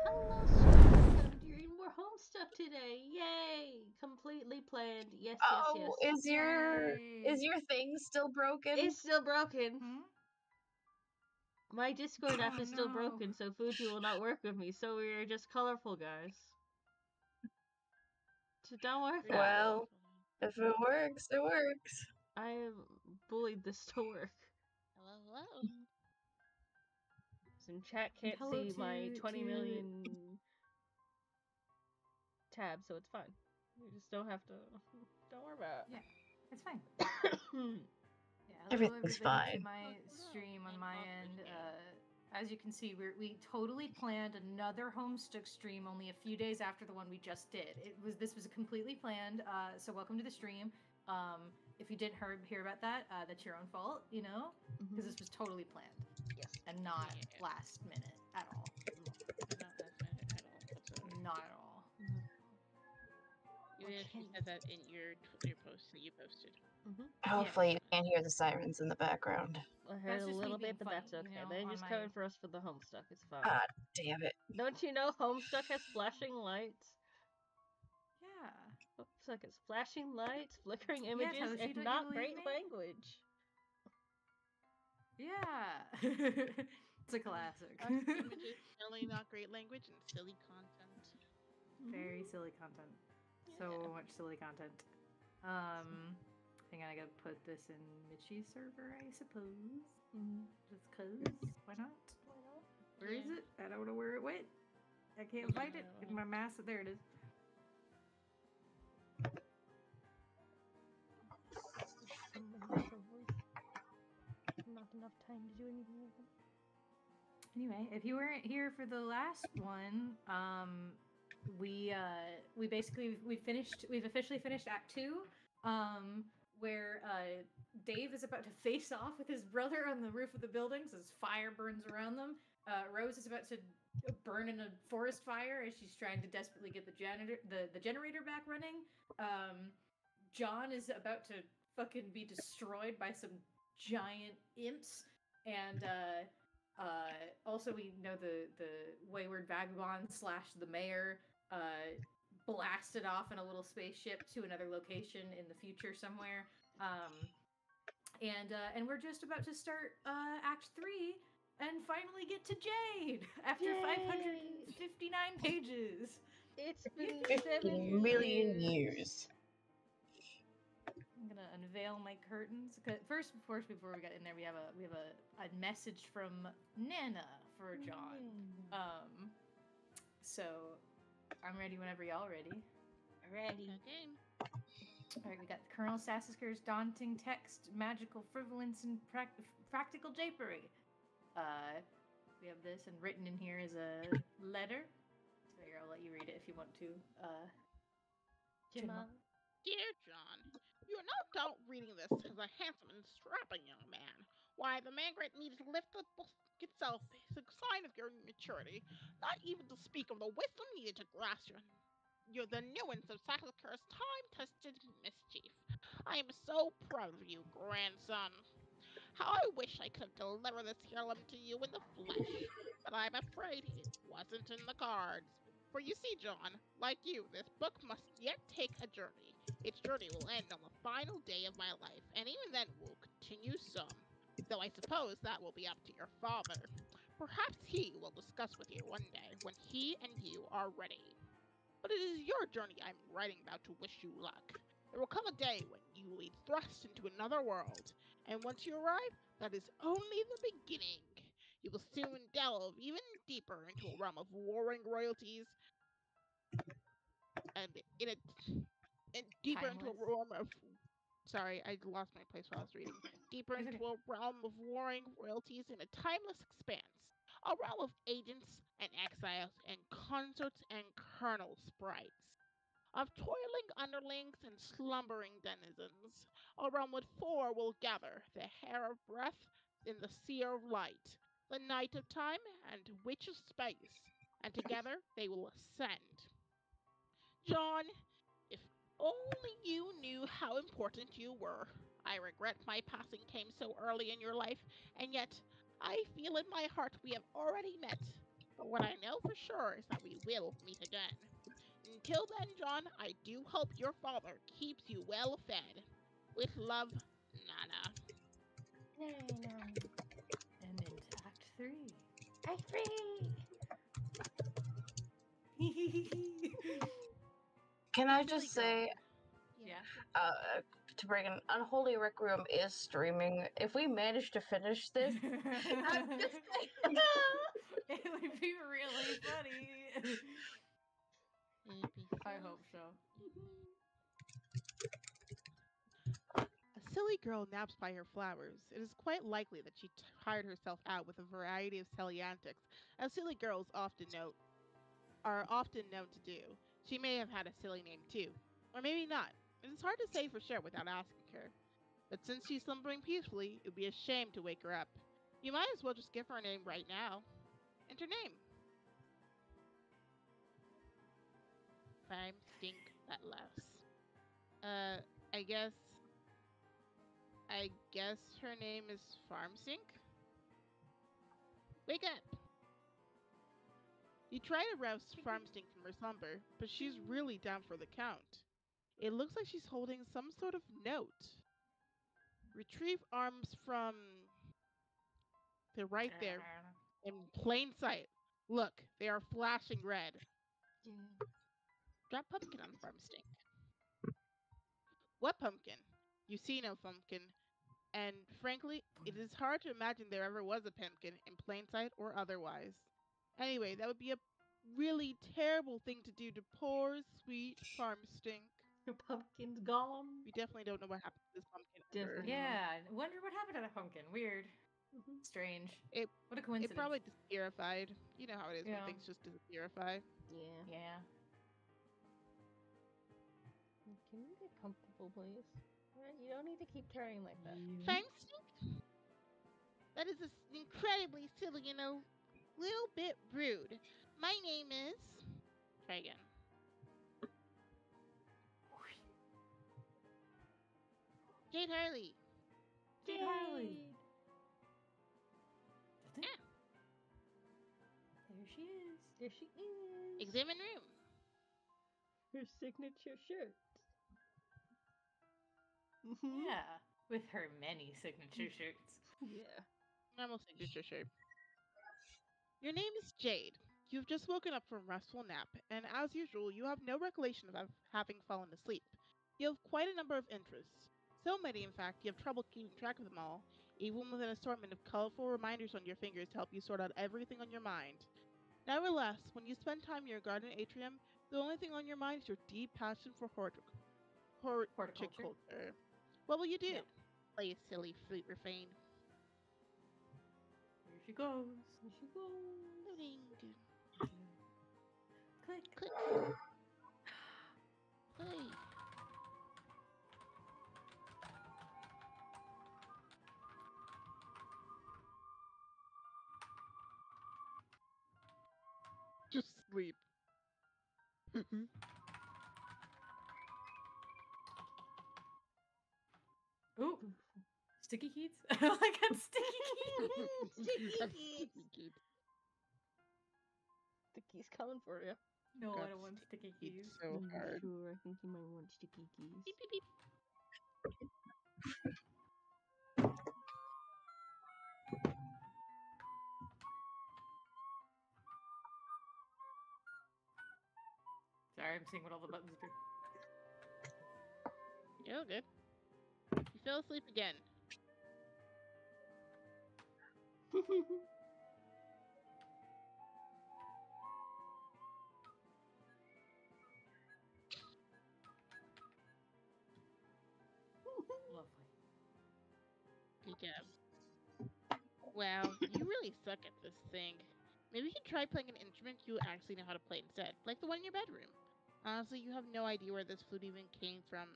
Hello, Sprites. I'm doing more Homestuck today. Yay! Completely planned. Yes, Oh, yes. is your thing still broken? It's still broken. Hmm? My Discord app is still no. broken, so Fuji will not work with me. So we are just colorful, guys. So don't worry about Well, if it works, it works. I have bullied this to work. Hello. Some chat can't see my 20 million tabs, so it's fine. You just don't have to. Don't worry about it. Yeah, it's fine. Yeah, Everything's fine. To my stream on my end. As you can see, we totally planned another Homestuck stream only a few days after the one we just did. This was completely planned. So welcome to the stream. If you didn't hear about that, that's your own fault, you know, because this was totally planned. Yes, and not last minute at all. Not last minute at all whatsoever. Not at all. You actually said that in your post that you posted. Hopefully you can't hear the sirens in the background. I heard a little bit, but that's okay. You know, They're just coming for us for the Homestuck. It's fine. God damn it. Don't you know Homestuck has flashing lights? Yeah. Homestuck has flashing lights, flickering images, and not great language. Yeah. It's a classic. Images, really not great language, and silly content. Very silly content. So much silly content. Hang on, I gotta put this in Mitchie's server, I suppose. Just cause. Why not? Where is it? I don't know where it went. I can't find it in my mass. There it is. Not enough time to do anything with them. Anyway, if you weren't here for the last one, we've officially finished Act 2, where Dave is about to face off with his brother on the roof of the buildings as fire burns around them. Rose is about to burn in a forest fire as she's trying to desperately get the generator back running. John is about to fucking be destroyed by some giant imps, and also we know the wayward vagabond / the mayor blasted off in a little spaceship to another location in the future somewhere. And we're just about to start Act 3 and finally get to Jade after 559 pages. It's been 15 million years. I'm gonna unveil my curtains. First, before we get in there, we have a message from Nana for John. So I'm ready whenever y'all ready. Ready. Okay. Alright, we got Colonel Sassisker's daunting text, magical frivolence, and practical japery. We have this, and written in here is a letter. So here, I'll let you read it if you want to. Jamal. Dear John, you are no doubt reading this as a handsome and strapping young man. Why, the man great needs to lift the book itself is a sign of your maturity, not even to speak of the wisdom needed to grasp the nuance of Sassisker's time-tested mischief. I am so proud of you, grandson. How I wish I could have delivered this heirloom to you in the flesh, but I'm afraid it wasn't in the cards. For you see, John, like you, this book must yet take a journey. Its journey will end on the final day of my life, and even then will continue some. Though I suppose that will be up to your father. Perhaps he will discuss with you one day when he and you are ready. But it is your journey I'm writing about to wish you luck. There will come a day when you will be thrust into another world, and once you arrive, that is only the beginning. You will soon delve even deeper into a realm of warring royalties, and deeper into a realm of... Sorry, I lost my place while I was reading. Deeper into a realm of warring royalties in a timeless expanse. A realm of agents and exiles and consorts and colonel sprites. Of toiling underlings and slumbering denizens. A realm where four will gather, the hair of breath in the seer of light, the night of time and witch of space, and together they will ascend. John, if only you knew how important you were. I regret my passing came so early in your life, and yet I feel in my heart we have already met. But what I know for sure is that we will meet again. Until then, John, I do hope your father keeps you well fed. With love, Nana. No. And into Act 3. Act 3! Can I Silly just say, girl. Yeah. to bring an Unholy Rec Room is streaming. If we manage to finish this, I'm just saying. It would be really funny. It'd be I so hope so. A silly girl naps by her flowers. It is quite likely that she tired herself out with a variety of silly antics, as silly girls are often known to do. She may have had a silly name too, or maybe not. It is hard to say for sure without asking her. But since she's slumbering peacefully, it would be a shame to wake her up. You might as well just give her a name right now. Enter name. Fime stink that laughs. Uh, I guess. I guess her name is Farm Sink? Wake up! You try to rouse Farm Stink from her slumber, but she's really down for the count. It looks like she's holding some sort of note. Retrieve arms from. They're right there, in plain sight. Look, they are flashing red. Drop pumpkin on Farm Stink. What pumpkin? You see no pumpkin, and frankly, it is hard to imagine there ever was a pumpkin in plain sight or otherwise. Anyway, that would be a really terrible thing to do to poor, sweet Farm Stink. Your pumpkin's gone. We definitely don't know what happened to this pumpkin ever. Definitely. Yeah, I wonder what happened to that pumpkin. Weird. Mhm. Strange. It What a coincidence. It probably disappearified. You know how it is Yeah. when things just disappearify. Yeah. Yeah. Can you get comfortable, please? You don't need to keep turning like that. Farm Stink? That is incredibly silly and a little bit rude. My name is. Try again. Jade Harley. Jade Harley. Jade. That's it. There she is. There she is. Examine room. Her signature shirt. Mhm. Yeah. With her many signature shirts. Yeah. Normal signature shirt. Your name is Jade. You've just woken up from a restful nap, and as usual, you have no recollection of having fallen asleep. You have quite a number of interests. So many, in fact, you have trouble keeping track of them all, even with an assortment of colorful reminders on your fingers to help you sort out everything on your mind. Nevertheless, when you spend time in your garden atrium, the only thing on your mind is your deep passion for horticulture. What will you do? Yep. Play a silly flute refrain. Here she goes. There she goes. Loading. Click. Click. Play. Just sleep. Ooh. Sticky keys? I got sticky keys. Sticky keys. Sticky's coming for you. No, Got I don't want sticky keys. So hard. Sure, I think you might want sticky keys. Beep, beep, beep. Sorry, I'm seeing what all the buttons do. You're good. You fell asleep again. Lovely. Good job. Wow, you really suck at this thing. Maybe you should try playing an instrument you actually know how to play instead, like the one in your bedroom. Honestly, you have no idea where this flute even came from.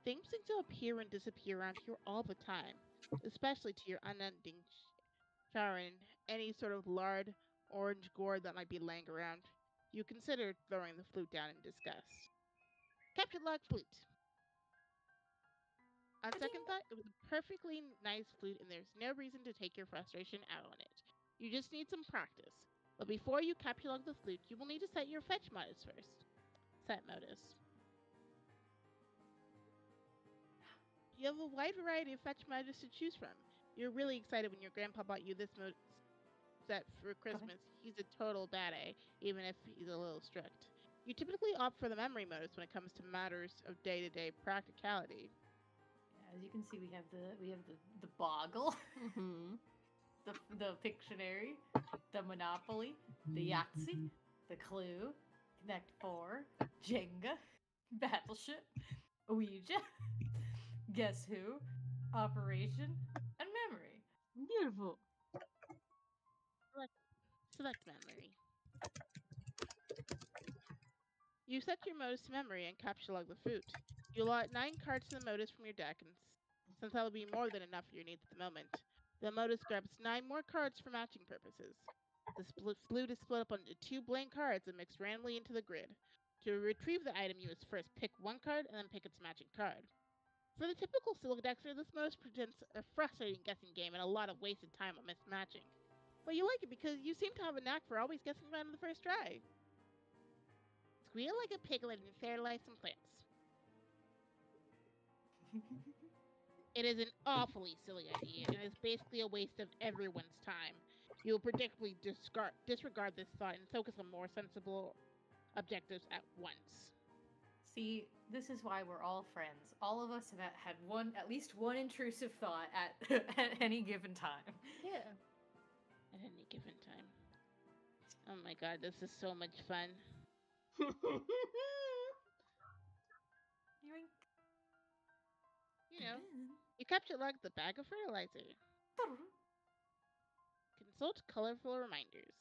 Things seem to appear and disappear around here all the time, especially to your unending shower and any sort of lard, orange gourd that might be laying around. You consider throwing the flute down in disgust. Captain Log Flute. On second thought, it was a perfectly nice flute, and there's no reason to take your frustration out on it. You just need some practice. But before you capture the flute, you will need to set your fetch modus first. Set modus. You have a wide variety of fetch modus to choose from. You're really excited when your grandpa bought you this set for Christmas. He's a total bad A, even if he's a little strict. You typically opt for the memory modus when it comes to matters of day-to-day practicality. As you can see, we have the boggle, Mm-hmm. the Pictionary, the Monopoly, the Yahtzee, the Clue, Connect 4, Jenga, Battleship, Ouija, Guess Who, Operation, and Memory. Beautiful. Select memory. You set your modus to memory and capture the flute. You allot 9 cards to the modus from your deck, and since that will be more than enough for your needs at the moment, the modus grabs 9 more cards for matching purposes. The flute is split up into 2 blank cards and mixed randomly into the grid. To retrieve the item, you must first pick one card and then pick its matching card. For the typical Silodexter, this modus presents a frustrating guessing game and a lot of wasted time on mismatching. But you like it because you seem to have a knack for always guessing right on the first try. Squeal like a piglet and fertilize some plants. It is an awfully silly idea, and is basically a waste of everyone's time. You will predictably disregard this thought and focus on more sensible objectives at once. See, this is why we're all friends. All of us have had at least one intrusive thought at at any given time. Yeah. At any given time. Oh my god, this is so much fun. Yoink. You know, you capture the bag of fertilizer. Consult colorful reminders.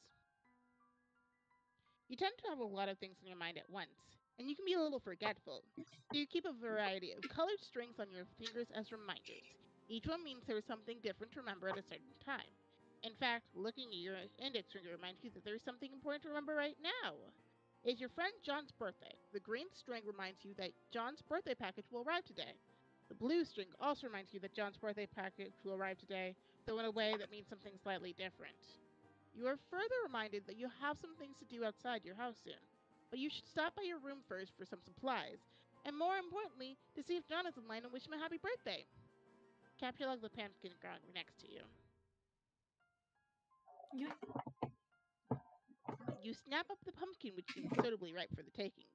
You tend to have a lot of things in your mind at once, and you can be a little forgetful. So you keep a variety of colored strings on your fingers as reminders. Each one means there is something different to remember at a certain time. In fact, looking at your index finger reminds you that there is something important to remember right now. It's your friend John's birthday. The green string reminds you that John's birthday package will arrive today. The blue string also reminds you that John's birthday package will arrive today, though in a way that means something slightly different. You are further reminded that you have some things to do outside your house soon, but you should stop by your room first for some supplies, and more importantly, to see if John is in line and wish him a happy birthday. Capture the pumpkin growing next to you. You snap up the pumpkin, which seems suitably ripe for the taking.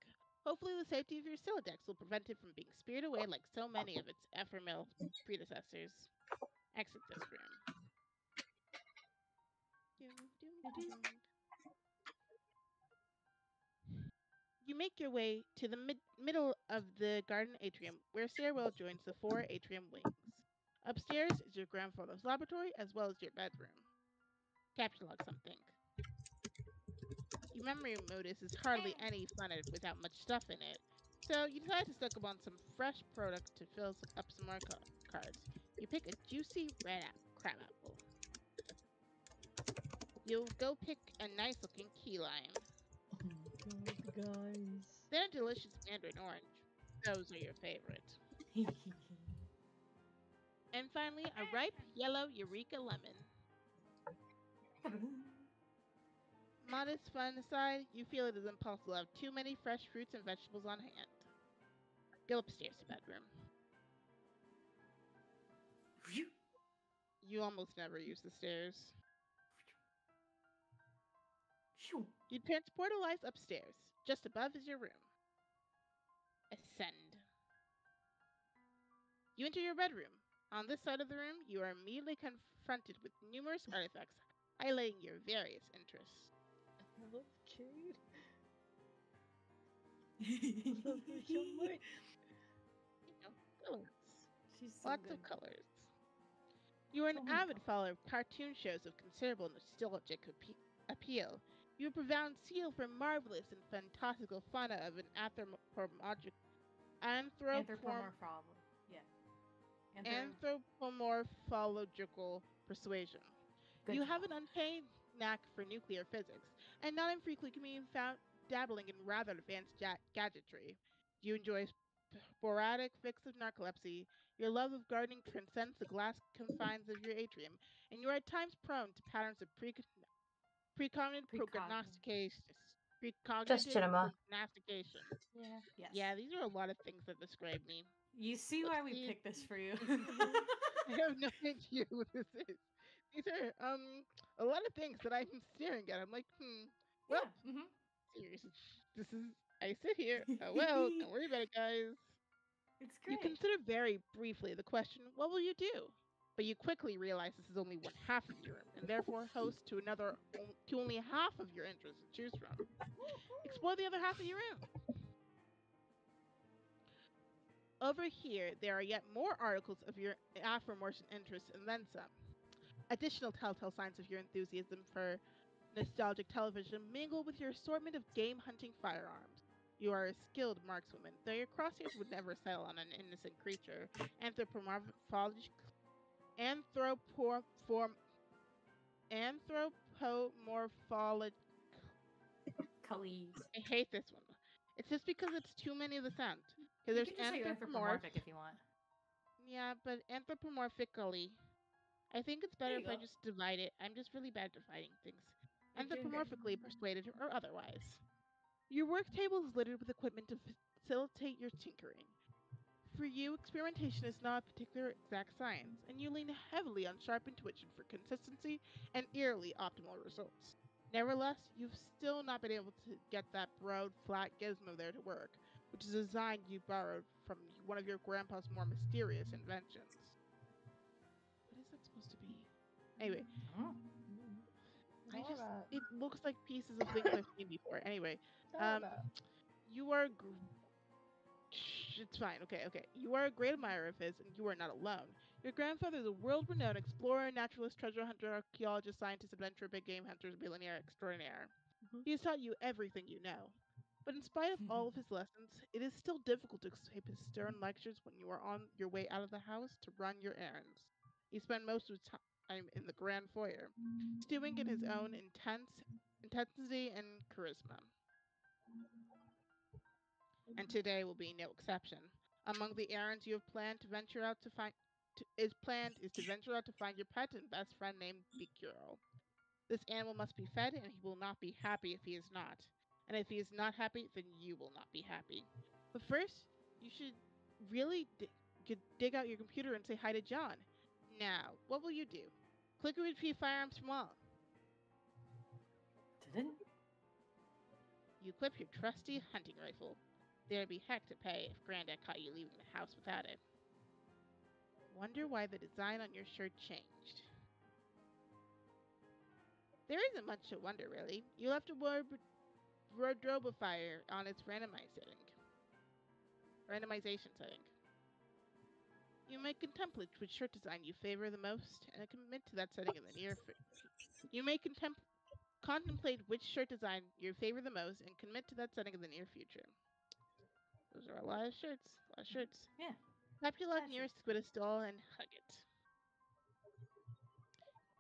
Hopefully the safety of your Silodex will prevent it from being speared away like so many of its ephemeral predecessors. Exit this room. You make your way to the middle of the garden atrium, where a stairwell joins the 4 atrium wings. Upstairs is your grandfather's laboratory, as well as your bedroom. Capture something. Your memory modus is hardly any fun without much stuff in it, so you decide to stock up on some fresh product to fill up some more cards. You pick a juicy red crab apple. You'll go pick a nice-looking key lime. Oh, guys. Then a delicious mandarin orange. Those are your favorite. And finally, a ripe yellow Eureka lemon. Modest fun aside, you feel it is impossible to have too many fresh fruits and vegetables on hand. Go upstairs to bedroom. You almost never use the stairs. You transportalize upstairs. Just above is your room. Ascend. You enter your bedroom. On this side of the room, you are immediately confronted with numerous artifacts highlighting your various interests. I love Jade. I love her so much. Colors. She's so Lots good. of colors. You are an avid follower of cartoon shows of considerable nostalgic appeal. You have profound zeal for marvelous and fantastical fauna of an anthropomorphological persuasion. Good You job. have an uncanny knack for nuclear physics, and not infrequently can be found dabbling in rather advanced gadgetry. You enjoy sporadic fits of narcolepsy. Your love of gardening transcends the glass confines of your atrium, and you are at times prone to patterns of precognitive prognostication. Just Precognitive cinema. prognostication. Yeah. Yes. Yeah, these are a lot of things that describe me. You see why we Whoopsie. picked this for you. I have no idea what this is. These are a lot of things that I'm staring at. I'm like, well, Yeah. Mm-hmm. seriously, this is. I sit here. Oh well, don't worry about it, guys. It's You great. consider very briefly the question, "What will you do?" But you quickly realize this is only one half of your room, and therefore host to to only half of your interests to choose from. Explore the other half of your room. Over here, there are yet more articles of your aforementioned interests and then some. Additional telltale signs of your enthusiasm for nostalgic television mingle with your assortment of game hunting firearms. You are a skilled markswoman, though your crosshairs would never settle on an innocent creature. Anthropomorphology, anthropomorphology, anthropomorphology. Kali. I hate this one. It's just because it's too many of the sound. Because You there's can just say anthropomorphic if you want. Yeah, but anthropomorphically. I think it's better There you if I go. just divide it. I'm just really bad at dividing things. You're doing great. Anthropomorphically persuaded or otherwise. Your work table is littered with equipment to facilitate your tinkering. For you, experimentation is not a particular exact science, and you lean heavily on sharp intuition for consistency and eerily optimal results. Nevertheless, you've still not been able to get that broad, flat gizmo there to work, which is a design you borrowed from one of your grandpa's more mysterious inventions. What is that supposed to be? Anyway, Oh. it looks like pieces of things I've seen before. Anyway, you are it's fine. Okay. You are a great admirer of his, and you are not alone. Your grandfather is a world-renowned explorer, naturalist, treasure hunter, archaeologist, scientist, adventurer, big game hunter, billionaire extraordinaire. He has taught you everything you know. But in spite of all of his lessons, it is still difficult to escape his stern lectures when you are on your way out of the house to run your errands. He spent most of his time in the grand foyer, stewing in his own intensity and charisma. And today will be no exception. Among the errands you have planned to venture out to find is to venture out to find your pet and best friend named Bikuro. This animal must be fed, and he will not be happy if he is not. And if he is not happy, then you will not be happy. But first, you should really dig out your computer and say hi to John. Now, what will you do? Click or retrieve firearms from all. Didn't? You equip your trusty hunting rifle. There'd be heck to pay if Granddad caught you leaving the house without it. Wonder why the design on your shirt changed. There isn't much to wonder, really. You left a wardrobifier on its randomization setting. You may contemplate which shirt design you favor the most and commit to that setting in the near future. You may contemplate which shirt design you favor the most and commit to that setting in the near future. Those are a lot of shirts. Yeah. Tap your luck nearest Squid stall and hug it.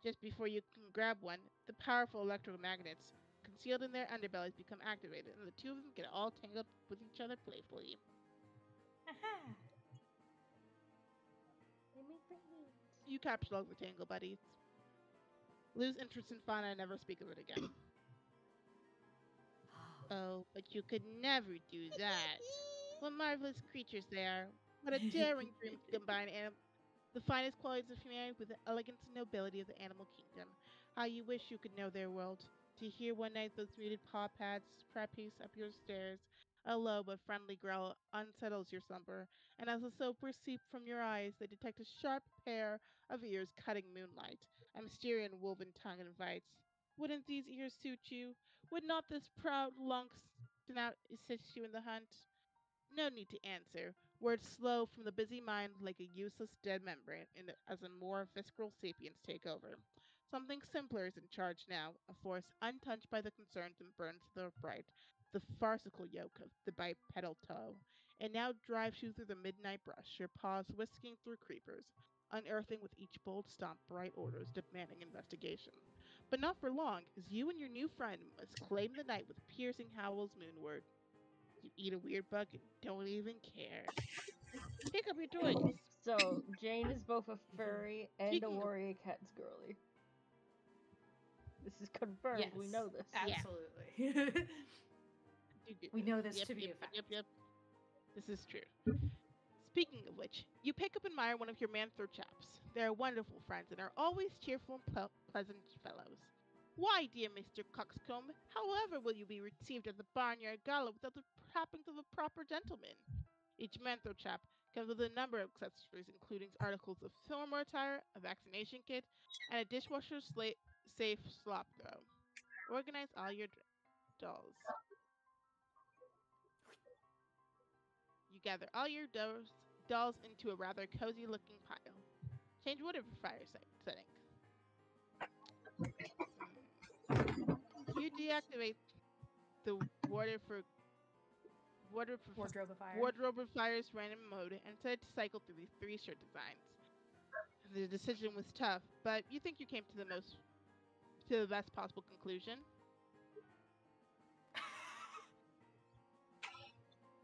Just before you can grab one, the powerful electromagnets concealed in their underbellies become activated, and the two of them get all tangled with each other playfully. Aha. They make babies. You capture the tangle buddies. Lose interest in fauna and never speak of it again. Oh, but you could never do that. What marvelous creatures they are. What a daring dream to combine the finest qualities of humanity with the elegance and nobility of the animal kingdom. How you wish you could know their world. To hear one night those muted paw pads trappeze up your stairs, a low but friendly growl unsettles your slumber, and as the soap seep from your eyes, they detect a sharp pair of ears cutting moonlight. A mysterious woven tongue invites. Wouldn't these ears suit you? Would not this proud long snout assist you in the hunt? No need to answer. Words flow from the busy mind like a useless dead membrane as a more visceral sapience take over. Something simpler is in charge now, a force untouched by the concerns and burdens of the upright, the farcical yoke of the bipedal toe. It now drives you through the midnight brush, your paws whisking through creepers, unearthing with each bold stomp bright orders demanding investigation. But not for long, as you and your new friend must claim the night with piercing howls moonward. You eat a weird bug and don't even care. Pick up your toys. So, Jane is both a furry and a Speaking of- warrior cat's girly. This is confirmed. Yes, We know this. absolutely. We know this to be a fact. Yep. This is true. Speaking of which, you pick up and admire one of your Manther chaps. They're wonderful friends and are always cheerful and pleasant fellows. Why, dear Mr. Coxcomb, however will you be received at the barnyard gala without the trappings of a proper gentleman? Each Manther chap comes with a number of accessories, including articles of thermal attire, a vaccination kit, and a dishwasher safe slop throw. Organize all your dolls. You gather all your dolls into a rather cozy looking pile. Change whatever fire setting. You deactivate the Wardrobe of fire. wardrobe of fire's random mode and decided to cycle through these 3 shirt designs. The decision was tough, but you think you came to the best possible conclusion.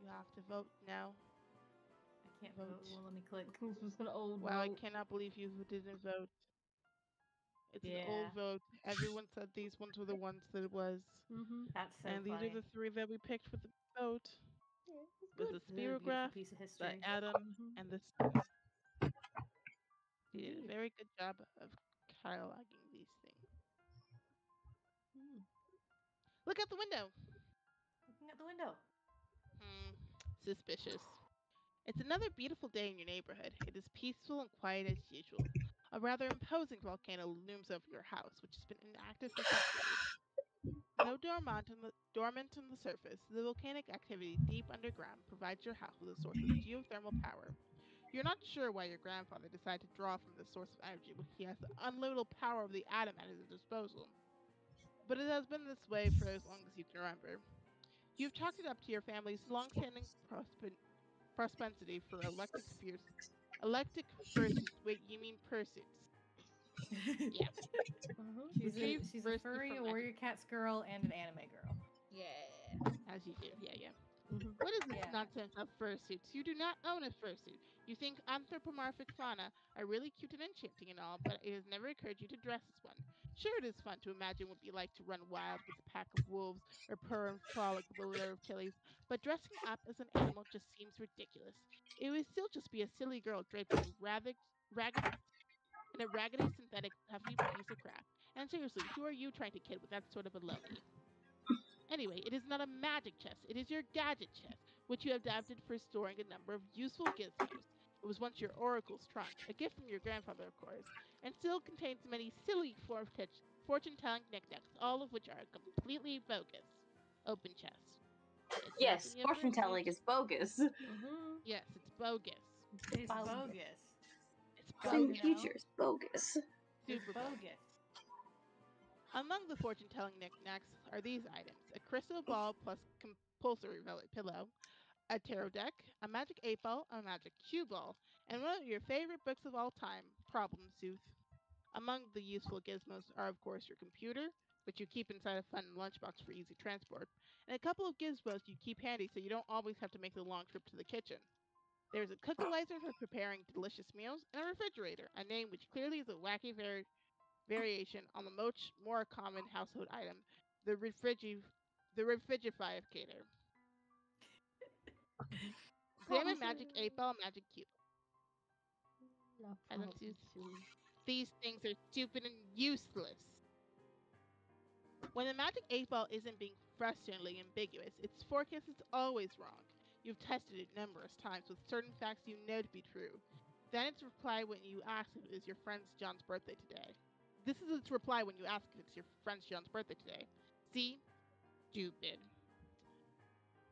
You have to vote now. I can't vote. Well, let me click. This was an old Wow, I vote. cannot believe you didn't vote. It's Yeah. an old vote. Everyone said these ones were the ones that it was. Mm-hmm. That's so And these funny. are the 3 that we picked for the vote. Yeah, it's With good. the It's a beautiful spirograph, piece of the history. atom, Mhm. and the Sphinx. You did a Indeed. very good job of cataloging these things. Mm. Look out the window! Looking out the window. Suspicious. It's another beautiful day in your neighborhood. It is peaceful and quiet as usual. A rather imposing volcano looms over your house, which has been inactive for centuries. Though dormant on the surface, the volcanic activity deep underground provides your house with a source of geothermal power. You're not sure why your grandfather decided to draw from this source of energy when he has the unlimited power of the atom at his disposal. But it has been this way for as long as you can remember. You've chalked it up to your family's long-standing propensity for electric fursuits. Wait, you mean pursuits? Yeah. Mhm. She's Retrieve a fursuit furry, a from warrior cat's girl, and an anime girl. Yeah. as you do. Yeah. Mhm. What is this Yeah. nonsense of fursuits? You do not own a fursuit. You think anthropomorphic fauna are really cute and enchanting and all, but it has never occurred to you to dress as one. Sure, it is fun to imagine what it would be like to run wild with a pack of wolves or purr and frolic with a litter of killies, but dressing up as an animal just seems ridiculous. It would still just be a silly girl draped in a raggedy synthetic puffy piece of crap. And seriously, who are you trying to kid with that sort of baloney? Anyway, it is not a magic chest, it is your gadget chest, which you have adapted for storing a number of useful gizmos. It was once your oracle's trunk, a gift from your grandfather, of course, and still contains many silly fortune-telling knickknacks, all of which are completely bogus. Open chest. It's Yes, nothing you ever fortune telling used. is bogus. Mhm. Yes, it's bogus. It's Bogus. bogus. It's Seeing bogus. the future is bogus. It's Super bogus. bogus. Among the fortune-telling knickknacks are these items: a crystal ball plus compulsory velvet pillow, a tarot deck, a magic 8 ball, a magic cue ball, and one of your favorite books of all time, Problem Sooth. Among the useful gizmos are, of course, your computer, which you keep inside a fun lunchbox for easy transport, and a couple of gizmos you keep handy so you don't always have to make the long trip to the kitchen. There's a cookalizer for preparing delicious meals, and a refrigerator, a name which clearly is a wacky variation on the much more common household item, the refrigificator. Examine Magic 8 Ball, Magic Cube. Not Items problem used. soon. These things are stupid and useless. When the Magic 8 Ball isn't being frustratingly ambiguous, its forecast is always wrong. You've tested it numerous times with certain facts you know to be true. Then its reply when you ask if it is your friend's John's birthday today. This is its reply when you ask if it's your friend's John's birthday today. See? Stupid.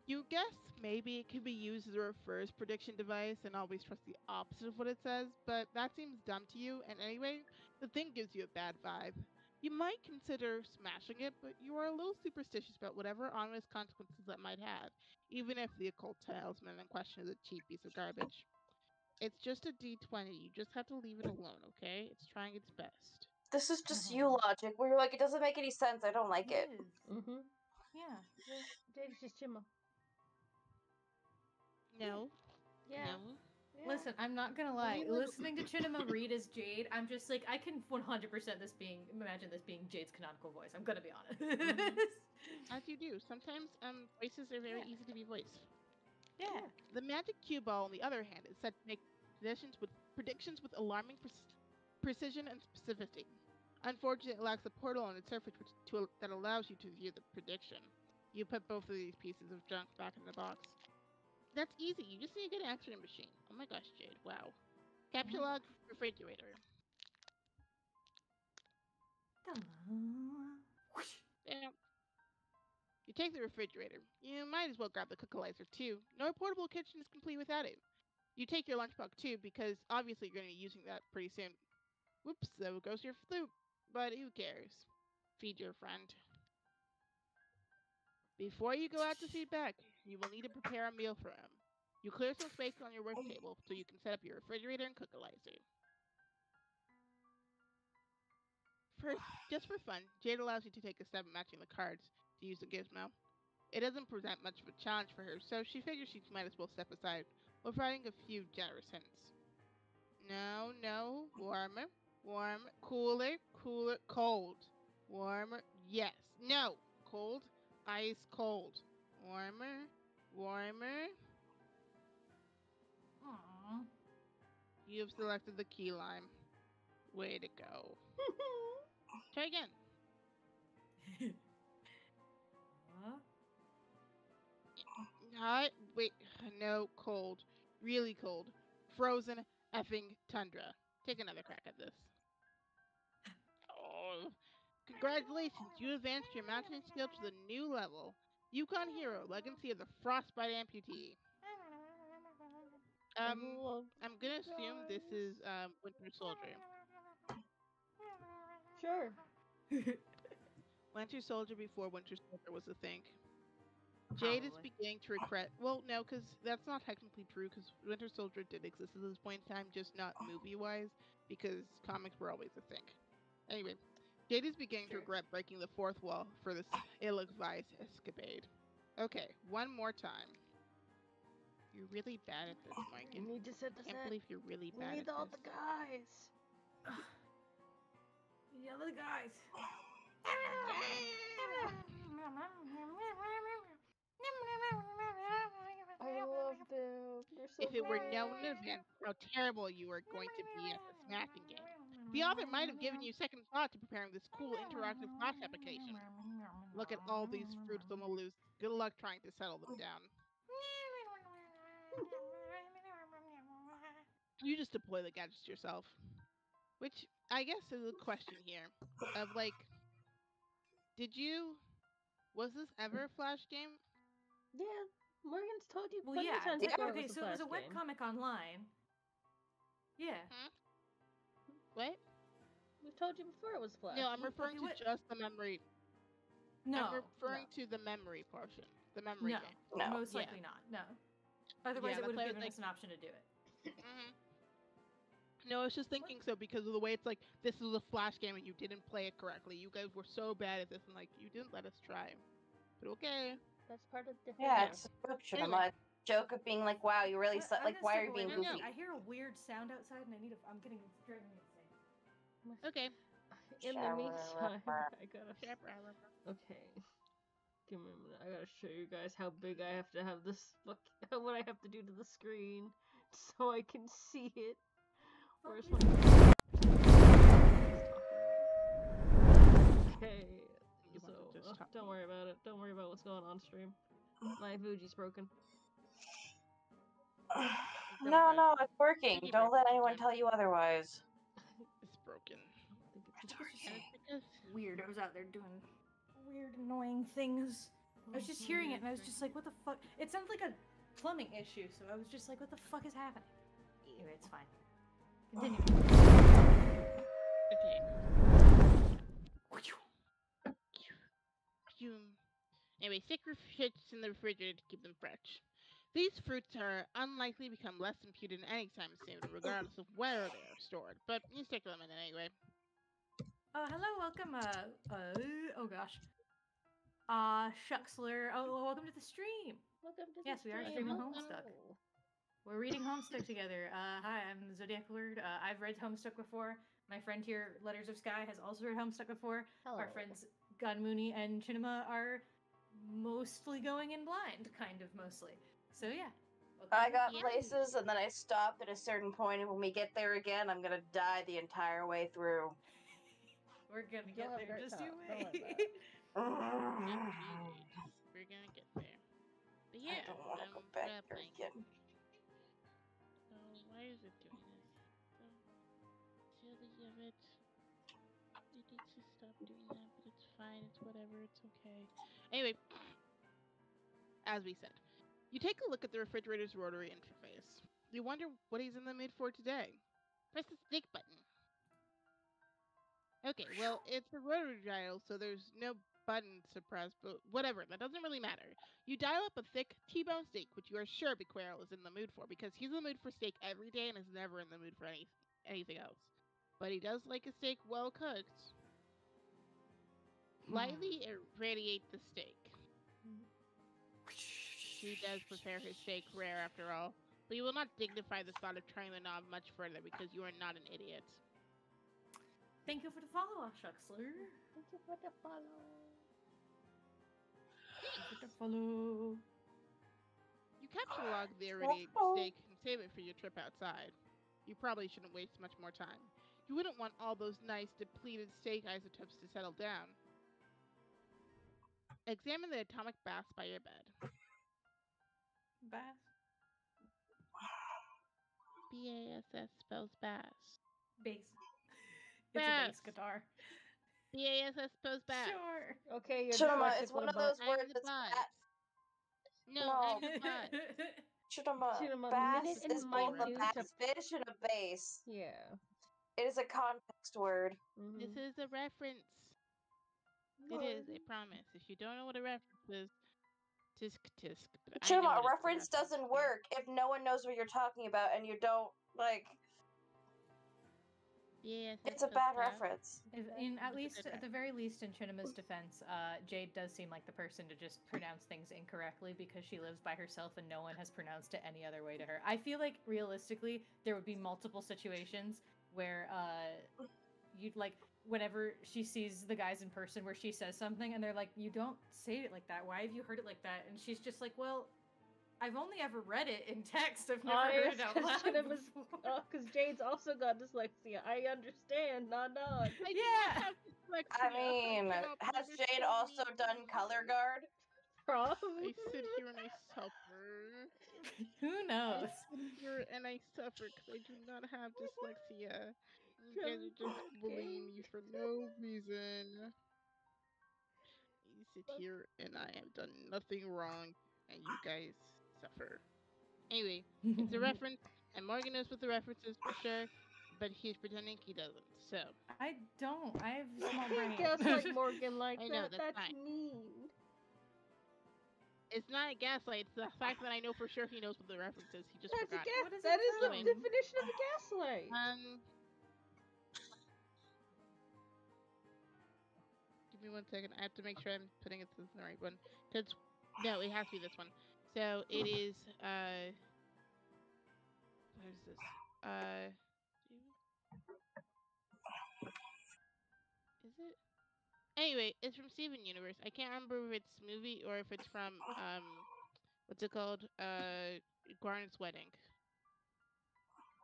You guess maybe it could be used as a reverse prediction device and always trust the opposite of what it says, but that seems dumb to you, and anyway, the thing gives you a bad vibe. You might consider smashing it, but you are a little superstitious about whatever ominous consequences that might have, even if the occult talisman in question is a cheap piece of garbage. It's just a D20, you just have to leave it alone, okay? It's trying its best. This is just you logic, where you're like, it doesn't make any sense, I don't like it. It is. Mhm. Yeah. Yeah. Jade's just Jimma. No. Yeah. No. Listen, I'm not gonna lie. Listening to Chinema read as Jade, I'm just like, I can 100% imagine this being Jade's canonical voice. I'm gonna be honest. As you do. Sometimes voices are very Yeah. easy to be voiced. Yeah. The magic cue ball, on the other hand, is said to make predictions with alarming precision and specificity. Unfortunately, it lacks a portal on its surface that allows you to view the prediction. You put both of these pieces of junk back in the box. That's easy. You just need a good answering machine. Oh my gosh, Jade. Wow. Capture log refrigerator. Yeah. You take the refrigerator. You might as well grab the cookalizer too. No portable kitchen is complete without it. You take your lunchbox too, because obviously you're going to be using that pretty soon. Whoops, there goes your flute. But who cares? Feed your friend. Before you go out to feed back, you will need to prepare a meal for him. You clear some space on your work table so you can set up your refrigerator and cookalizer. Just for fun, Jade allows you to take a stab at matching the cards to use the gizmo. It doesn't present much of a challenge for her, so she figures she might as well step aside while providing a few generous hints. No, warmer, cooler, cold. Warmer, yes. No, cold, ice cold. Warmer. Aww. You've selected the key lime. Way to go. Try again. Hot, wait, no, cold. Really cold. Frozen effing tundra. Take another crack at this. Oh, congratulations, you advanced your mountain skill to the new level. Yukon Hero, Legacy of the Frostbite Amputee. I'm gonna assume this is Winter Soldier. Sure. Winter Soldier before Winter Soldier was a thing. Jade is beginning to regret. Well, no, because that's not technically true. Because Winter Soldier did exist at this point in time, just not movie-wise, because comics were always a thing. Anyway, Jade is beginning to regret breaking the fourth wall for this ill-advised escapade. Okay, one more time. You're really bad at this, Mike. You need to set the I can't set. believe you're really bad We at need all this. the guys. Yeah, the guys. I love them. They're so If it were known in great. advance how terrible you were going to be at the smacking game, the author might have given you second thought to preparing this cool interactive flash application. Look at all these fruits on the loose. Good luck trying to settle them down. You just deploy the gadgets yourself. Which, I guess, is a question here. Of, like, was this ever a Flash game? Yeah, Morgan's told you Well, plenty yeah. of times before Okay, it was a so it was a Flash game. webcomic online. Yeah. What? We've told you before it was Flash. No, I'm referring to just the memory. No. I'm referring to the memory portion. The memory game. No, most likely not. No. Otherwise, it would have given us an option to do it. No, I was just thinking so because of the way it's like, this is a Flash game and you didn't play it correctly. You guys were so bad at this and like, you didn't let us try. But okay. That's part of the Yeah, it's a joke, Shinema. Joke of being like, wow, you really like, why are you being goofy? I hear a weird sound outside and I'm getting driving me insane. Okay. In the meantime, I gotta. Okay. Give me a minute. I gotta show you guys how big I have to have this. What I have to do to the screen so I can see it. Where's my? Okay. So don't worry about it. Don't worry about what's going on stream. My Fuji's broken. No, it's working. Don't let anyone tell you otherwise. It's broken. It's weirdos out there doing weird, annoying things. I was just hearing it and I was just like, what the fuck? It sounds like a plumbing issue, so I was just like, what the fuck is happening? Anyway, it's fine. Continue. Okay. Anyway, stick fruits in the refrigerator to keep them fresh. These fruits are unlikely to become less imputed anytime soon, regardless of where they are stored. But you stick them in anyway. Hello, welcome. Oh gosh. Shucksler. Oh, welcome to the stream. Welcome to yes, we are streaming Homestuck. We're reading Homestuck together. Hi, I'm the ZodiacLord. I've read Homestuck before. My friend here, Letters of Sky, has also read Homestuck before. Hello. Our friends Gunmoony and Chinema are mostly going in blind, kind of mostly. So yeah. I got Yeah. places, and then I stopped at a certain point, and when we get there again, I'm gonna die the entire way through. We're gonna You'll get have a there. great Just time. you Don't worry wait. about it. Jeez. We're gonna get there. But yeah, I don't want to go back there playing. again. So why is it doing this? So silly of it. It needs to stop doing that, but it's fine. It's whatever. It's okay. Anyway, as we said, you take a look at the refrigerator's rotary interface. You wonder what he's in the mood for today. Press the stick button. Okay, well, it's a rotary dial, so there's no button to press, but whatever, that doesn't really matter. You dial up a thick T-bone steak, which you are sure Bequerel is in the mood for, because he's in the mood for steak every day and is never in the mood for anything else. But he does like a steak well cooked. Lightly irradiate the steak. He does prepare his steak rare after all, but you will not dignify the thought of trying the knob much further because you are not an idiot. Thank you for the follow, Shuxler. Thank you for the follow. Thank you for the follow. You capture log the irradiated steak and save it for your trip outside. You probably shouldn't waste much more time. You wouldn't want all those nice depleted steak isotopes to settle down. Examine the atomic baths by your bed. Bass. B-A-S-S spells bass. Bass. It's a bass guitar. B-A-S-S spells bass. Sure. Okay, you're Chinema, dyslexic, it's one little of those butt. words I'm the that's buzz. bat. No, No. I'm the buzz. Chinema, Bass bass is and both a minute. bass fish and a base. Yeah. It is a context word. Mm-hmm. This is a reference. It is, I promise. If you don't know what a reference is, tisk tisk. But I know Chinema, what a reference doesn't work if no one knows what you're talking about and you don't, like... Yes, It's a bad reference. At the very least, in Chinema's defense, Jade does seem like the person to just pronounce things incorrectly because she lives by herself and no one has pronounced it any other way to her. I feel like realistically, there would be multiple situations where you'd like whenever she sees the guys in person where she says something and they're like, "You don't say it like that. Why have you heard it like that?" And she's just like, "Well, I've only ever read it in text. I've never heard it out loud before." Because Jade's also got dyslexia. I understand, nod. Yeah. I mean, has Jade also done Color Guard? Probably. I sit here and I suffer. Who knows? I sit here and I suffer because I do not have dyslexia. You guys are just bullying me for no reason. I sit here and I have done nothing wrong, and you guys suffer. Anyway, it's a reference, and Morgan knows what the reference is for sure, but he's pretending he doesn't, so. I don't. I have a small brain. Gaslight Morgan like I know, that. That's fine. mean. It's not a gaslight, it's the fact that I know for sure he knows what the reference is. He just forgot. That is the definition of a gaslight. Give me 1 second. I have to make sure I'm putting it to the right one. No, it has to be this one. So it is, what is this? Is it? Anyway, it's from Steven Universe. I can't remember if it's movie or if it's from, what's it called? Garnet's Wedding.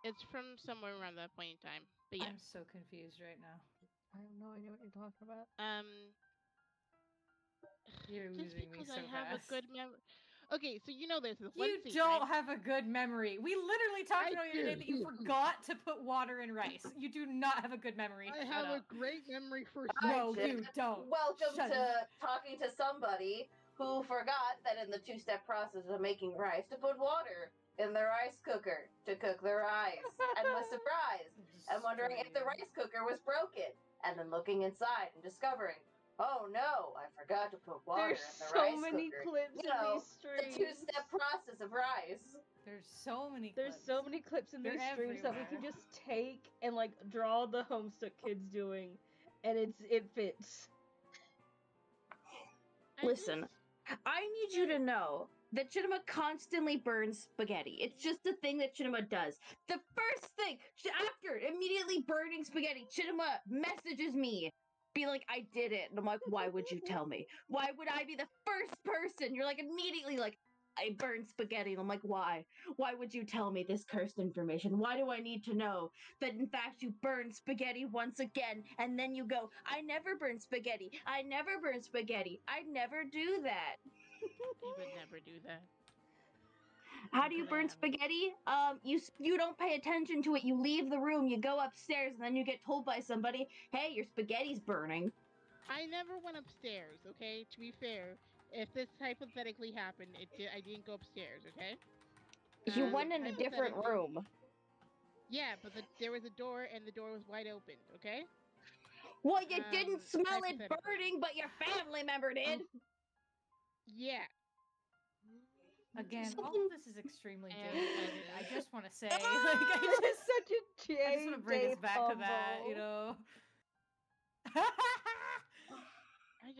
It's from somewhere around that point in time. But yeah. I'm so confused right now. I have no idea what you're talking about. You're losing me so fast. I have a good memory. Okay, so you know there's this one scene, don't have a good memory. We literally talked about the other day that you forgot to put water in rice. You do not have a good memory. I have a great memory for No, you don't. Welcome to talking to somebody who forgot that in the two-step process of making rice to put water in their rice cooker to cook their rice, and was surprised and wondering if the rice cooker was broken, and then looking inside and discovering, oh no, I forgot to put water in the rice cooker. There's so many clips in these streams. The two-step process of rice. There's so many clips in these streams that we can just take and like draw the Homestuck kids doing, and it fits. Listen, I need you to know that Chinema constantly burns spaghetti. It's just a thing that Chinema does. The first thing, after immediately burning spaghetti, Chinema messages me, be like, I did it. And I'm like, why would you tell me? Why would I be the first person? You're like, immediately like, I burned spaghetti. And I'm like, why? Why would you tell me this cursed information? Why do I need to know that in fact you burned spaghetti once again? And then you go, I never burn spaghetti. I never burn spaghetti. I never do that. You would never do that. How do you burn spaghetti? You don't pay attention to it. You leave the room, you go upstairs, and then you get told by somebody, hey, your spaghetti's burning. I never went upstairs, okay? To be fair, if this hypothetically happened, I didn't go upstairs, okay? You went in a different room. Yeah, but there was a door, and the door was wide open, okay? Well, you didn't smell it burning, but your family member did. Yeah. Again, all of this is extremely jade. I just want to say, like, It's such a jade. I just want to bring us back to that, you know. I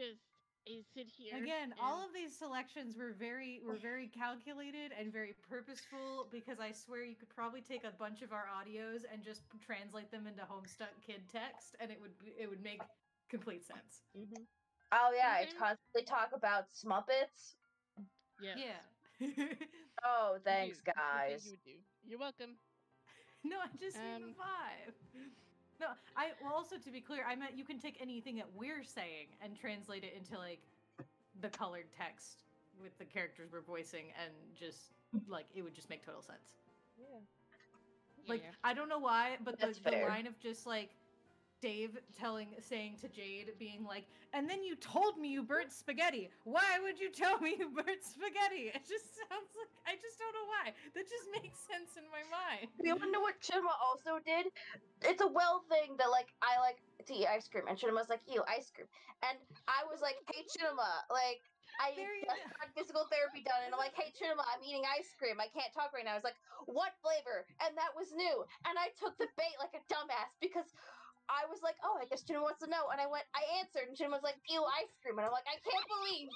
sit here. Again, all of these selections were very calculated and very purposeful, because I swear you could probably take a bunch of our audios and just translate them into Homestuck kid text, and it would make complete sense. Mm-hmm. Oh yeah, I constantly talk about Smuppets. Yeah. Oh, thanks, guys. You do. You're welcome. No, I just mean the vibe. No, well, also to be clear, I meant you can take anything that we're saying and translate it into like the colored text with the characters we're voicing, and just like it would just make total sense. Yeah. Like I don't know why, but the fair. line of just like Dave saying to Jade, being like, and then you told me you burnt spaghetti. Why would you tell me you burnt spaghetti? It just sounds like, I just don't know why. That just makes sense in my mind. You wanna know what Chinema also did? It's a well thing that like I like to eat ice cream, and Chinema's like, ew, ice cream. And I was like, hey Chinema, like I just got physical therapy done, and I'm like, hey Chinema, I'm eating ice cream. I can't talk right now. I was like, what flavor? And that was new. And I took the bait like a dumbass, because I was like, oh, I guess Chinema wants to know. And I answered, and Chinema was like, ew, ice cream. And I'm like, I can't believe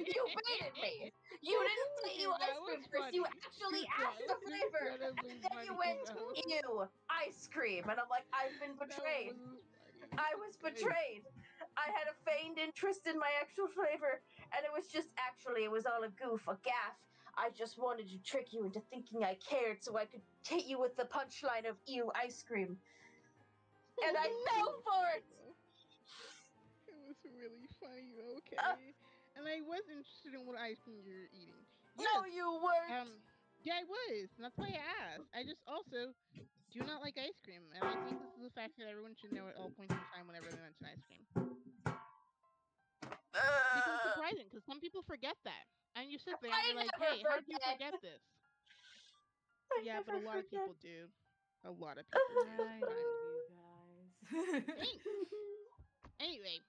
you baited me. You didn't say ew, ice cream first. You actually asked the flavor. And then you went, ew, ice cream. And I'm like, I've been betrayed. I was betrayed. I had a feigned interest in my actual flavor, and it was all a goof, a gaffe. I just wanted to trick you into thinking I cared so I could hit you with the punchline of ew, ice cream. And I fell for it! It was really funny, okay? And I was interested in what ice cream you're eating. Yes. No, you weren't! Yeah, I was. And that's why I asked. I just also do not like ice cream. And I think this is a fact that everyone should know at all points in time whenever they mention ice cream. Because it's surprising, because some people forget that. And you sit there and you're like, hey, how do you forget this? Yeah, but a lot of people do. A lot of people do. I love you guys. Thanks. Anyway,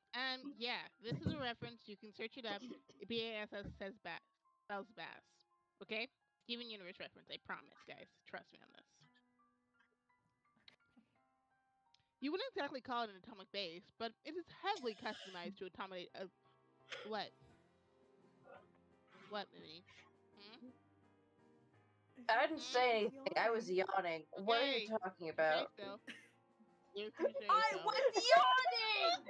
yeah, this is a reference. You can search it up. BASS says bass. Spells bass. Okay? Steven Universe reference. I promise, guys. Trust me on this. You wouldn't exactly call it an atomic base, but it is heavily customized to accommodate a what? What, Mimi? I didn't say anything. I was yawning. Okay. What are you talking about? I was yawning!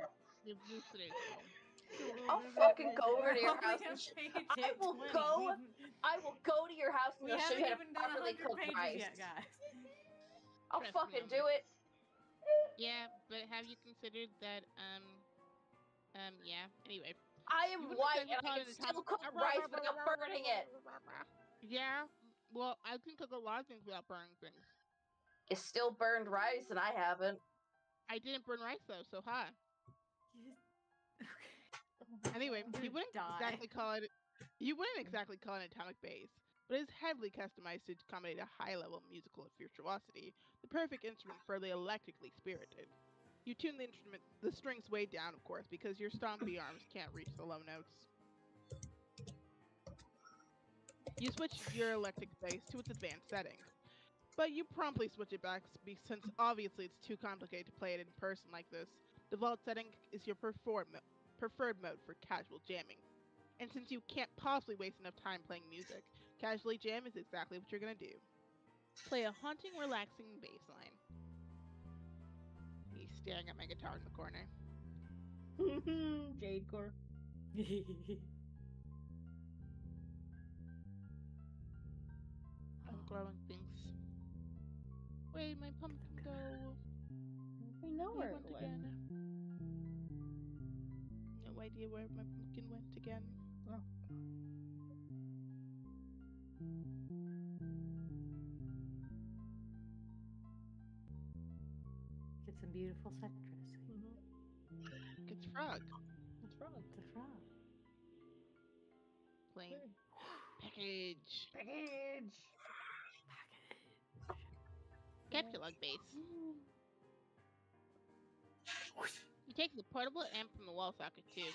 I'll fucking go over to your house. I will go to your house and I'll show you how to properly cook rice. Yet, guys. I'll fucking do it. Yeah, but have you considered that, yeah, anyway. I am white and I can still cook rice without burning it. Yeah, well, I can cook a lot of things without burning things. You still burned rice and I haven't. I didn't burn rice though, so hi. Anyway, you wouldn't exactly call it an atomic base, but it is heavily customized to accommodate a high level of musical virtuosity, the perfect instrument for the electrically spirited. You tune the strings way down, of course, because your stompy arms can't reach the low notes. You switch your electric bass to its advanced settings, but you promptly switch it back since obviously it's too complicated to play it in person like this. Default setting is your preferred mode for casual jamming. And since you can't possibly waste enough time playing music, Casually Jam is exactly what you're gonna do. Play a haunting, relaxing bass line. He's staring at my guitar in the corner. Jade core. I'm growing things. Where'd my pumpkin go? We know where It it went went. again. No idea where my pumpkin went again. Oh. Get some beautiful set dressing. It's Frog. It's frog. It's a frog. Playing package. Package. Capulug bass. You take the portable amp from the wall socket too.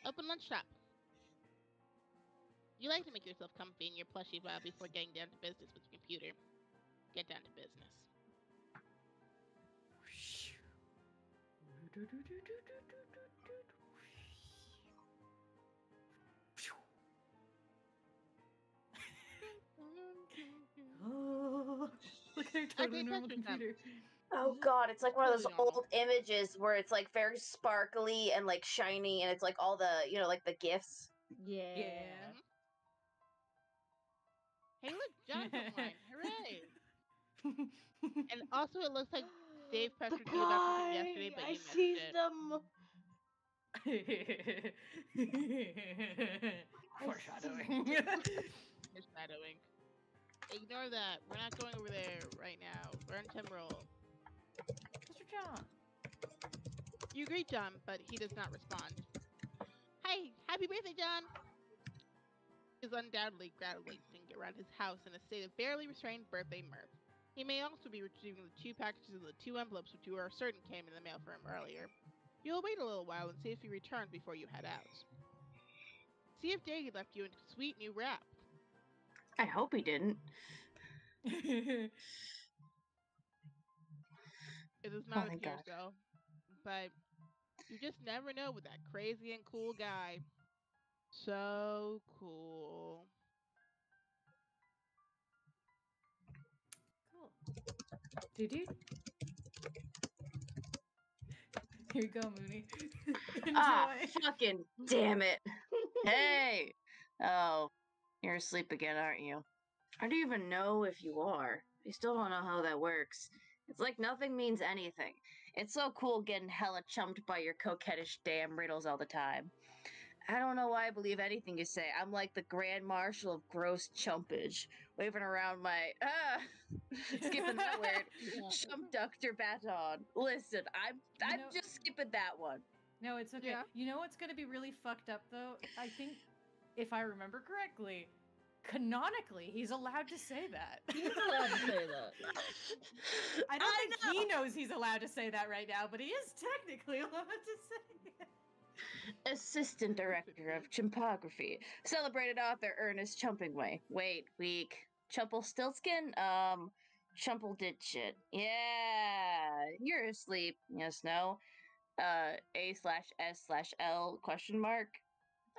Open lunch shop. You like to make yourself comfy in your plushy vibe before getting down to business with your computer. Get down to business. Oh, look at her totally normal computer. Oh god, it's like one of those Totally normal. old images where it's like very sparkly and like shiny, and it's like all the, you know, like the gifs. Yeah. Hey, look, Jonathan line. Hooray! And also, it looks like Dave pressured you about something yesterday, but I you missed see it. them. Foreshadowing. Foreshadowing. Ignore that. We're not going over there right now. We're on Timberl. Mr. John. You greet John, but he does not respond. Hey, happy birthday, John! He is undoubtedly gallivanting around his house in a state of barely restrained birthday mirth. He may also be retrieving the 2 packages and the 2 envelopes which you are certain came in the mail for him earlier. You'll wait a little while and see if he returns before you head out. See if JADE left you a sweet new wrap. I hope he didn't. It does not thank appear God. so, but you just never know with that crazy and cool guy. So cool. Cool. Dude. Here you go, Mooney. Enjoy. Ah, fucking damn it. Hey! Oh, you're asleep again, aren't you? I don't even know if you are. I still don't know how that works. It's like nothing means anything. It's so cool getting hella chumped by your coquettish damn riddles all the time. I don't know why I believe anything you say. I'm like the Grand Marshal of gross chumpage, waving around my skipping that word, chumpductor baton. Listen, I'm just skipping that one. No, it's okay. Yeah. You know what's going to be really fucked up, though? I think, if I remember correctly, canonically, he's allowed to say that. He's allowed to say that. I don't think he knows he's allowed to say that right now, but he is technically allowed to say it. Assistant Director of Chumpography, celebrated author Ernest Chumpingway. Wait, weak. Chumpelstiltskin? Chumple did shit. Yeah, you're asleep. Yes, no. A/S/S/L question mark.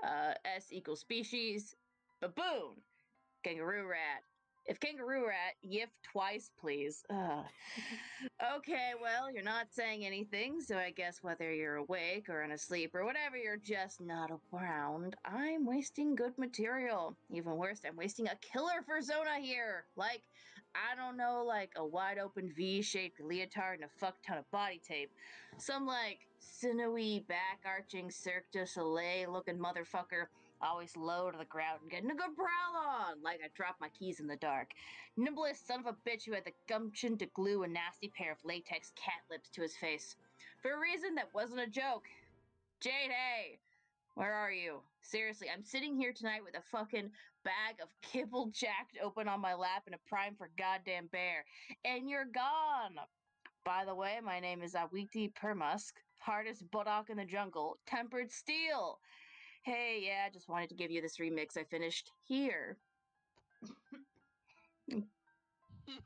S equals species. Baboon. Kangaroo rat. If kangaroo rat, yif twice, please. Okay, well, you're not saying anything, so I guess whether you're awake or in a sleep or whatever, you're just not around. I'm wasting good material. Even worse, I'm wasting a killer persona here. Like, I don't know, like a wide open V-shaped leotard and a fuck ton of body tape. Some, like, sinewy, back-arching Cirque du Soleil looking motherfucker. Always low to the ground and getting a good prowl on, like I dropped my keys in the dark. Nimblest son of a bitch who had the gumption to glue a nasty pair of latex cat lips to his face. For a reason that wasn't a joke. JADE, hey! Where are you? Seriously, I'm sitting here tonight with a fucking bag of kibble jacked open on my lap and a prime for goddamn bear. And you're gone! By the way, my name is Awiti Permusk, hardest buttock in the jungle, tempered steel. Hey, yeah, just wanted to give you this remix I finished here.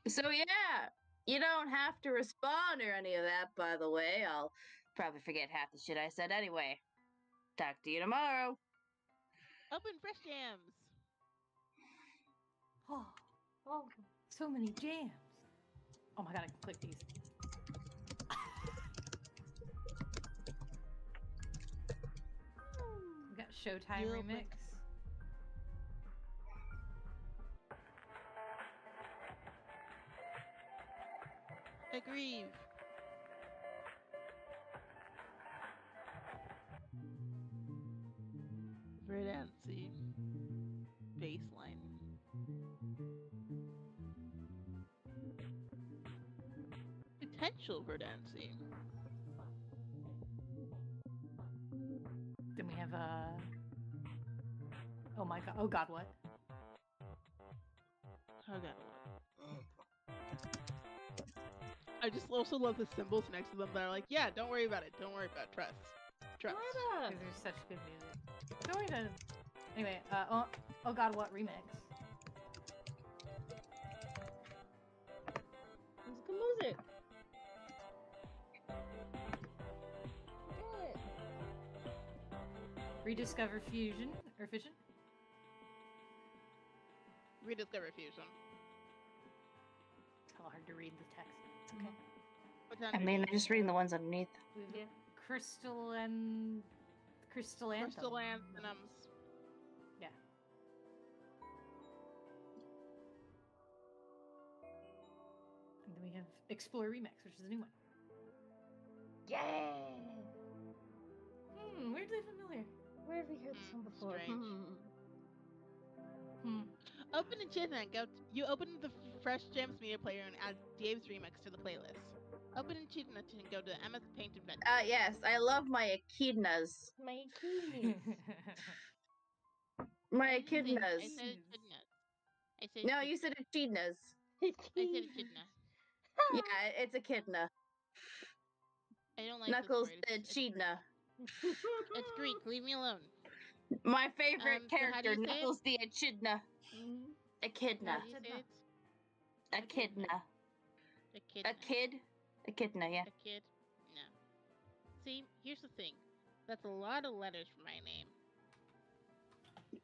So yeah, you don't have to respond or any of that, by the way. I'll probably forget half the shit I said anyway. Talk to you tomorrow. Open fresh jams. Oh, so many jams. Oh my god, I can click these. We got Showtime You'll remix. Agree. Verdancy. Baseline. Potential verdancy. Then we have oh my god. Oh god, what? Oh god, what? I just also love the symbols next to them that are like, yeah, don't worry about it. Don't worry about it. Trust. Trust. Because there's such good music. Don't worry about it. Anyway, oh god, what remix? It's good music. Rediscover Fusion or Fission? Rediscover Fusion. It's hard to read the text. It's okay. What's I mean, I'm just reading the ones underneath. We have Crystal and Crystal Anthem. Crystal Anthems. Yeah. And then we have Explore Remix, which is a new one. Yeah. Weirdly familiar. Where have we heard this one before? Strange. Open the chin and go. You open the Fresh Gems media player and add Dave's remix to the playlist. Open the chin and go to MS Paint Adventure. Yes, I love my echidnas. My keys. My I echidnas. said echidnas. I said No, you said echidnas. I said echidna. Yeah, it's echidna. I don't like Knuckles this said word. echidna. It's Greek. Leave me alone. My favorite So how do character, you say it? Knuckles the echidna. Echidna. How do you say it? Echidna. Echidna. A kid? Echidna, yeah. A kid? No. See, here's the thing. That's a lot of letters for my name.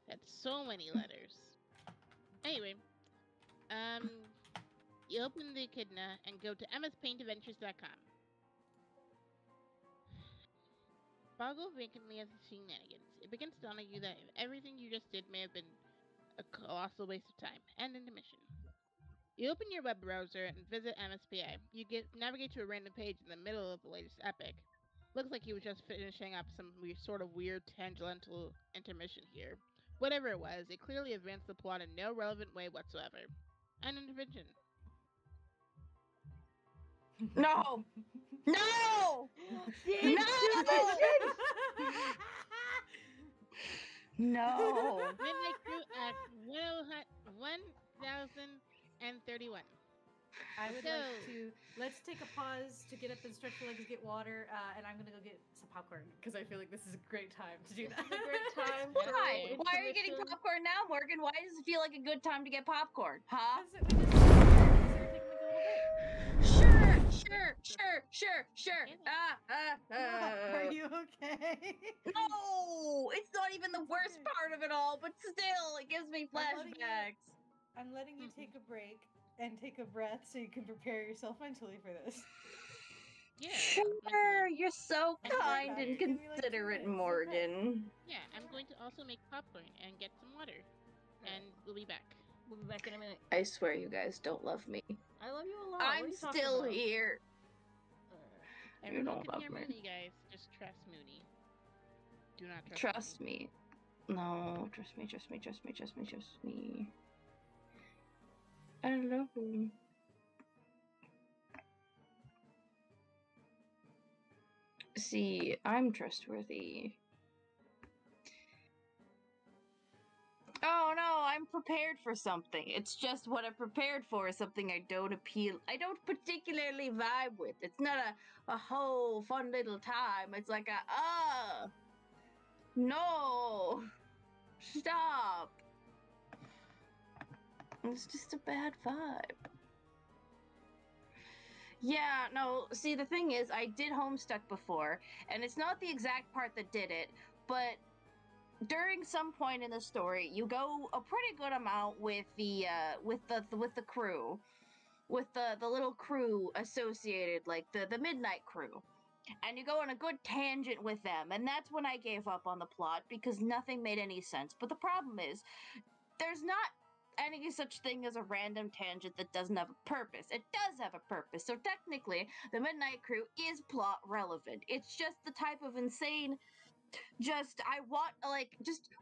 That's so many letters. Anyway, you open the echidna and go to mspaintadventures.com. Boggle vacantly as shenanigans. It begins to dawn on you that everything you just did may have been a colossal waste of time and intermission. You open your web browser and visit MSPA. You navigate to a random page in the middle of the latest epic. Looks like he was just finishing up some sort of weird tangential intermission here. Whatever it was, it clearly advanced the plot in no relevant way whatsoever. An intervention. No! No! No! Midnight Crew at 1031. I would like to let's take a pause to get up and stretch your legs, get water, and I'm gonna go get some popcorn because I feel like this is a great time to do that. This is a great time. Why? Why are you getting popcorn now, Morgan? Why does it feel like a good time to get popcorn? Huh? We just taking like a little break. Sure. Are you okay? No, it's not even the worst part of it all, but still, it gives me flashbacks. I'm letting you take a break and take a breath so you can prepare yourself mentally for this. Yeah. Sure, you're so kind and Give me like 2 considerate, minutes, Morgan. Yeah, I'm going to also make popcorn and get some water. And we'll be back. We'll be back in a minute. I swear you guys don't love me. I love you a lot. I'm still here. Everyone don't can love hear me. Mooney, guys. Just trust Mooney. Do not Trust me. No, trust me. I love you. See, I'm trustworthy. Oh no, I'm prepared for something. It's just what I'm prepared for is something I don't particularly vibe with. It's not a whole fun little time. It's like no, stop. It's just a bad vibe. Yeah, no, see, the thing is, I did Homestuck before, and it's not the exact part that did it, but during some point in the story, you go a pretty good amount with the crew, with the little crew associated, like the midnight crew, and you go on a good tangent with them, and that's when I gave up on the plot because nothing made any sense. But the problem is, there's not any such thing as a random tangent that doesn't have a purpose. It does have a purpose. So technically, the Midnight Crew is plot relevant. It's just the type of insane, just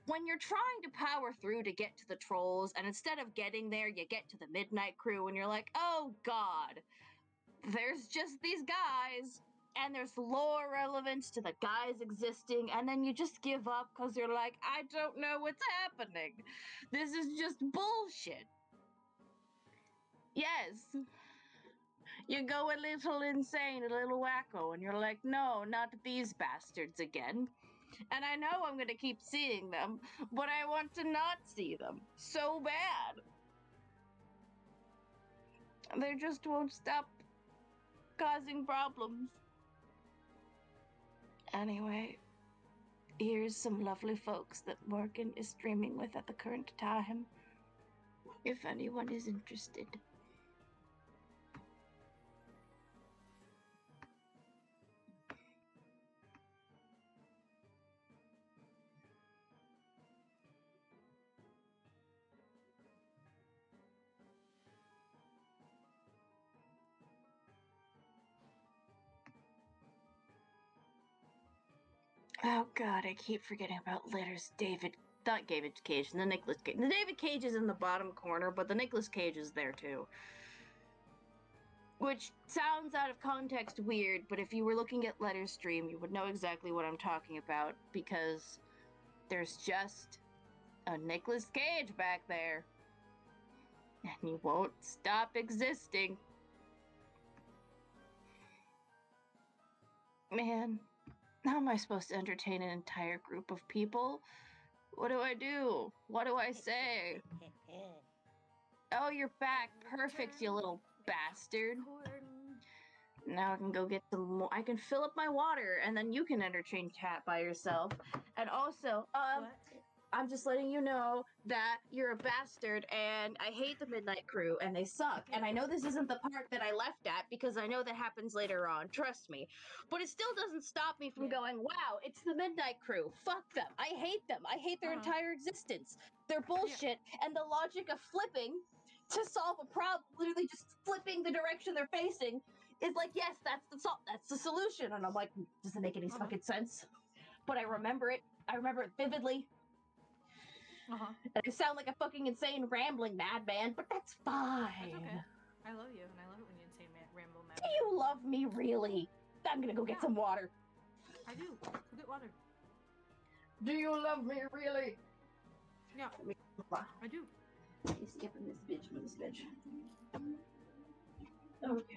when you're trying to power through to get to the trolls, and instead of getting there, you get to the Midnight Crew, and you're like, oh god, there's just these guys, and there's lore relevance to the guys existing, and then you just give up because you're like, I don't know what's happening. This is just bullshit. Yes. You go a little insane, a little wacko, and you're like, no, not these bastards again. And I know I'm gonna keep seeing them, but I want to not see them so bad. They just won't stop causing problems. Anyway, here's some lovely folks that Morgan is streaming with at the current time, if anyone is interested. Oh god, I keep forgetting about letters. Not David Cage, the Nicolas Cage. The David Cage is in the bottom corner, but the Nicolas Cage is there too. Which sounds out of context weird, but if you were looking at letters stream, you would know exactly what I'm talking about, because there's just a Nicolas Cage back there. And he won't stop existing. Man, how am I supposed to entertain an entire group of people? What do I do? What do I say? Oh, you're back. Perfect, you little bastard. Now I can go get some more. I can fill up my water, and then you can entertain chat by yourself. And also, What? I'm just letting you know that you're a bastard, and I hate the Midnight Crew, and they suck. And I know this isn't the part that I left at, because I know that happens later on, trust me. But it still doesn't stop me from going, wow, it's the Midnight Crew. Fuck them. I hate them. I hate their entire existence. They're bullshit, and the logic of flipping to solve a problem, literally just flipping the direction they're facing, is like, yes, that's the solution. And I'm like, doesn't make any fucking sense. But I remember it. I remember it vividly. And I sound like a fucking insane rambling madman, but that's fine. That's okay. I love you, and I love it when you insane ramble mad. Do you love me, really? I'm gonna go get some water. I do. Go get water. Do you love me, really? Yeah. I do. He's skipping this bitch. Okay.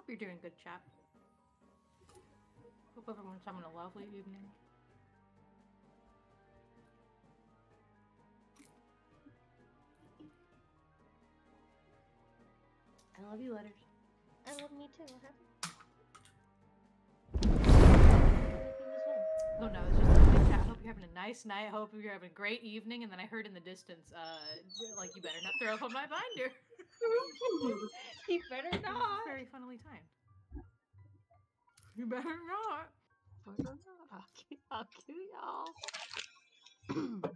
you're doing good, chat. Hope everyone's having a lovely evening. I love you, Letters. I love me too. What happened? Oh no, it's just a good chat. I hope you're having a nice night. I hope you're having a great evening. And then I heard in the distance, like, you better not throw up on my binder. You better not. Very funnily timed. You better not. Better not. I'll kill y'all.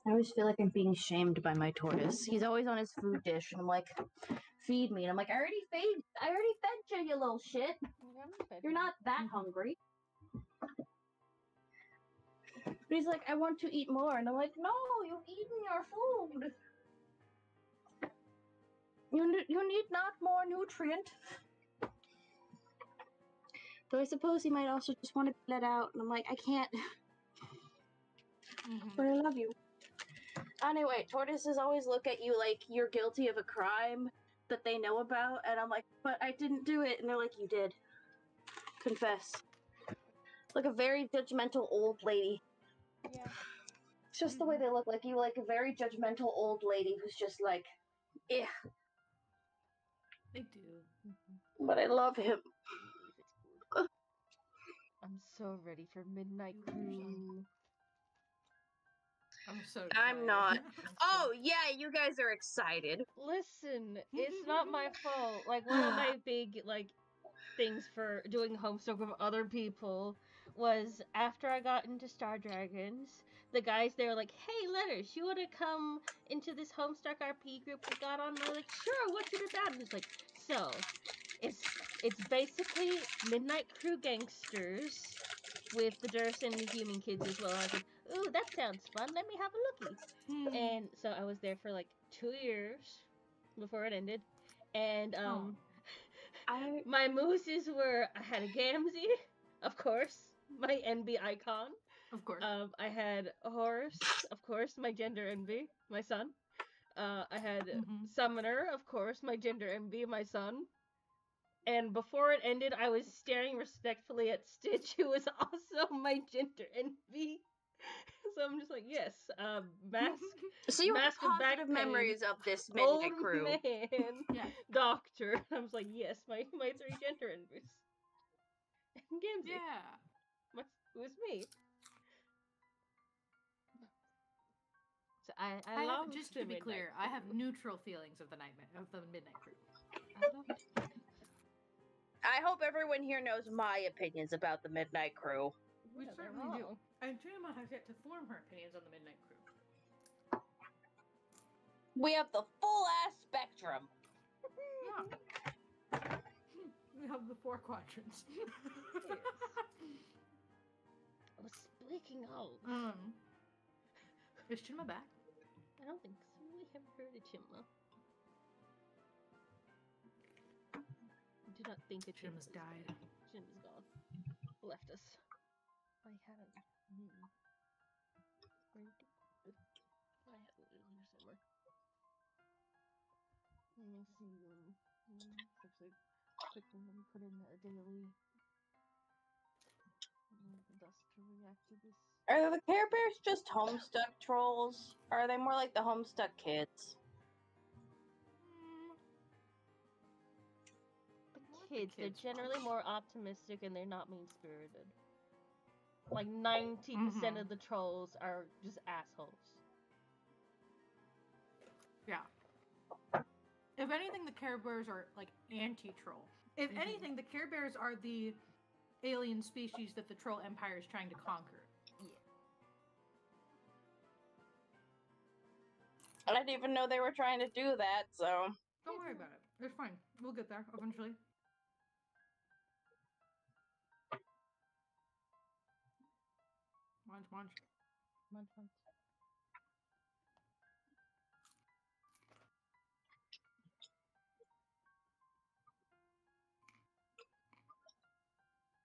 I always feel like I'm being shamed by my tortoise. He's always on his food dish, and I'm like, feed me. And I'm like, I already fed you, you little shit. You're not that hungry. But he's like, I want to eat more. And I'm like, no, you've eaten your food. You need not more nutrient. Though I suppose he might also just want to be let out. And I'm like, I can't. But I love you. Anyway, tortoises always look at you like you're guilty of a crime that they know about. And I'm like, but I didn't do it. And they're like, you did. Confess. Like a very judgmental old lady. Yeah. It's just the way they look, like you, like a very judgmental old lady who's just like, eh. They do. But I love him. I'm so ready for Midnight Crew. I'm so I'm not. Oh, yeah, you guys are excited. Listen, it's not my fault. Like, one of my big, like, things for doing Homestuck with other people was after I got into Star Dragons, the guys, they were like, hey, Letters, you want to come into this Homestuck RP group we got on? And I'm like, sure, what's it about? And it's like, so, it's basically Midnight Crew gangsters with the Durst and the human kids as well. And I was like, ooh, that sounds fun. Let me have a lookie. And so I was there for like 2 years before it ended. And my mooses were, I had a Gamzee, of course, my NB icon. Of course. I had a Horus, of course, my gender envy, my son. I had Summoner, of course, my gender envy, my son. And before it ended, I was staring respectfully at Stitch, who was also my gender envy. So I'm just like, yes, mask. So you mask have of back positive pain, memories of this Midnight old Crew. man, Yeah. doctor. I was like, yes, my 3 gender envies. And Gamzee. Yeah. It was me. So I love have, just to be clear, Crew. I have neutral feelings of the Midnight Crew. I love it. I hope everyone here knows my opinions about the Midnight Crew. We Yeah, certainly do. And Trina has yet to form her opinions on the Midnight Crew. We have the full ass spectrum. Yeah. We have the 4 quadrants. Yes. I was speaking out. Is Chinma back? I don't think so. We haven't heard of Chimma. I do not think a Chimma's died. Chimma's gone. Left us. I had it. I had it in here somewhere. Let me see. Actually, quickly, let me put in a daily. Dust to react to this. Are the Care Bears just Homestuck trolls? Or are they more like the Homestuck kids? The kids, they're generally more optimistic and they're not mean-spirited. Like 90% of the trolls are just assholes. Yeah. If anything, the Care Bears are like anti-troll. If anything, the Care Bears are the alien species that the troll empire is trying to conquer. Yeah. I didn't even know they were trying to do that, so... Don't worry about it. It's fine. We'll get there eventually. Munch, munch. Munch, munch.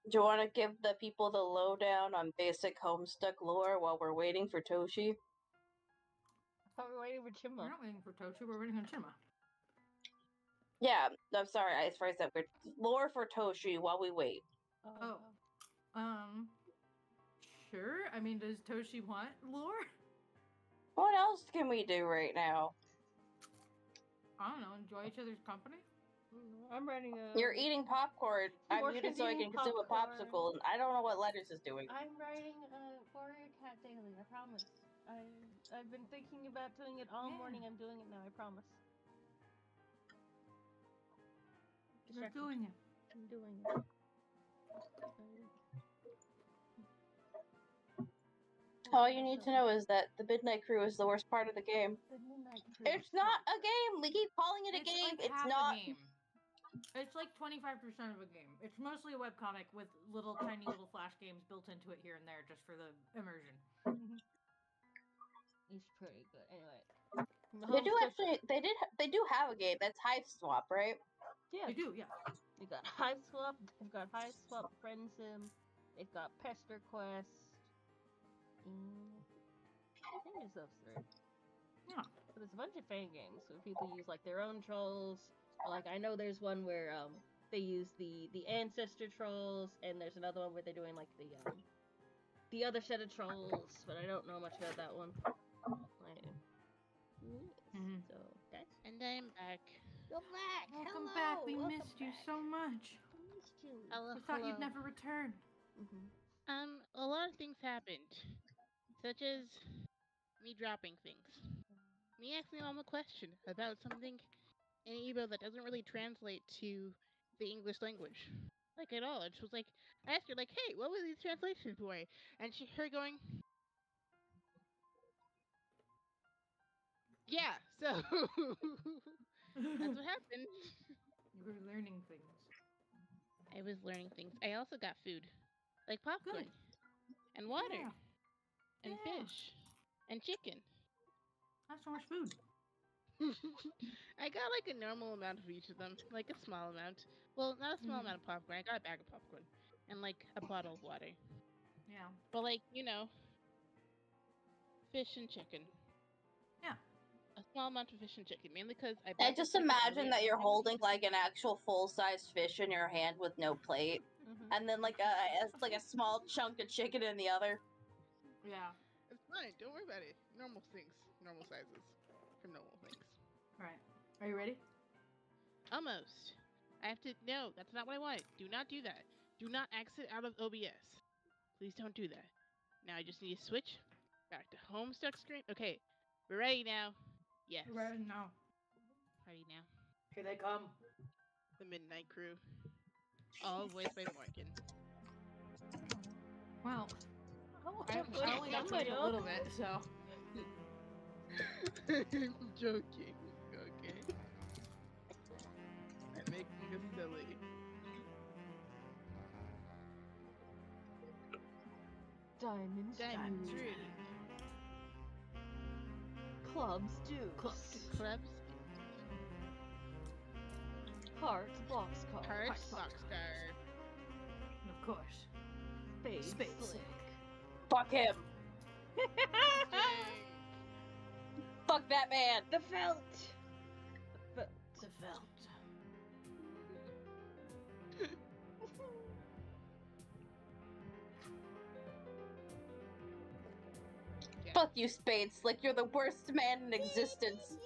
Do you want to give the people the lowdown on basic Homestuck lore while we're waiting for Toshi? How are we waiting for We're Chima? not waiting for Toshi, we're waiting on Chima. Yeah, I'm sorry, I phrased that weird. Lore for Toshi while we wait. Oh. Sure. I mean, does Toshi want lore? What else can we do right now? I don't know, enjoy each other's company? I'm writing a... You're eating popcorn. I'm Morgan's muted so I eating can consume a popcorn. popsicle, and I don't know what Letters is doing. I'm writing a Warrior Cat Daily, I promise. I've been thinking about doing it all morning. I'm doing it now, I promise. You're doing it. I'm doing it. All you need to know is that the Midnight Crew is the worst part of the game. The Midnight Crew. It's not a game! We keep calling it a game! Like it's half not. A game. It's like 25% of a game. It's mostly a webcomic with little tiny little flash games built into it here and there just for the immersion. It's pretty good. Anyway. They do actually, they do have a game that's Hive Swap, right? Yeah. They do, yeah. They got Hive Swap, they've got Hive Swap Friend Sim, they've got Pester Quest. I think it's those three. Yeah. But there's a bunch of fan games where people use like their own trolls. Or, like I know there's one where they use the ancestor trolls, and there's another one where they're doing like the other set of trolls, but I don't know much about that one. So that's... And I'm back. You're back. Welcome Hello. back. We Welcome missed you back. so much. We missed you. Hello, We thought you'd never return. A lot of things happened, such as me dropping things, me asking Mom a question about something in Igbo that doesn't really translate to the English language, like at all. And she was like, I asked her like, "Hey, what were these translations for?" And her going, "Yeah, so that's what happened." You were learning things. I was learning things. I also got food, like popcorn, Good. and water, Yeah. and fish, and chicken. That's so much food. I got like a normal amount of each of them, like a small amount. Well, not a small amount of popcorn. I got a bag of popcorn and like a bottle of water. Yeah. But like, you know, fish and chicken. Yeah. A small amount of fish and chicken, mainly because I just imagine that you're holding like an actual full-size fish in your hand with no plate, and then like a small chunk of chicken in the other. Yeah. It's fine. Don't worry about it. Normal things, normal sizes for normal things. Right. Are you ready? Almost. I have to. No, that's not what I wanted. Do not do that. Do not exit out of OBS. Please don't do that. Now I just need to switch back to Homestuck screen. Okay, we're ready now. Yes. We're ready now. Ready now. Here they come. The Midnight Crew. All voiced by Morgan. Well, I only got to somebody a little bit, so. I'm joking. Okay. I'm making it silly. Diamonds, Diamond Drew. Drew. Clubs, do. Clubs. Hearts, boxcar. Hearts, boxcar. Of course. Space Slick. Fuck him. Fuck that man. The felt. The felt. Yeah. Fuck you, Spade Slick. You're the worst man in existence.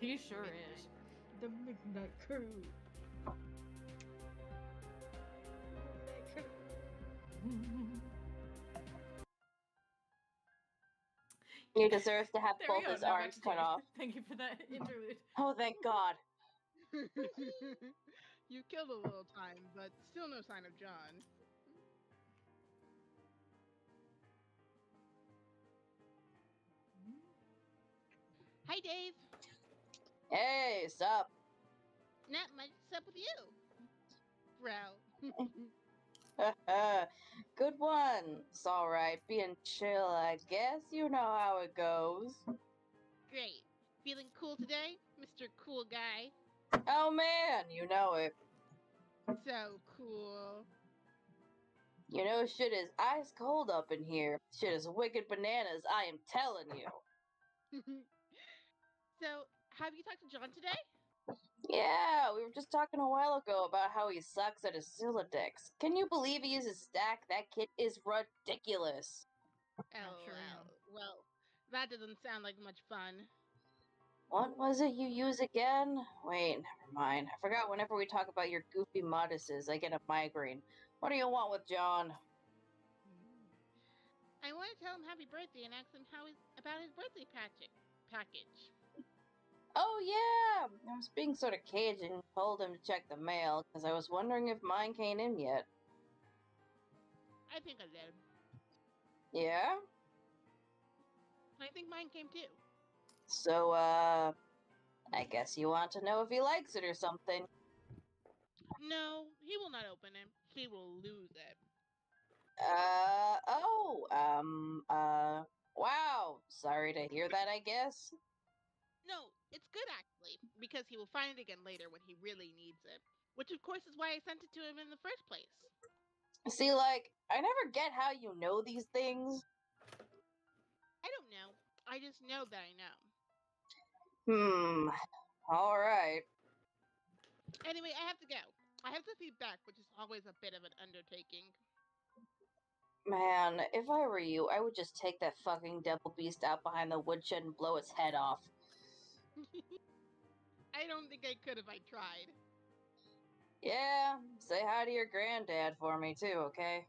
He sure is. The Midnight Crew. He deserves to have both his arms cut off. Thank you for that interlude. Oh, thank God. You killed a little time, but still no sign of John. Hi, Dave. Hey, sup? Not much. What's up with you, bro? Good one. It's alright. Being chill, I guess. You know how it goes. Great. Feeling cool today, Mr. Cool Guy? Oh man, you know it. So cool. You know, shit is ice cold up in here. Shit is wicked bananas, I am telling you. So, have you talked to John today? Yeah, we were just talking a while ago about how he sucks at his Siladex. Can you believe he uses stack? That kid is ridiculous. I sure am. Well, that doesn't sound like much fun. What was it you use again? Wait, never mind. I forgot whenever we talk about your goofy modesses, I get a migraine. What do you want with John? I want to tell him happy birthday and ask him about his birthday package. Oh yeah! I was being sort of cagey and told him to check the mail, because I was wondering if mine came in yet. I think I did. Yeah? I think mine came too. So, I guess you want to know if he likes it or something. No, he will not open it. He will lose it. Wow. Sorry to hear that, I guess. No, it's good actually, because he will find it again later when he really needs it. Which, of course, is why I sent it to him in the first place. See, like, I never get how you know these things. I don't know. I just know that I know. Alright. Anyway, I have to go. I have to be back, which is always a bit of an undertaking. Man, if I were you, I would just take that fucking devil beast out behind the woodshed and blow its head off. I don't think I could if I tried. Yeah, say hi to your granddad for me too, okay?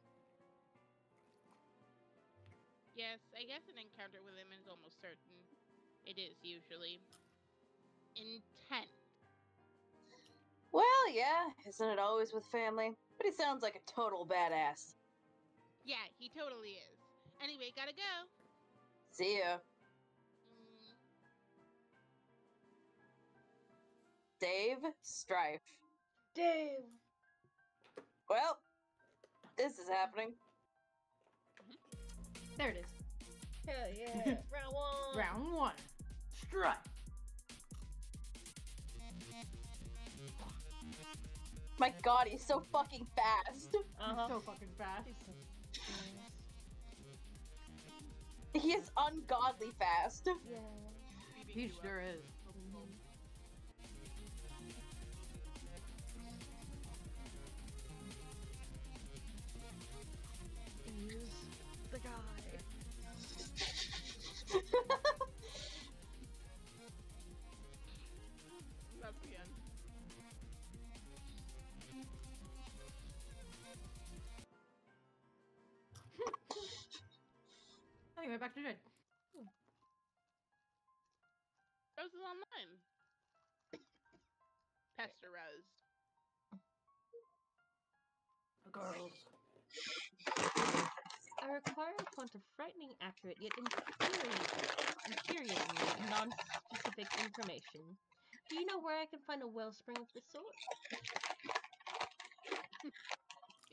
Yes, I guess an encounter with him is almost certain. It is usually intense. Well, yeah, isn't it always with family? But he sounds like a total badass. Yeah, he totally is. Anyway, gotta go. See ya. Dave Strife. Dave! Well, this is happening. There it is. Hell yeah. Round one. Round 1. Strike. My god, he's so fucking fast. So fucking fast. He is ungodly fast. Yeah. He sure is. He's the guy. That's the end. Anyway, back to Jade. Rose is online. Pester Rose. Girls. I require a font of frightening, accurate, yet infuriatingly non-specific information. Do you know where I can find a wellspring of this sort?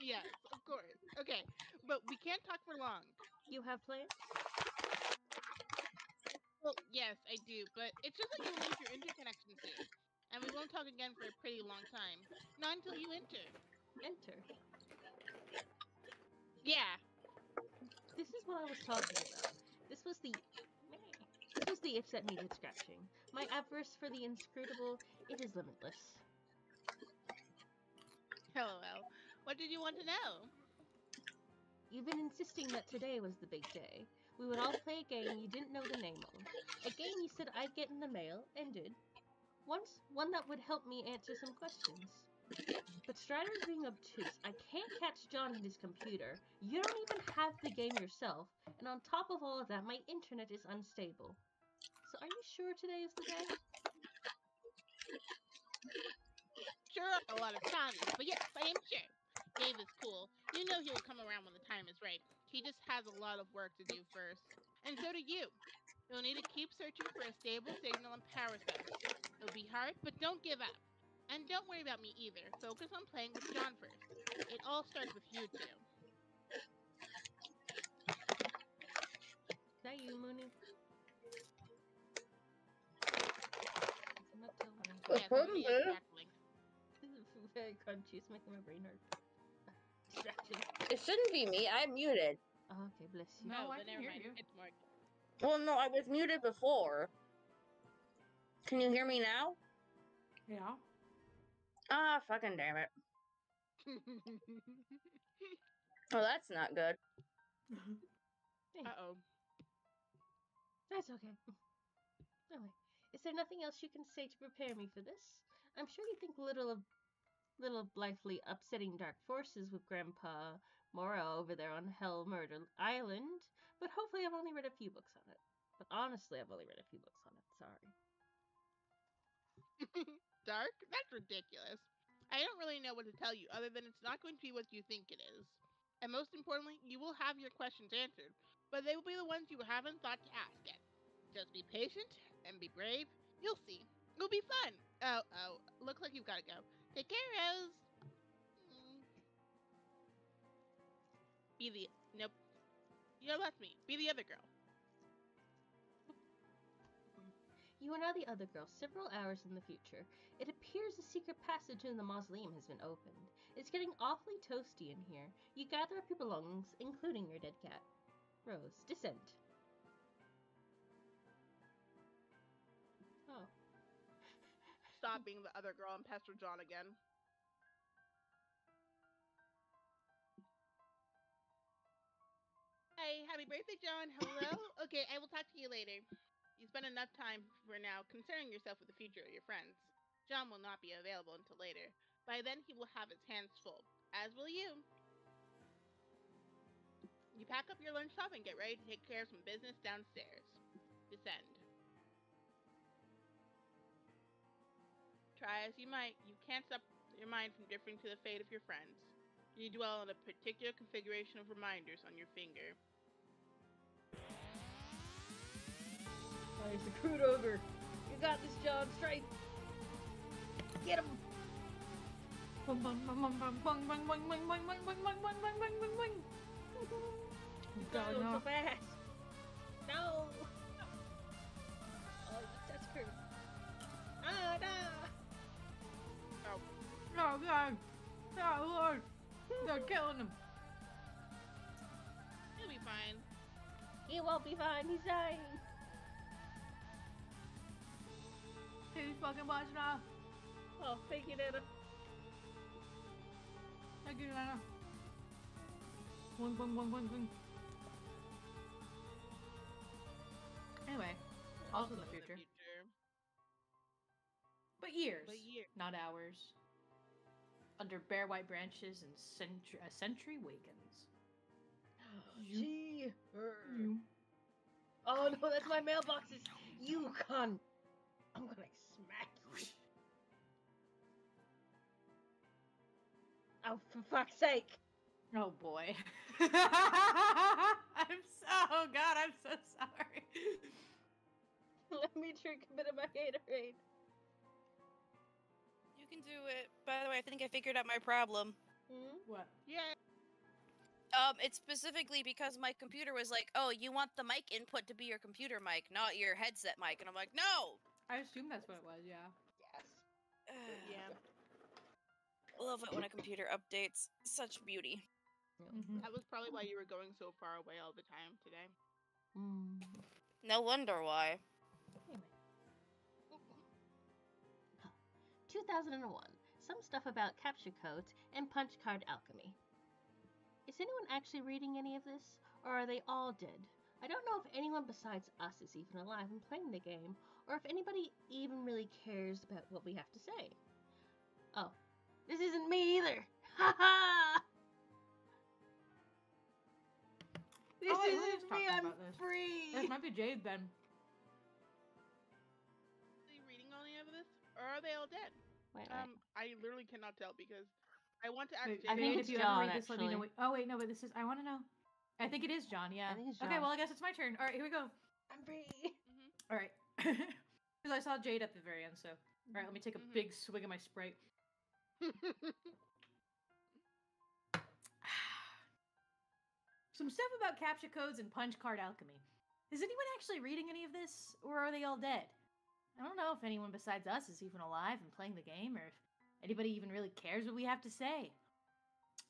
Yes, of course. Okay, but we can't talk for long. You have plans? Well, yes, I do, but it's just that you'll need your interconnection soon. And we won't talk again for a pretty long time. Not until you enter. Enter. Yeah. This is what I was talking about. This was the itch that needed scratching. My avarice for the inscrutable, it is limitless. LOL. What did you want to know? You've been insisting that today was the big day. We would all play a game you didn't know the name of. A game you said I'd get in the mail, and did. One that would help me answer some questions. But Strider is being obtuse. I can't catch John in his computer. You don't even have the game yourself. And on top of all of that, my internet is unstable. So are you sure today is the day? Sure, a lot of times, but yes, I am sure. Dave is cool. You know he will come around when the time is right. He just has a lot of work to do first. And so do you. You'll need to keep searching for a stable signal and power source. It'll be hard, but don't give up. And don't worry about me either. Focus on playing with John first. It all starts with you two. Is that you, Mooney? I'm not telling you. Yes, Mooney is crackling. This is very crunchy. It's making my brain hurt. Distraction. It shouldn't be me. I'm muted. Oh, okay, bless you. No, I then can never hear mind. you. It's Morgan. Well, no, I was muted before. Can you hear me now? Yeah. Ah, fucking damn it. Oh, that's not good. Uh-oh. That's okay. Anyway, is there nothing else you can say to prepare me for this? I'm sure you think little of blithely upsetting dark forces with Grandpa Mora over there on Hell Murder Island, but hopefully I've only read a few books on it. But honestly, I've only read a few books on it. Sorry. Dark? That's ridiculous. I don't really know what to tell you other than it's not going to be what you think it is. And most importantly, you will have your questions answered, but they will be the ones you haven't thought to ask yet. Just be patient and be brave. You'll see. It'll be fun. Oh, looks like you've got to go. Take care, Rose. Nope. You left me. Be the other girl. You are now the other girl, several hours in the future. It appears a secret passage in the mausoleum has been opened. It's getting awfully toasty in here. You gather up your belongings, including your dead cat. Rose, descend. Oh. Stop being the other girl and pester John again. Hey, happy birthday, John. Hello? Okay, I will talk to you later. You spend enough time for now concerning yourself with the future of your friends. John will not be available until later. By then, he will have his hands full, as will you. You pack up your lunch stuff and get ready to take care of some business downstairs. Descend. Try as you might, you can't stop your mind from drifting to the fate of your friends. You dwell on a particular configuration of reminders on your finger. Nice, the crude ogre. You got this, John. Strike. Get him. Bung bung bung bung bung bung bung bung bung bung bung bung bung bung bung bung bung bung. Go so fast. No. Oh, that's crude. Ah, no. Oh. Oh God! Oh Lord! They're killing him. He'll be fine. He won't be fine. He's dying. He's fucking watching out. Oh, thank you, Nana. Thank you, Nana. Bung bung bung bung bung. Anyway, also in the future. But years, not hours. Under bare white branches and a century wakens. Gee. Oh no, that's my mailboxes. You cunt. I'm gonna smack you. Oh, for fuck's sake. Oh boy. I'm so sorry. Let me drink a bit of my Gatorade. You can do it. By the way, I think I figured out my problem. What? Yeah. It's specifically because my computer was like, oh, you want the mic input to be your computer mic, not your headset mic. And I'm like, no! I assume that's what it was, yeah. Yes. Yeah. I love it when a computer updates. Such beauty. Mm-hmm. That was probably why you were going so far away all the time today. No wonder why. Anyway. 2001. Some stuff about capture codes and punch card alchemy. Is anyone actually reading any of this, or are they all dead? I don't know if anyone besides us is even alive and playing the game, or if anybody even really cares about what we have to say. Oh, this isn't me either! Ha ha! This isn't me, I'm free! This might be Jade then. Are you reading any of this? Or are they all dead? Wait. I literally cannot tell because I want to ask Wait, Jade. I think Jade, it's if you John, ever read this, let me know. Oh wait, no, but this is. I want to know. I think it is John. Yeah. I think it's Okay, John. well I guess it's my turn. All right, here we go. I'm free! All right. Because I saw Jade at the very end, so. All right, let me take a big swig of my Sprite. Some stuff about captcha codes and punch card alchemy. Is anyone actually reading any of this, or are they all dead? I don't know if anyone besides us is even alive and playing the game, or if anybody even really cares what we have to say.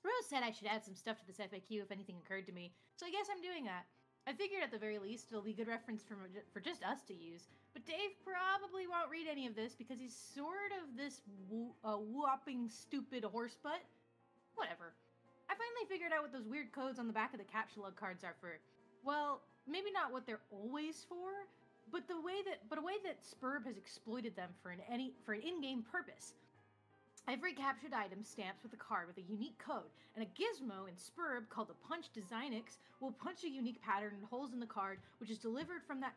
Rose said I should add some stuff to this FAQ if anything occurred to me, so I guess I'm doing that. I figured at the very least it'll be good reference for just us to use, but Dave probably won't read any of this because he's sort of this whopping stupid horsebutt. Whatever. I finally figured out what those weird codes on the back of the capture lug cards are for. Well, maybe not what they're always for, but a way that Spurb has exploited them for an in-game purpose. Every captured item stamped with a card with a unique code, and a gizmo in Spurb called the Punch Designix will punch a unique pattern in holes in the card, which is derived from that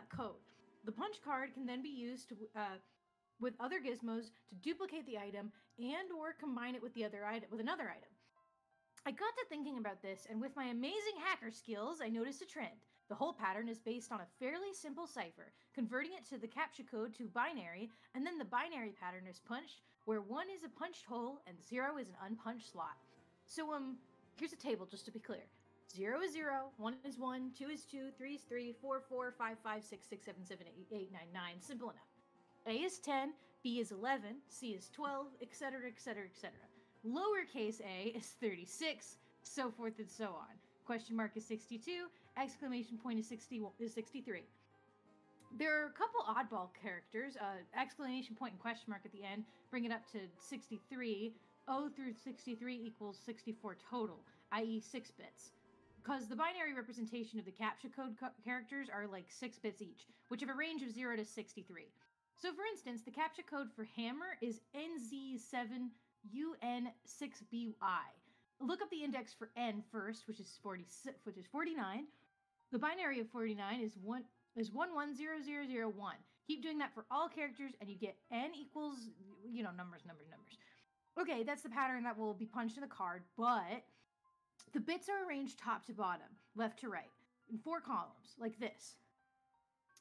code. The punch card can then be used with other gizmos to duplicate the item and/or combine it with another item. I got to thinking about this, and with my amazing hacker skills, I noticed a trend. The whole pattern is based on a fairly simple cipher, converting it to the captcha code to binary, and then the binary pattern is punched, where 1 is a punched hole and 0 is an unpunched slot. So, here's a table just to be clear. 0 is 0, 1 is 1, 2 is 2, 3 is 3, 4, 4, 5, 5, 6, 6, 7, 7, 8, 8, 9, 9. Simple enough. A is 10, B is 11, C is 12, etc., etc., etc. Lowercase a is 36, so forth and so on. Question mark is 62, exclamation point is 63. There are a couple oddball characters, exclamation point and question mark at the end, bring it up to 63. 0 through 63 equals 64 total, i.e. 6 bits. Because the binary representation of the captcha code characters are like 6 bits each, which have a range of 0 to 63. So for instance, the captcha code for hammer is NZ7UN6BY. Look up the index for N first, which is 49. The binary of 49 is 110001. Keep doing that for all characters, and you get N equals, numbers. Okay, that's the pattern that will be punched in the card, but the bits are arranged top to bottom, left to right, in 4 columns, like this.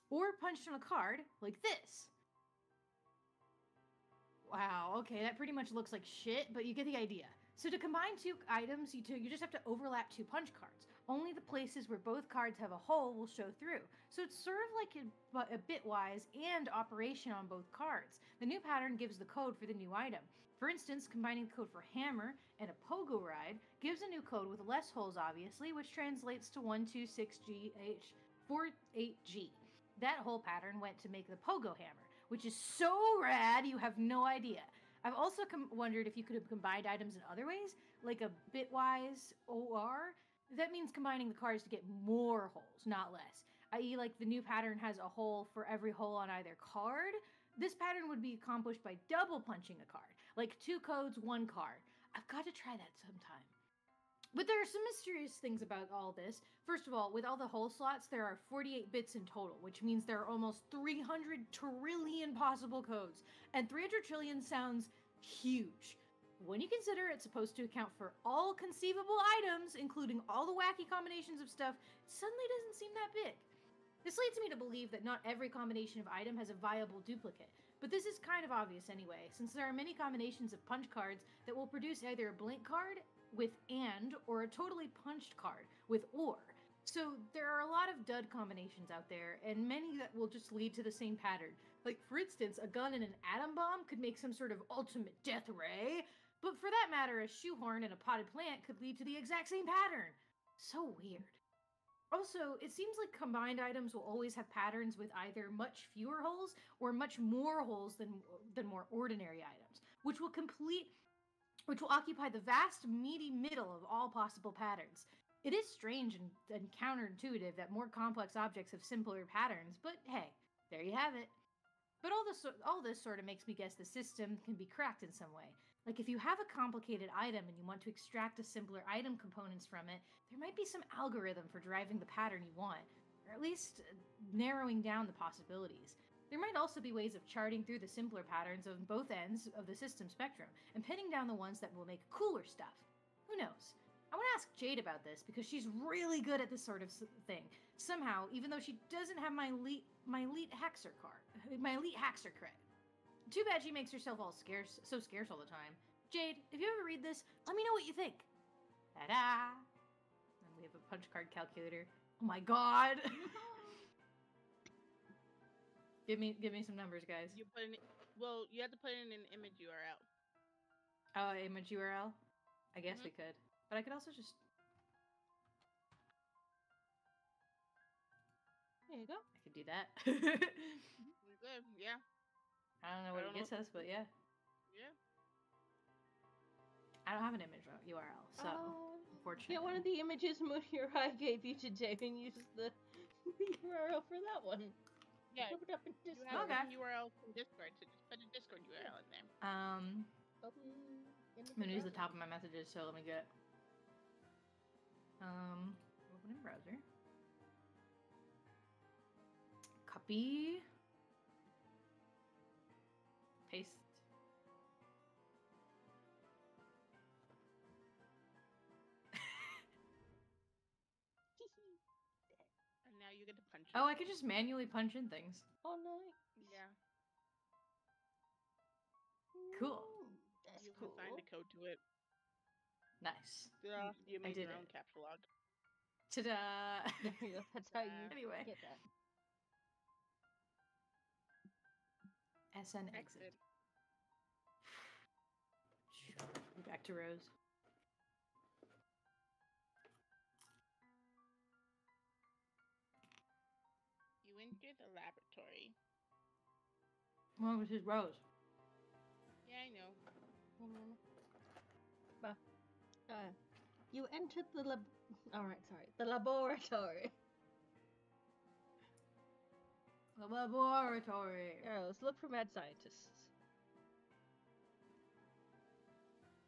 Or punched on a card, like this. Wow, okay, that pretty much looks like shit, but you get the idea. So to combine 2 items, you just have to overlap 2 punch cards. Only the places where both cards have a hole will show through. So it's sort of like a bitwise and operation on both cards. The new pattern gives the code for the new item. For instance, combining the code for hammer and a pogo ride gives a new code with less holes, obviously, which translates to 126GH48G. That whole pattern went to make the pogo hammer, which is so rad you have no idea. I've also wondered if you could have combined items in other ways, like a bitwise OR. That means combining the cards to get more holes, not less. I.e., like the new pattern has a hole for every hole on either card. This pattern would be accomplished by double punching a card, like 2 codes, 1 card. I've got to try that sometime. But there are some mysterious things about all this. First of all, with all the hole slots, there are 48 bits in total, which means there are almost 300 trillion possible codes. And 300 trillion sounds huge. When you consider it's supposed to account for all conceivable items, including all the wacky combinations of stuff, it suddenly doesn't seem that big. This leads me to believe that not every combination of item has a viable duplicate, but this is kind of obvious anyway, since there are many combinations of punch cards that will produce either a blank card with and, or a totally punched card with or. So there are a lot of dud combinations out there, and many that will just lead to the same pattern. Like, for instance, a gun and an atom bomb could make some sort of ultimate death ray, but for that matter, a shoehorn and a potted plant could lead to the exact same pattern. So weird. Also, it seems like combined items will always have patterns with either much fewer holes or much more holes than more ordinary items, which will occupy the vast, meaty middle of all possible patterns. It is strange and counterintuitive that more complex objects have simpler patterns, but hey, there you have it. But all this sort of makes me guess the system can be cracked in some way. Like if you have a complicated item and you want to extract a simpler item components from it, there might be some algorithm for driving the pattern you want, or at least narrowing down the possibilities. There might also be ways of charting through the simpler patterns on both ends of the system spectrum and pinning down the ones that will make cooler stuff. Who knows? I want to ask Jade about this because she's really good at this sort of thing. Somehow, even though she doesn't have my elite hacker cred. Too bad she makes herself so scarce all the time. Jade, if you ever read this, let me know what you think. Ta-da! And we have a punch card calculator. Oh my god! Give me some numbers, guys. You have to put in an image URL. Oh, image URL? I guess we could. But I could also just... There you go. I could do that. We could, yeah. I don't know what it gets us, but yeah. Yeah. I don't have an image URL, so unfortunately. Yeah, one of the images Moonhirai gave you today and use the URL for that one. Yeah. Put it up in You Discord. have an URL from Discord, so just put a Discord URL in there. I'm gonna use the top of my messages, so let me get open in browser. Copy. Paste. And now you get to punch. Oh, I could just manually punch in things. Oh, nice. Yeah. Cool. That's You cool. can assign the code to it. Nice. Yeah, you made did your own it. capsule log. Ta-da! There you go. That's how you Anyway. get that. SN exit. Back to Rose. You enter the laboratory. Well, this is Rose. Yeah, I know. You entered the the laboratory. The laboratory. Arrows, look for mad scientists.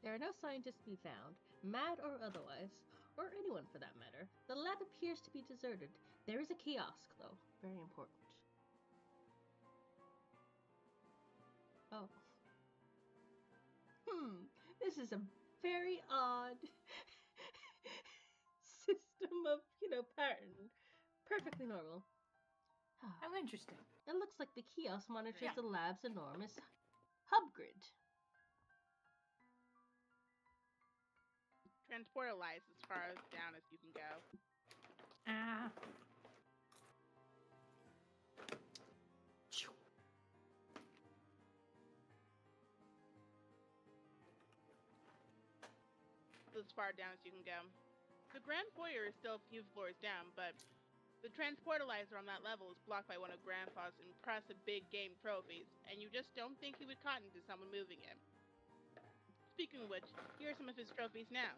There are no scientists to be found, mad or otherwise, or anyone for that matter. The lab appears to be deserted. There is a kiosk, though. Very important. Oh. This is a very odd system of, pattern. Perfectly normal. How interesting. It looks like the kiosk monitors Yeah. the lab's enormous hub grid. Transporter lies as far down as you can go. Ah. As far down as you can go. The grand foyer is still a few floors down, but the transportalizer on that level is blocked by one of Grandpa's impressive big game trophies, and you just don't think he would cotton to someone moving it. Speaking of which, here are some of his trophies now.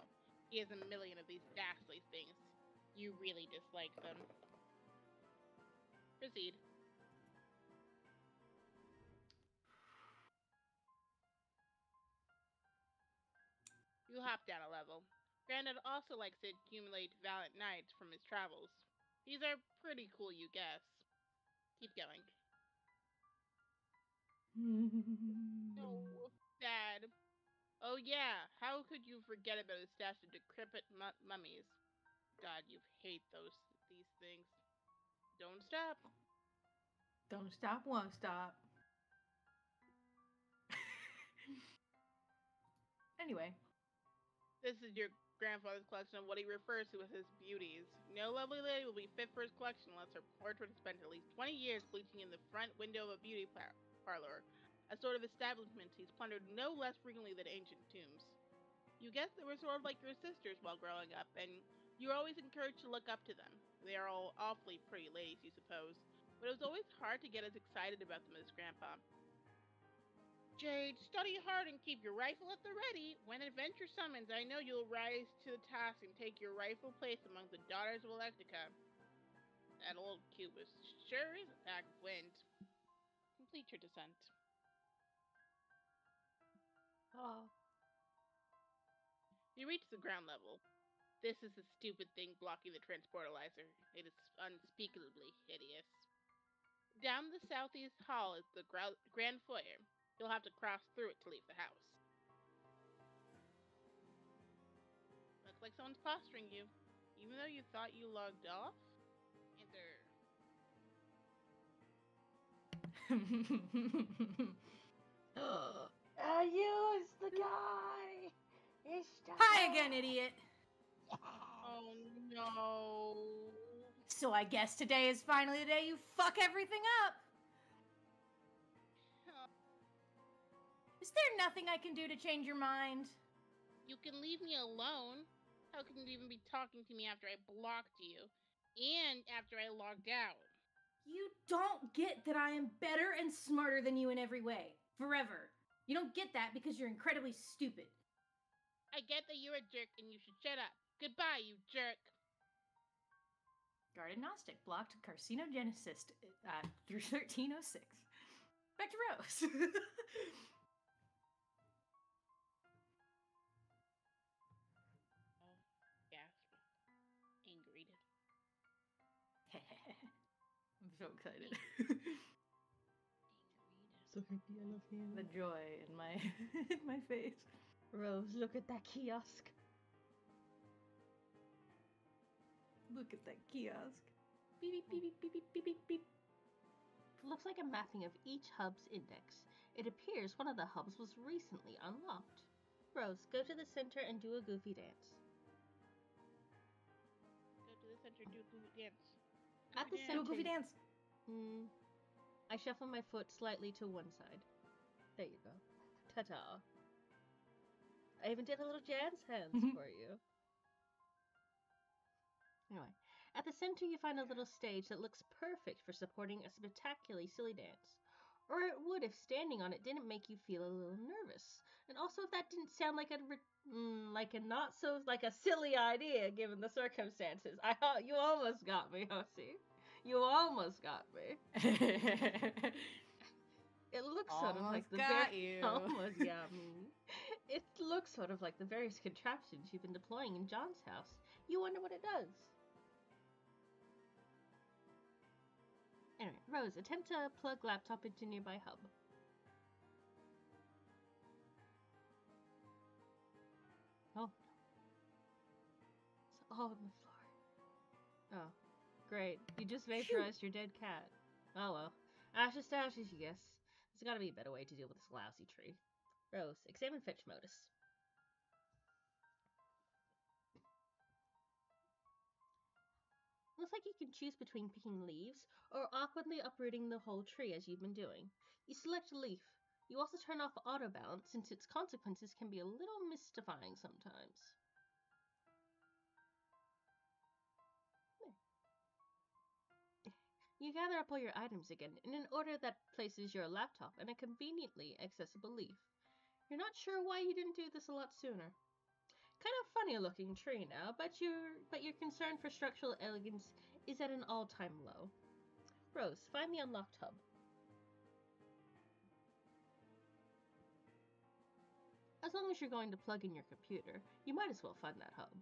He has a million of these ghastly things. You really dislike them. Proceed. You hop down a level. Grandad also likes to accumulate valiant knights from his travels. These are pretty cool, you guess. Keep going. Oh, Dad. Oh yeah, how could you forget about his stash of decrepit mummies? God, you hate these things. Don't stop. Don't stop, won't stop. Anyway. This is your grandfather's collection of what he refers to as his beauties. No lovely lady will be fit for his collection unless her portrait has spent at least 20 years bleaching in the front window of a beauty parlor, a sort of establishment he's plundered no less frequently than ancient tombs. You guess they were sort of like your sisters while growing up, and you were always encouraged to look up to them. They are all awfully pretty ladies, you suppose, but it was always hard to get as excited about them as Grandpa. Jade, study hard and keep your rifle at the ready. When adventure summons, I know you'll rise to the task and take your rightful place among the daughters of Electica. That old Cubist sure is a pack of wind. Complete your descent. Oh. You reach the ground level. This is the stupid thing blocking the transportalizer. It is unspeakably hideous. Down the southeast hall is the grand foyer. You'll have to cross through it to leave the house. Looks like someone's posturing you. Even though you thought you logged off? Enter. You is the guy! Hi again, idiot! Oh no. So I guess today is finally the day you fuck everything up! Is there nothing I can do to change your mind? You can leave me alone. How can you even be talking to me after I blocked you? And after I logged out? You don't get that I am better and smarter than you in every way. Forever. You don't get that because you're incredibly stupid. I get that you're a jerk and you should shut up. Goodbye, you jerk. Guard agnostic blocked carcinogenicist through 1306. Back to Rose. Oh, gasp. Angry. I'm so excited. So happy, I love him. The joy in my in my face. Rose, look at that kiosk. Look at that kiosk. Beep, beep, beep, beep, beep, beep, beep, beep. Looks like a mapping of each hub's index. It appears one of the hubs was recently unlocked. Rose, go to the center and do a goofy dance. Go to the center, do a goofy dance. At the Do a center, goofy dance. I shuffle my foot slightly to one side. There you go. Ta-ta. I even did a little jazz hands for you. Anyway, at the center you find a little stage that looks perfect for supporting a spectacularly silly dance. Or it would if standing on it didn't make you feel a little nervous. And also if that didn't sound like a silly idea given the circumstances. You almost got me, Hossie. You almost got me. It looks sort of like the almost got me. It looks sort of like the various contraptions you've been deploying in John's house. You wonder what it does. Anyway, Rose, attempt to plug laptop into nearby hub. Oh. It's all on the floor. Oh. Great. You just vaporized your dead cat. Oh well. Ashes to ashes, you guess. There's gotta be a better way to deal with this lousy tree. Rose, examine fetch modus. Looks like you can choose between picking leaves or awkwardly uprooting the whole tree as you've been doing. You select a leaf. You also turn off auto balance since its consequences can be a little mystifying sometimes. You gather up all your items again in an order that places your laptop in a conveniently accessible leaf. You're not sure why you didn't do this a lot sooner. Kind of funny looking tree now, but your concern for structural elegance is at an all-time low. Rose, find the unlocked hub. As long as you're going to plug in your computer, you might as well find that hub.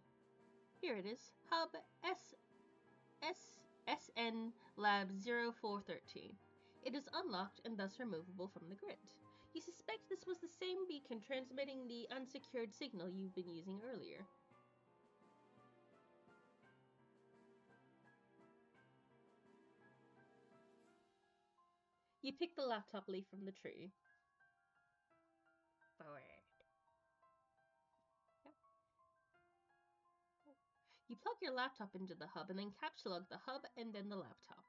Here it is, hub SN Lab 0413. It is unlocked and thus removable from the grid. You suspect this was the same beacon transmitting the unsecured signal you've been using earlier. You pick the laptop leaf from the tree. Forward. Yep. You plug your laptop into the hub and then caps log the hub and then the laptop.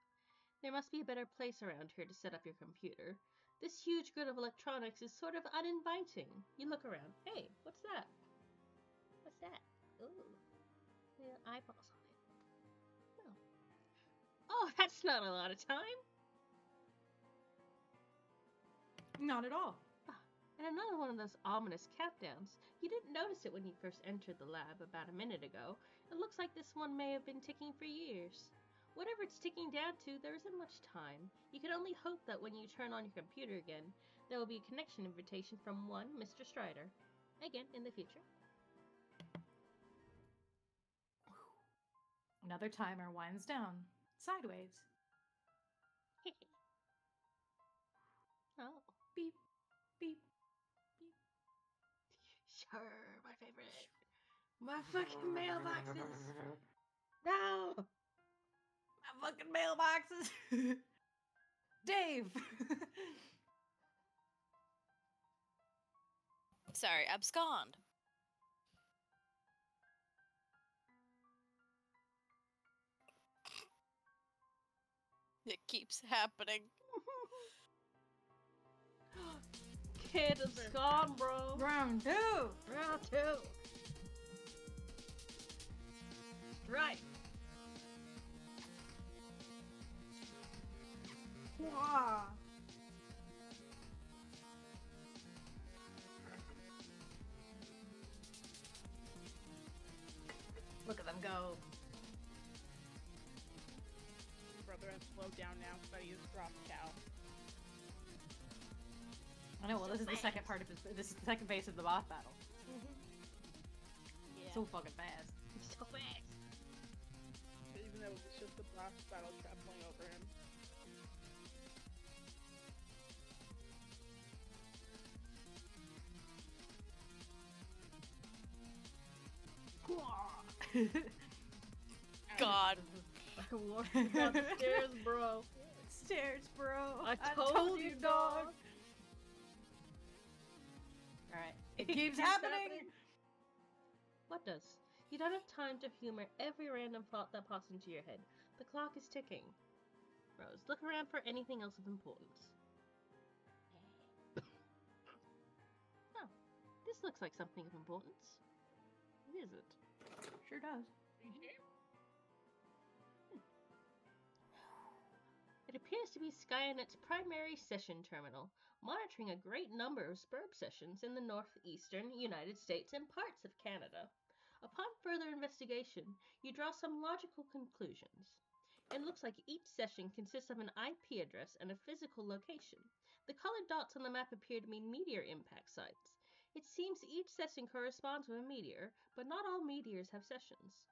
There must be a better place around here to set up your computer. This huge grid of electronics is sort of uninviting. You look around. Hey, what's that? What's that? Ooh, little eyeballs on it. No. Oh, that's not a lot of time. Not at all. And another one of those ominous countdowns. You didn't notice it when you first entered the lab about a minute ago. It looks like this one may have been ticking for years. Whatever it's ticking down to, there isn't much time. You can only hope that when you turn on your computer again, there will be a connection invitation from one Mr. Strider. Again, in the future. Another timer winds down. Sideways. Oh. Beep, beep, beep. Sure, my favorite. My fucking mailboxes. No! My fucking mailboxes. Dave. Sorry, abscond. It keeps happening. Kid, it's gone, bro. Round two. Round two. go. Your brother has slowed down now because he has dropped cow. I know. Well, this is the second part of his. This is the second phase of the boss battle. Yeah. So fucking fast. So fast. Even though it's just the boss battle trampling over him. God. I walked down the stairs, bro. Stairs, bro. I told you, dog. Alright. It keeps happening. What does? You don't have time to humor every random thought that pops into your head. The clock is ticking. Rose, look around for anything else of importance. Oh, this looks like something of importance. What is it? Sure does. It appears to be Skynet's primary session terminal, monitoring a great number of SPURB sessions in the northeastern United States and parts of Canada. Upon further investigation, you draw some logical conclusions. It looks like each session consists of an IP address and a physical location. The colored dots on the map appear to mean meteor impact sites. It seems each session corresponds with a meteor, but not all meteors have sessions.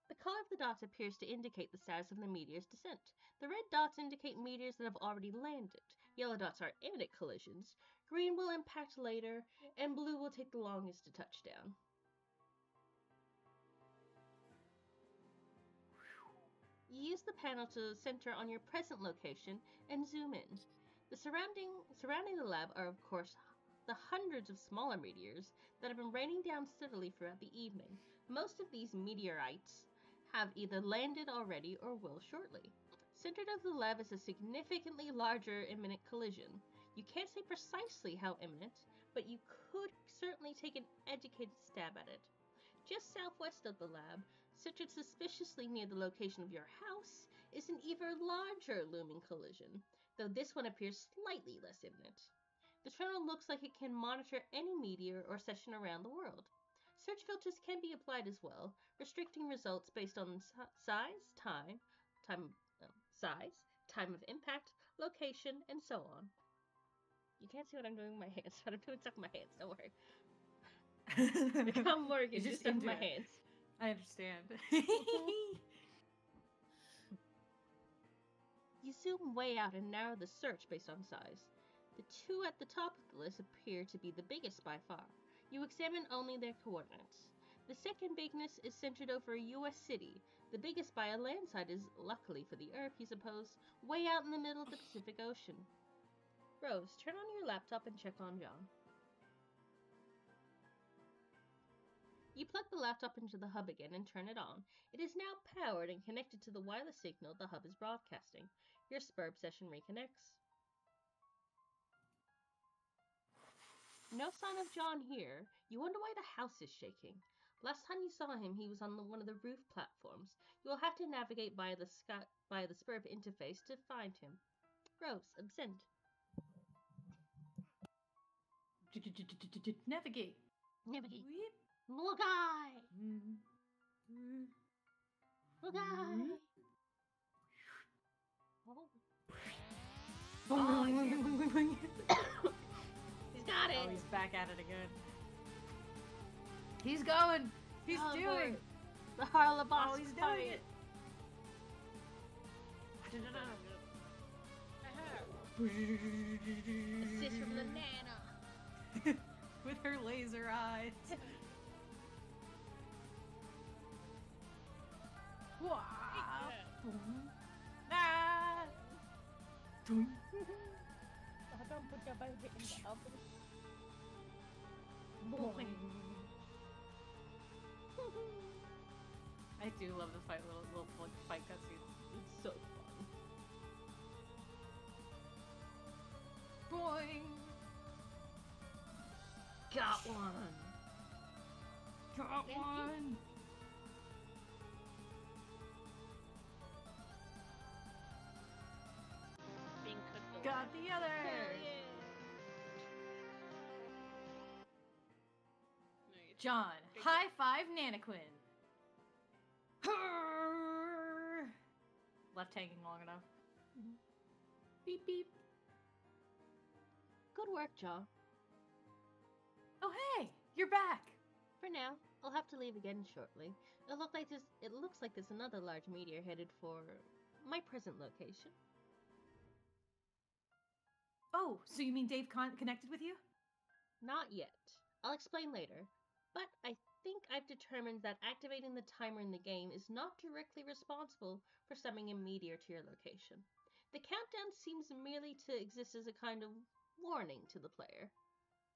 The color of the dots appears to indicate the status of the meteor's descent. The red dots indicate meteors that have already landed. Yellow dots are imminent collisions. Green will impact later, and blue will take the longest to touch down. You use the panel to center on your present location and zoom in. The surrounding the lab are, of course, the hundreds of smaller meteors that have been raining down steadily throughout the evening. Most of these meteorites have either landed already or will shortly. Centered of the lab is a significantly larger imminent collision. You can't say precisely how imminent, but you could certainly take an educated stab at it. Just southwest of the lab, centered suspiciously near the location of your house, is an even larger looming collision, though this one appears slightly less imminent. The terminal looks like it can monitor any meteor or session around the world. Search filters can be applied as well, restricting results based on size, time of impact, location, and so on. You can't see what I'm doing with my hands, but I'm doing stuff with my hands, don't worry. I'm working, just stuff with my hands. I understand. You zoom way out and narrow the search based on size. The two at the top of the list appear to be the biggest by far. You examine only their coordinates. The second bigness is centered over a U.S. city. The biggest by a landslide is, luckily for the Earth, you suppose, way out in the middle of the Pacific Ocean. Rose, turn on your laptop and check on John. You plug the laptop into the hub again and turn it on. It is now powered and connected to the wireless signal the hub is broadcasting. Your SPURB session reconnects. No sign of John here. You wonder why the house is shaking. Last time you saw him, he was on one of the roof platforms. You will have to navigate via the SPURB interface to find him. Rose, absent. Navigate. Navigate. Weep. Look-eye! Look-eye! Oh, he's got it! Oh, he's back at it again. He's going! He's doing! The Harla boss. Oh, he's doing it! Assist from the Nana. With her laser eyes. Wow. Ah. Boing. I do love the little fight cutscenes. It's so fun. Boing. Got one. Got one. Being cooked. Got the other. Nice. John, high five Nanaquin. left hanging long enough. Mhm. Beep beep. Good work, Jaw. Oh hey, you're back. For now, I'll have to leave again shortly. It looks like there's another large meteor headed for my present location. Oh, so you mean Dave connected with you? Not yet. I'll explain later. But I think I've determined that activating the timer in the game is not directly responsible for summoning a meteor to your location. The countdown seems merely to exist as a kind of warning to the player,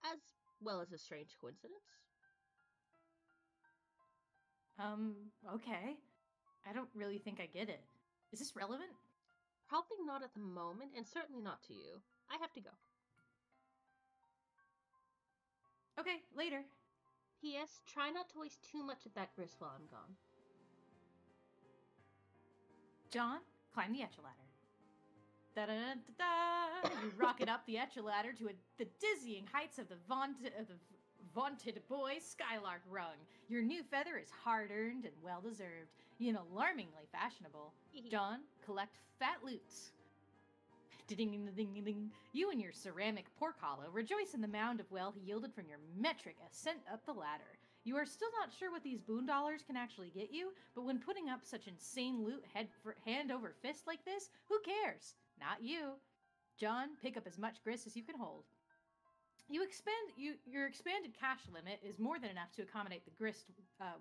as well as a strange coincidence. Okay. I don't really think I get it. Is this relevant? Probably not at the moment, and certainly not to you. I have to go. Okay, later. P.S. Try not to waste too much of that grist while I'm gone. John, climb the echelon ladder. Da-da-da-da-da! You rocket up the echelon ladder to the dizzying heights of the vaunted boy Skylark rung. Your new feather is hard-earned and well-deserved, yet alarmingly fashionable. John, collect fat loots. Ding-ding-ding-ding-ding. You and your ceramic pork hollow rejoice in the mound of wealth yielded from your metric ascent up the ladder. You are still not sure what these boon dollars can actually get you, but when putting up such insane loot hand over fist like this, who cares? Not you. John, pick up as much grist as you can hold. Your expanded cash limit is more than enough to accommodate the grist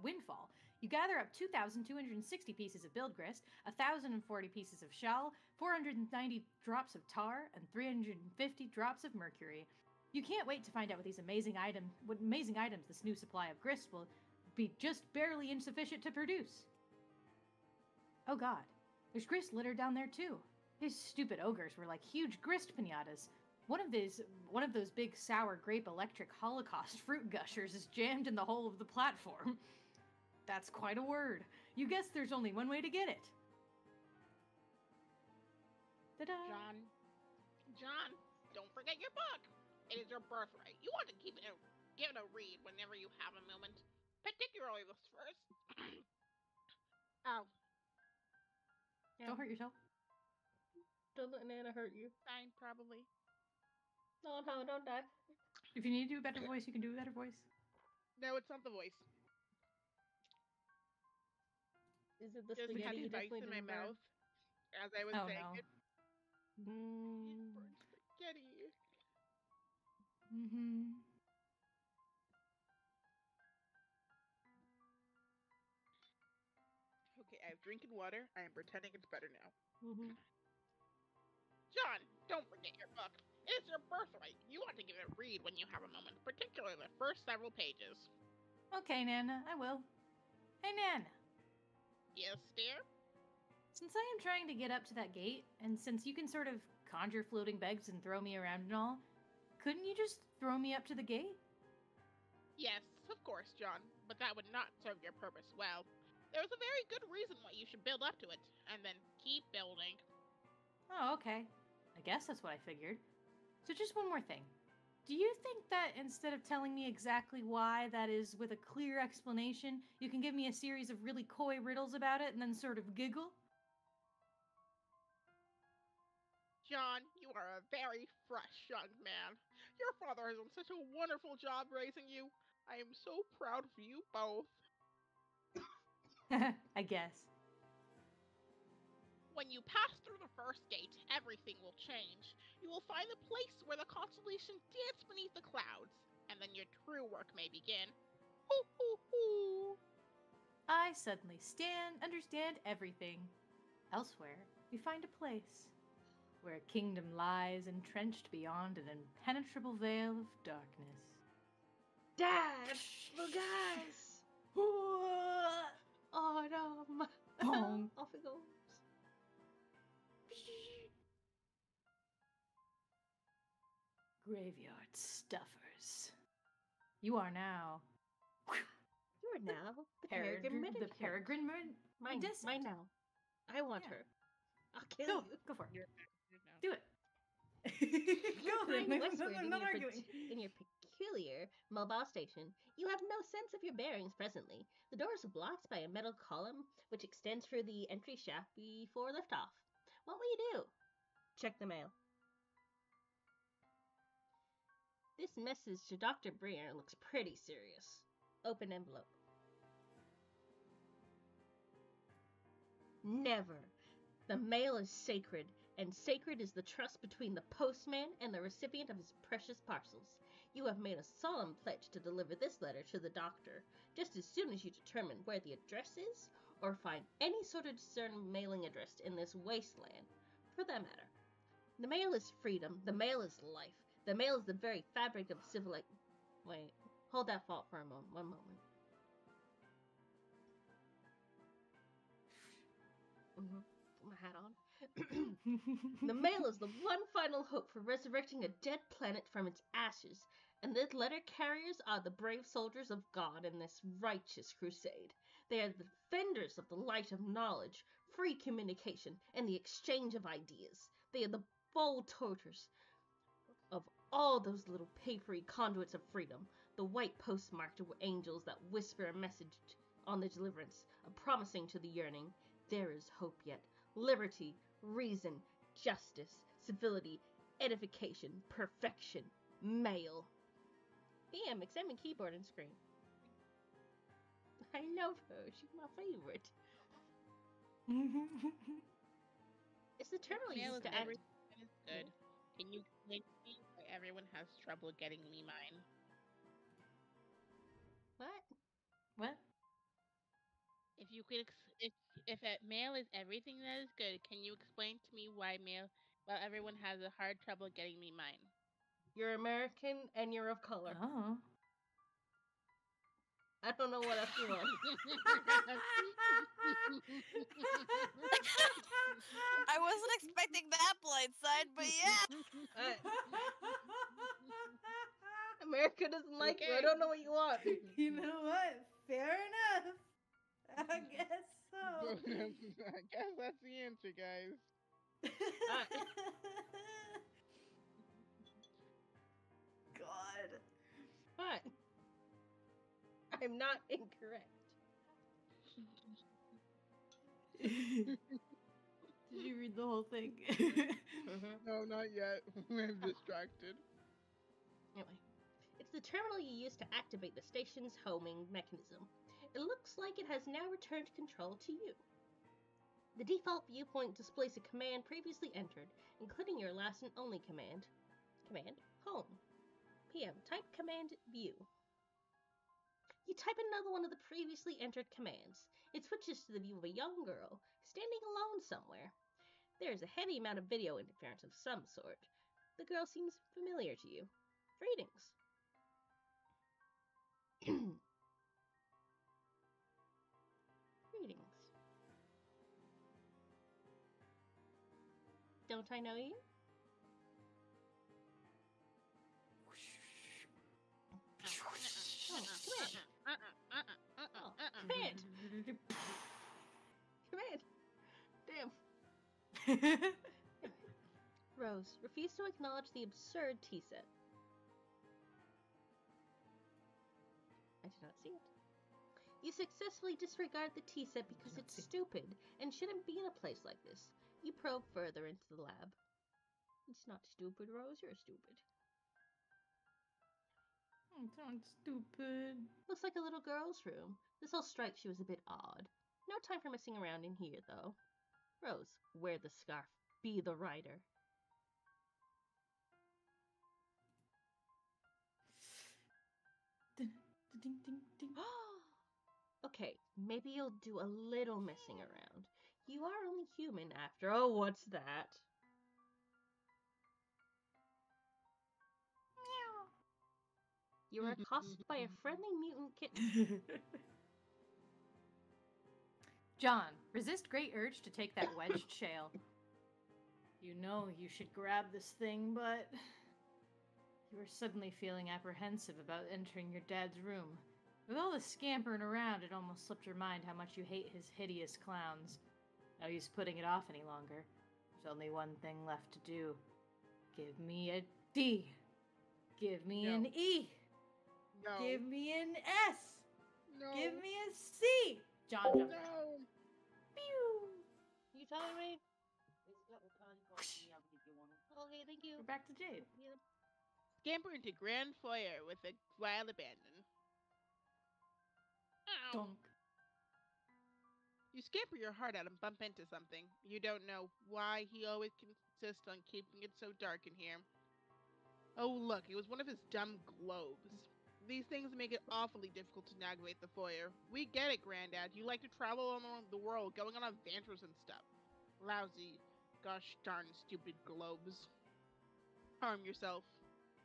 windfall. You gather up 2,260 pieces of build grist, 1,040 pieces of shell, 490 drops of tar, and 350 drops of mercury. You can't wait to find out what amazing items this new supply of grist will be just barely insufficient to produce. Oh god, there's grist littered down there too. These stupid ogres were like huge grist pinatas. One of those big sour grape electric Holocaust fruit gushers is jammed in the hole of the platform. That's quite a word. You guess there's only one way to get it. Ta-da! John, don't forget your book. It is your birthright. You want to give it a read whenever you have a moment, particularly this first. Ow. Don't hurt yourself. Don't let Nana hurt you. Fine, probably. No, don't die. If you need to do a better voice, you can do a better voice. No, it's not the voice. Is it the Just had spaghetti you spice definitely in my didn't burn? mouth as I was saying no. it. Spaghetti. Mm-hmm. Okay, I have drinking water. I am pretending it's better now. Mm-hmm. John, don't forget your book. It is your birthright. You want to give it a read when you have a moment, particularly the first several pages. Okay, Nana, I will. Hey, Nana. Yes, dear? Since I am trying to get up to that gate, and since you can sort of conjure floating begs and throw me around and all, couldn't you just throw me up to the gate? Yes, of course, John, but that would not serve your purpose well. There's a very good reason why you should build up to it, and then keep building. Oh, okay. I guess that's what I figured. So just one more thing. Do you think that instead of telling me exactly why that is with a clear explanation, you can give me a series of really coy riddles about it and then sort of giggle? John, you are a very fresh young man. Your father has done such a wonderful job raising you. I am so proud of you both. I guess. When you pass through the first gate, everything will change. You will find the place where the constellations dance beneath the clouds, and then your true work may begin. Hoo hoo hoo! I suddenly understand everything. Elsewhere, we find a place where a kingdom lies entrenched beyond an impenetrable veil of darkness. Dad! Look, guys! Autumn! Boom. Off it goes. Graveyard stuffers. You are now You are now the Peregrine Mine now. I want Yeah. her. I'll kill you. Go for it. You're Do it. You're Go then. flying westward I'm not arguing. in your peculiar mobile station. You have no sense of your bearings presently. The doors are blocked by a metal column which extends through the entry shaft before liftoff. What will you do? Check the mail. This message to Dr. Brier looks pretty serious. Open envelope. Never. The mail is sacred, and sacred is the trust between the postman and the recipient of his precious parcels. You have made a solemn pledge to deliver this letter to the doctor just as soon as you determine where the address is or find any sort of discernible mailing address in this wasteland, for that matter. The mail is freedom. The mail is life. The mail is the very fabric of civilization. Wait, hold that thought for a moment. One moment. Put my hat on. The mail is the one final hope for resurrecting a dead planet from its ashes, and the letter carriers are the brave soldiers of God in this righteous crusade. They are the defenders of the light of knowledge, free communication, and the exchange of ideas. They are the bold tortures of all those little papery conduits of freedom, the white postmarked angels that whisper a message on the deliverance, a promising to the yearning, there is hope yet. Liberty, reason, justice, civility, edification, perfection, mail. PM, examine keyboard and screen. I love her. She's my favorite. It's the terminal Mail used is to everything that is good. Can you explain to me why everyone has trouble getting me mine? What? What? If you could, if mail is everything that is good, can you explain to me why everyone has a hard trouble getting me mine? You're American and you're of color. Oh. I don't know what else you want. I wasn't expecting that blindside, but yeah. America doesn't like you. I Okay. don't know what you want. You know what? Fair enough. I guess so. I guess that's the answer, guys. God. What? I'm not incorrect. Did you read the whole thing? No, not yet. I'm distracted. Anyway, it's the terminal you use to activate the station's homing mechanism. It looks like it has now returned control to you. The default viewpoint displays a command previously entered, including your last and only command. Command, home. PM, type command, view. You type another one of the previously entered commands. It switches to the view of a young girl, standing alone somewhere. There is a heavy amount of video interference of some sort. The girl seems familiar to you. Greetings. Greetings. Don't I know you? Oh, come in. Come in. Damn. Rose, refuse to acknowledge the absurd T-set. I did not see it. You successfully disregard the T-set because it's stupid and shouldn't be in a place like this. You probe further into the lab. It's not stupid, Rose. You're stupid. It's not stupid. Looks like a little girl's room. This all strikes you as a bit odd. No time for messing around in here, though. Rose, wear the scarf. Be the rider. Ding, ding, ding, ding. Okay, maybe you'll do a little messing around. You are only human after. Oh, what's that? Meow. You are accosted by a friendly mutant kitten. John, resist great urge to take that wedged shale. You know you should grab this thing, but you are suddenly feeling apprehensive about entering your dad's room. With all the scampering around, it almost slipped your mind how much you hate his hideous clowns. No use putting it off any longer. There's only one thing left to do. Give me a D. Give me an E. No. Give me an S. No. Give me a C. John jumped. No. Pew. You telling me? Okay, thank you. We're back to Jade. Scamper into grand foyer with a wild abandon. Ow. Dunk. You scamper your heart out and bump into something. You don't know why he always insists on keeping it so dark in here. Oh look, it was one of his dumb globes. These things make it awfully difficult to navigate the foyer. We get it, Granddad. You like to travel around the world, going on adventures and stuff. Lousy, gosh darn stupid globes. Harm yourself.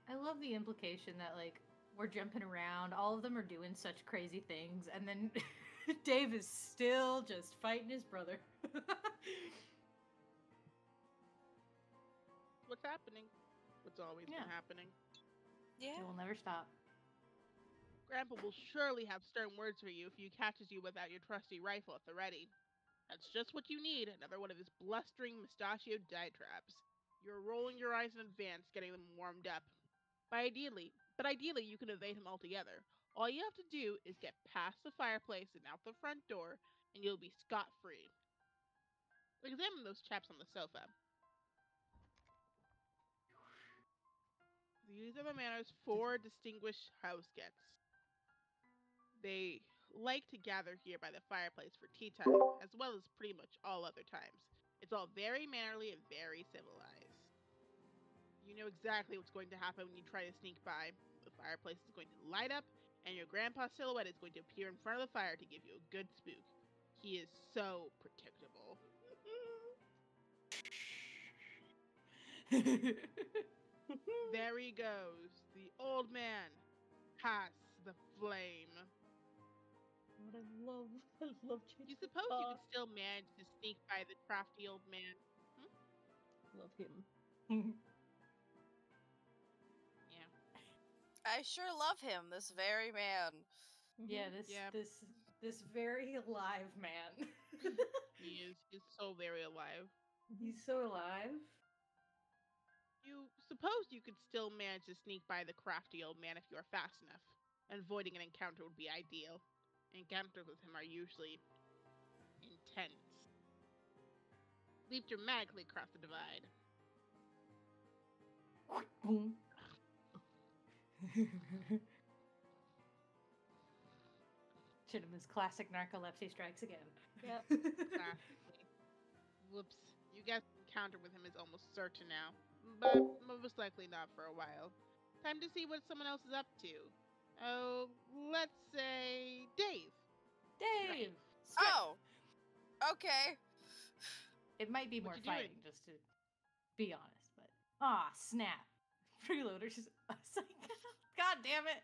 I love the implication that, like, we're jumping around, all of them are doing such crazy things, and then Dave is still just fighting his brother. What's happening? What's always been happening. Yeah. It will never stop. Grandpa will surely have stern words for you if he catches you without your trusty rifle at the ready. That's just what you need, another one of his blustering, mustachioed diatribes. You're rolling your eyes in advance, getting them warmed up. But ideally, you can evade him altogether. All you have to do is get past the fireplace and out the front door, and you'll be scot-free. Examine those chaps on the sofa. These are the Manor's 4 distinguished house guests. They like to gather here by the fireplace for tea time, as well as pretty much all other times. It's all very mannerly and very civilized. You know exactly what's going to happen when you try to sneak by. The fireplace is going to light up, and your grandpa's silhouette is going to appear in front of the fire to give you a good spook. He is so predictable. There he goes, the old man. Pass the flame. What I love Jade. You suppose you could still manage to sneak by the crafty old man? Love him. Yeah. I sure love him, this very man. Yeah, this very alive man. He's so very alive. He's so alive. You suppose you could still manage to sneak by the crafty old man if you are fast enough. Avoiding an encounter would be ideal. Encounters with him are usually intense. Leap dramatically across the divide. Chittimus classic narcolepsy strikes again. Yep. Classically. Whoops. You guys' encounter with him is almost certain now. But most likely not for a while. Time to see what someone else is up to. Oh, let's say Dave. Dave! Oh! Okay. It might be What more you doing? fighting, just to be honest, but... Ah, snap. Freeloader just... God damn it!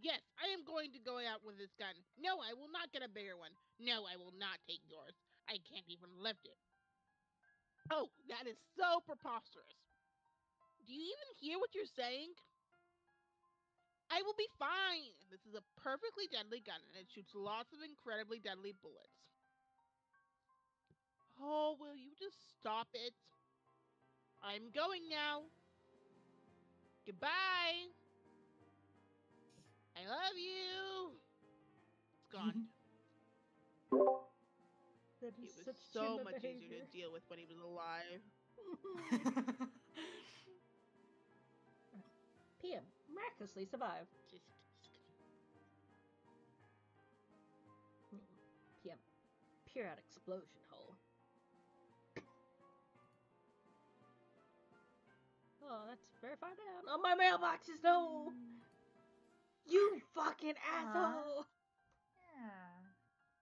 Yes, I am going to go out with this gun. No, I will not get a bigger one. No, I will not take yours. I can't even lift it. Oh, that is so preposterous. Do you even hear what you're saying? I will be fine. This is a perfectly deadly gun, and it shoots lots of incredibly deadly bullets. Oh, will you just stop it? I'm going now. Goodbye. I love you. It's gone. That It is was such so Chima much easier behavior. to deal with when he was alive. PM miraculously survived. PM pure out explosion hole. Oh, that's very far down. Oh, my mailboxes, no! You fucking asshole! Yeah.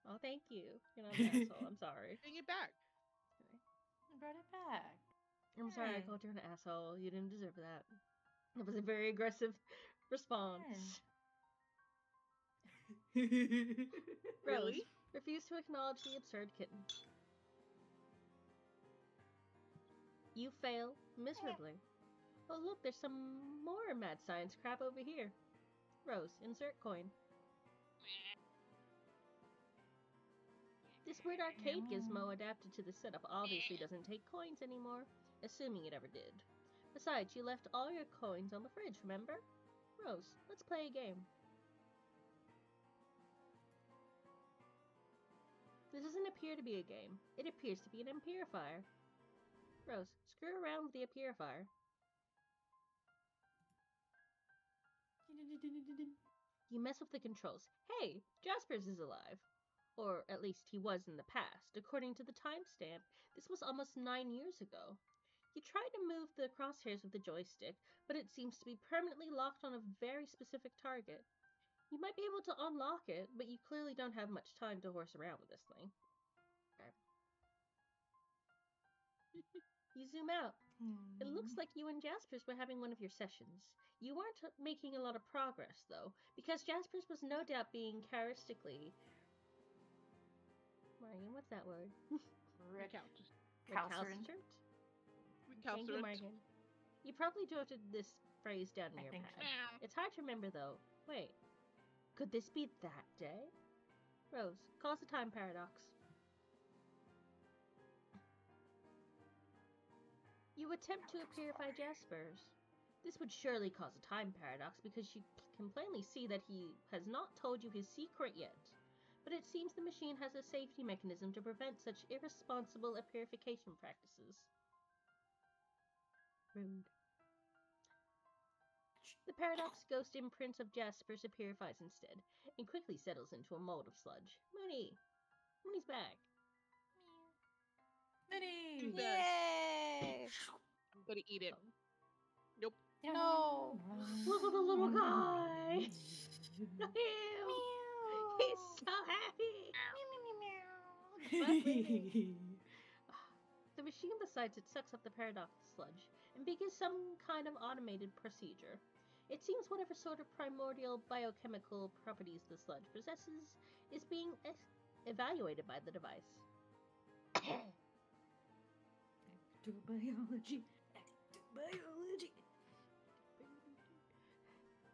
Oh, thank you. You're not an asshole. I'm sorry. Bring it back. I brought it back. I'm sorry I called you an asshole. You didn't deserve that. It was a very aggressive response. Really? Rose refused to acknowledge the absurd kitten. You fail miserably. Oh, look, there's some more mad science crap over here. Rose, insert coin. This weird arcade gizmo adapted to the setup obviously doesn't take coins anymore. assuming it ever did. Besides, you left all your coins on the fridge, remember? Rose, let's play a game. This doesn't appear to be a game. It appears to be an Empirifier. Rose, screw around with the Empirifier. You mess with the controls. Hey, Jaspers is alive. Or at least he was in the past. According to the timestamp, this was almost 9 years ago. You try to move the crosshairs with the joystick, but it seems to be permanently locked on a very specific target. You might be able to unlock it, but you clearly don't have much time to horse around with this thing. You zoom out. It looks like you and Jaspers were having one of your sessions. You weren't making a lot of progress, though, because Jaspers was no doubt being characteristically... Morgan, what's that word? Recalcitrant. Thank you, Morgan. You probably jotted this phrase down in your pad. So. It's hard to remember, though. Wait, could this be that day? Rose, cause a time paradox. You attempt to appearify Jaspers. This would surely cause a time paradox because you can plainly see that he has not told you his secret yet. But it seems the machine has a safety mechanism to prevent such irresponsible aperification practices. Rude. The paradox ghost imprint of Jaspers aperifies instead, and quickly settles into a mold of sludge. Mooney's back. Mooney! Yay! I'm gonna eat it. Nope. No. Look at the little guy! Look at him! He's so happy! The machine besides it sucks up the paradox sludge and begins some kind of automated procedure. It seems whatever sort of primordial biochemical properties the sludge possesses is being evaluated by the device. Ectobiology.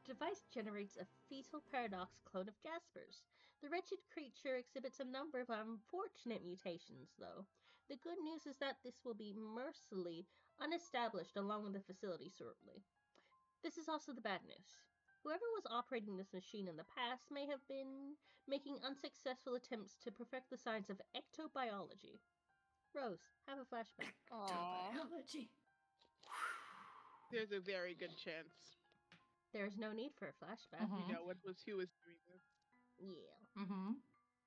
The device generates a fetal paradox clone of Jasper's. The wretched creature exhibits a number of unfortunate mutations, though. The good news is that this will be mercifully unestablished along with the facility shortly. This is also the bad news. Whoever was operating this machine in the past may have been making unsuccessful attempts to perfect the science of ectobiology. Rose, have a flashback. Ectobiology. There's a very good chance. There is no need for a flashback. You know who was doing this. Yeah. Mm-hmm.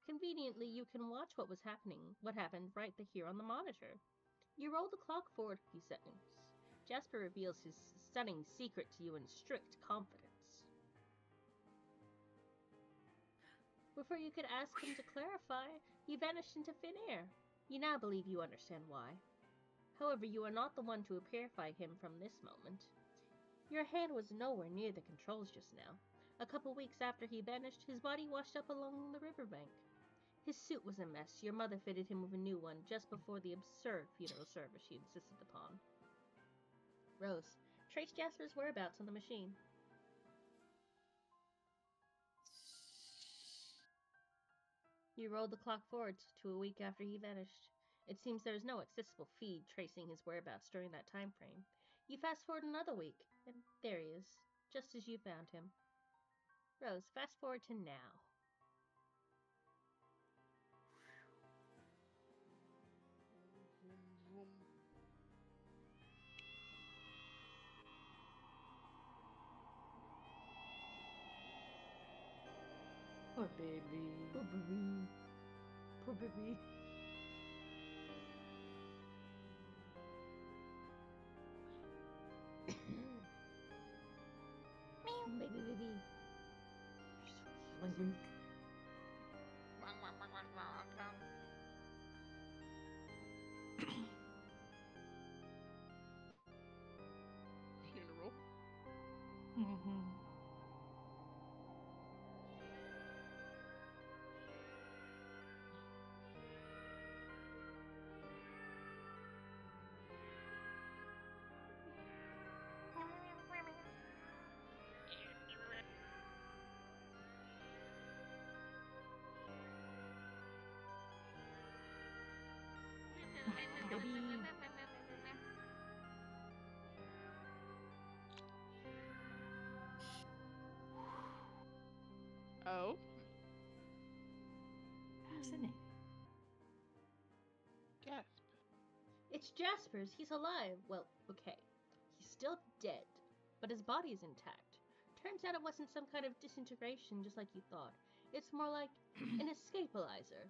Conveniently, you can watch what happened right here on the monitor. You roll the clock forward a few seconds. Jasper reveals his stunning secret to you in strict confidence. Before you could ask him to clarify, he vanished into thin air. You now believe you understand why. However, you are not the one to appearify him from this moment. Your hand was nowhere near the controls just now. A couple weeks after he vanished, his body washed up along the riverbank. His suit was a mess. Your mother fitted him with a new one just before the absurd funeral service she insisted upon. Rose, trace Jasper's whereabouts on the machine. You rolled the clock forward to a week after he vanished. It seems there is no accessible feed tracing his whereabouts during that time frame. You fast forward another week, and there he is, just as you found him. Rose, fast forward to now. Poor baby. Poor baby. Poor baby. Baby. You're so cute. Funeral. Mm-hmm. Oh? Fascinating. Gasp. It's Jasper's. He's alive. Well, okay. He's still dead, but his body is intact. Turns out it wasn't some kind of disintegration just like you thought. It's more like an escapalizer.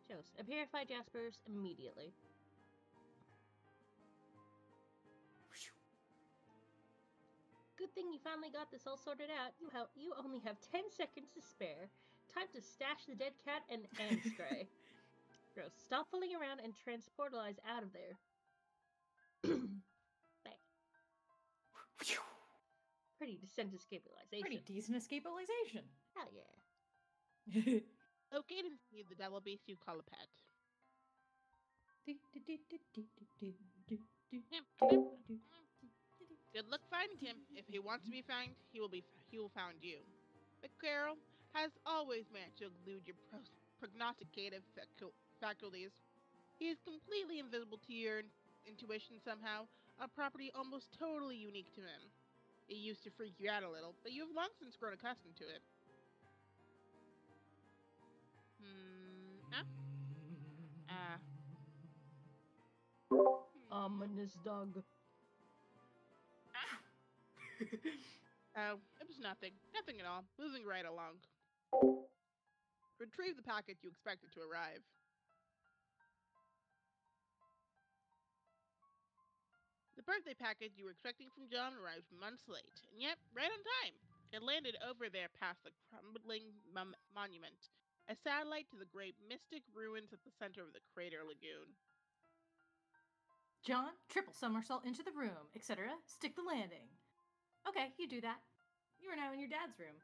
Joseph, purify Jasper's immediately. Good thing you finally got this all sorted out. You only have 10 seconds to spare. Time to stash the dead cat and Stray. Gross. Stop fooling around and transportalize out of there. Bang. Pretty decent escapalization. Pretty decent escapalization. Hell yeah. Locate and see the devil beast you call a pet. Good luck finding him. If he wants to be found, he will found you. But Carol has always managed to elude your prognosticative faculties. He is completely invisible to your intuition somehow, a property almost totally unique to him. It used to freak you out a little, but you have long since grown accustomed to it. Ominous dog. Oh, it was nothing. Nothing at all. Moving right along. Retrieve the packet you expected to arrive. The birthday package you were expecting from John arrived months late, and yet right on time. It landed over there past the crumbling monument, a satellite to the great mystic ruins at the center of the crater lagoon. John, triple somersault into the room, etc. Stick the landing. Okay, you do that. You are now in your dad's room.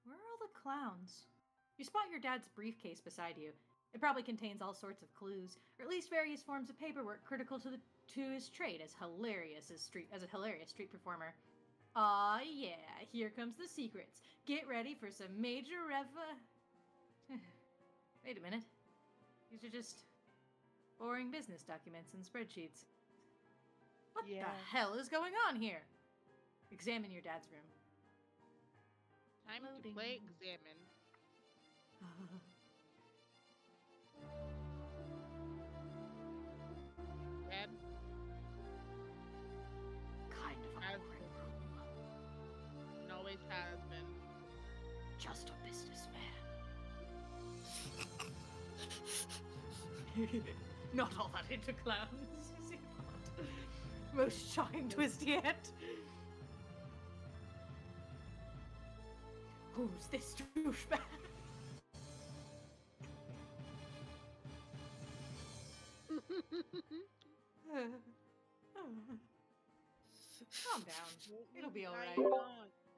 Where are all the clowns? You spot your dad's briefcase beside you. It probably contains all sorts of clues, or at least various forms of paperwork critical to his trade as a hilarious street performer. Aw, yeah, here comes the secrets. Get ready for some major Wait a minute. These are just boring business documents and spreadsheets. What the hell is going on here? Examine your dad's room. Time to play examine. Dad? Kind of a boring room. And always has been. Just a businessman. Not all that into clowns, is he not? Most shocking twist yet. Who's this douchebag? Calm down. It'll be alright.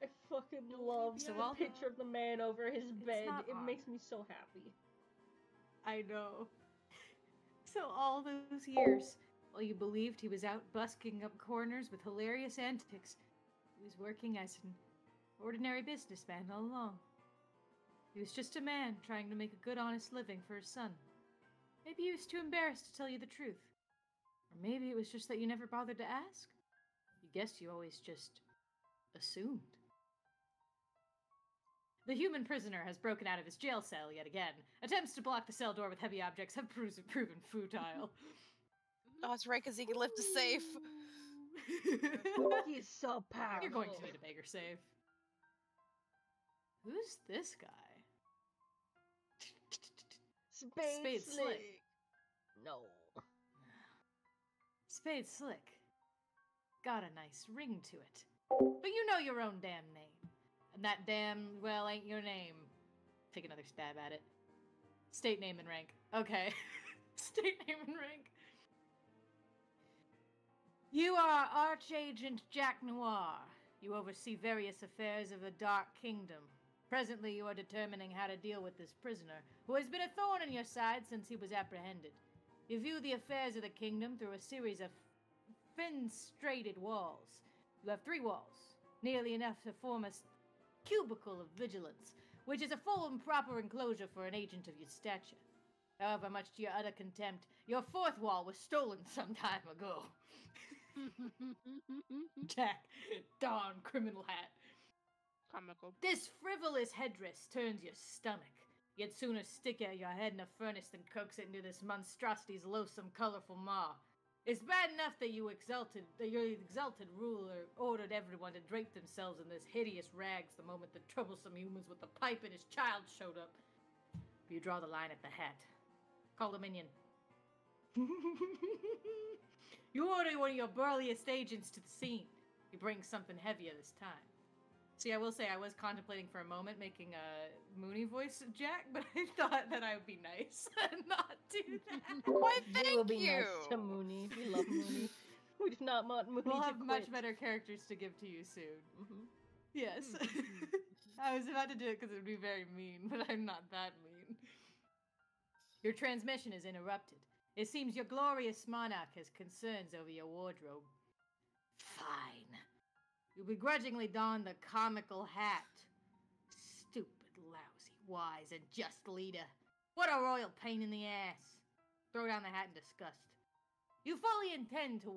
I fucking love the picture of the man over his bed. It makes me so happy. I know. So all those years, while you believed he was out busking up corners with hilarious antics, he was working as an ordinary businessman all along. He was just a man trying to make a good, honest living for his son. Maybe he was too embarrassed to tell you the truth. Or maybe it was just that you never bothered to ask. You guessed you always just assumed. The human prisoner has broken out of his jail cell yet again. Attempts to block the cell door with heavy objects have proven futile. Oh, it's right, because he can lift a safe. He's so powerful. You're going to need a bigger safe. Who's this guy? Spade Slick. No. Spade Slick. Got a nice ring to it. But you know your own damn name. And that damn well ain't your name. Take another stab at it. State name and rank. Okay. State name and rank. You are Archagent Jack Noir. You oversee various affairs of the Dark Kingdom. Presently, you are determining how to deal with this prisoner, who has been a thorn in your side since he was apprehended. You view the affairs of the kingdom through a series of fenestrated walls. You have 3 walls, nearly enough to form a cubicle of vigilance, which is a full and proper enclosure for an agent of your stature. However, much to your utter contempt, your 4th wall was stolen some time ago. Mm-hmm. Jack, darn criminal hat. comical. This frivolous headdress turns your stomach. You'd sooner stick your head in a furnace than coax it into this monstrosity's loathsome, colorful maw. It's bad enough that your exalted ruler ordered everyone to drape themselves in this hideous rags the moment the troublesome humans with the pipe and his child showed up. But you draw the line at the hat. Call the minion. You order one of your burliest agents to the scene. You bring something heavier this time. See, I will say I was contemplating for a moment making a Mooney voice Jack, but I thought that I would be nice and not do that. Why, We will thank be you. nice to Mooney. We love Mooney. We do not want Mooney We'll to have quit. much better characters to give to you soon. Mm-hmm. Yes. I was about to do it because it would be very mean, but I'm not that mean. Your transmission is interrupted. It seems your glorious monarch has concerns over your wardrobe. Fine. You begrudgingly don the comical hat. Stupid, lousy, wise, and just leader. What a royal pain in the ass. Throw down the hat in disgust. You fully intend to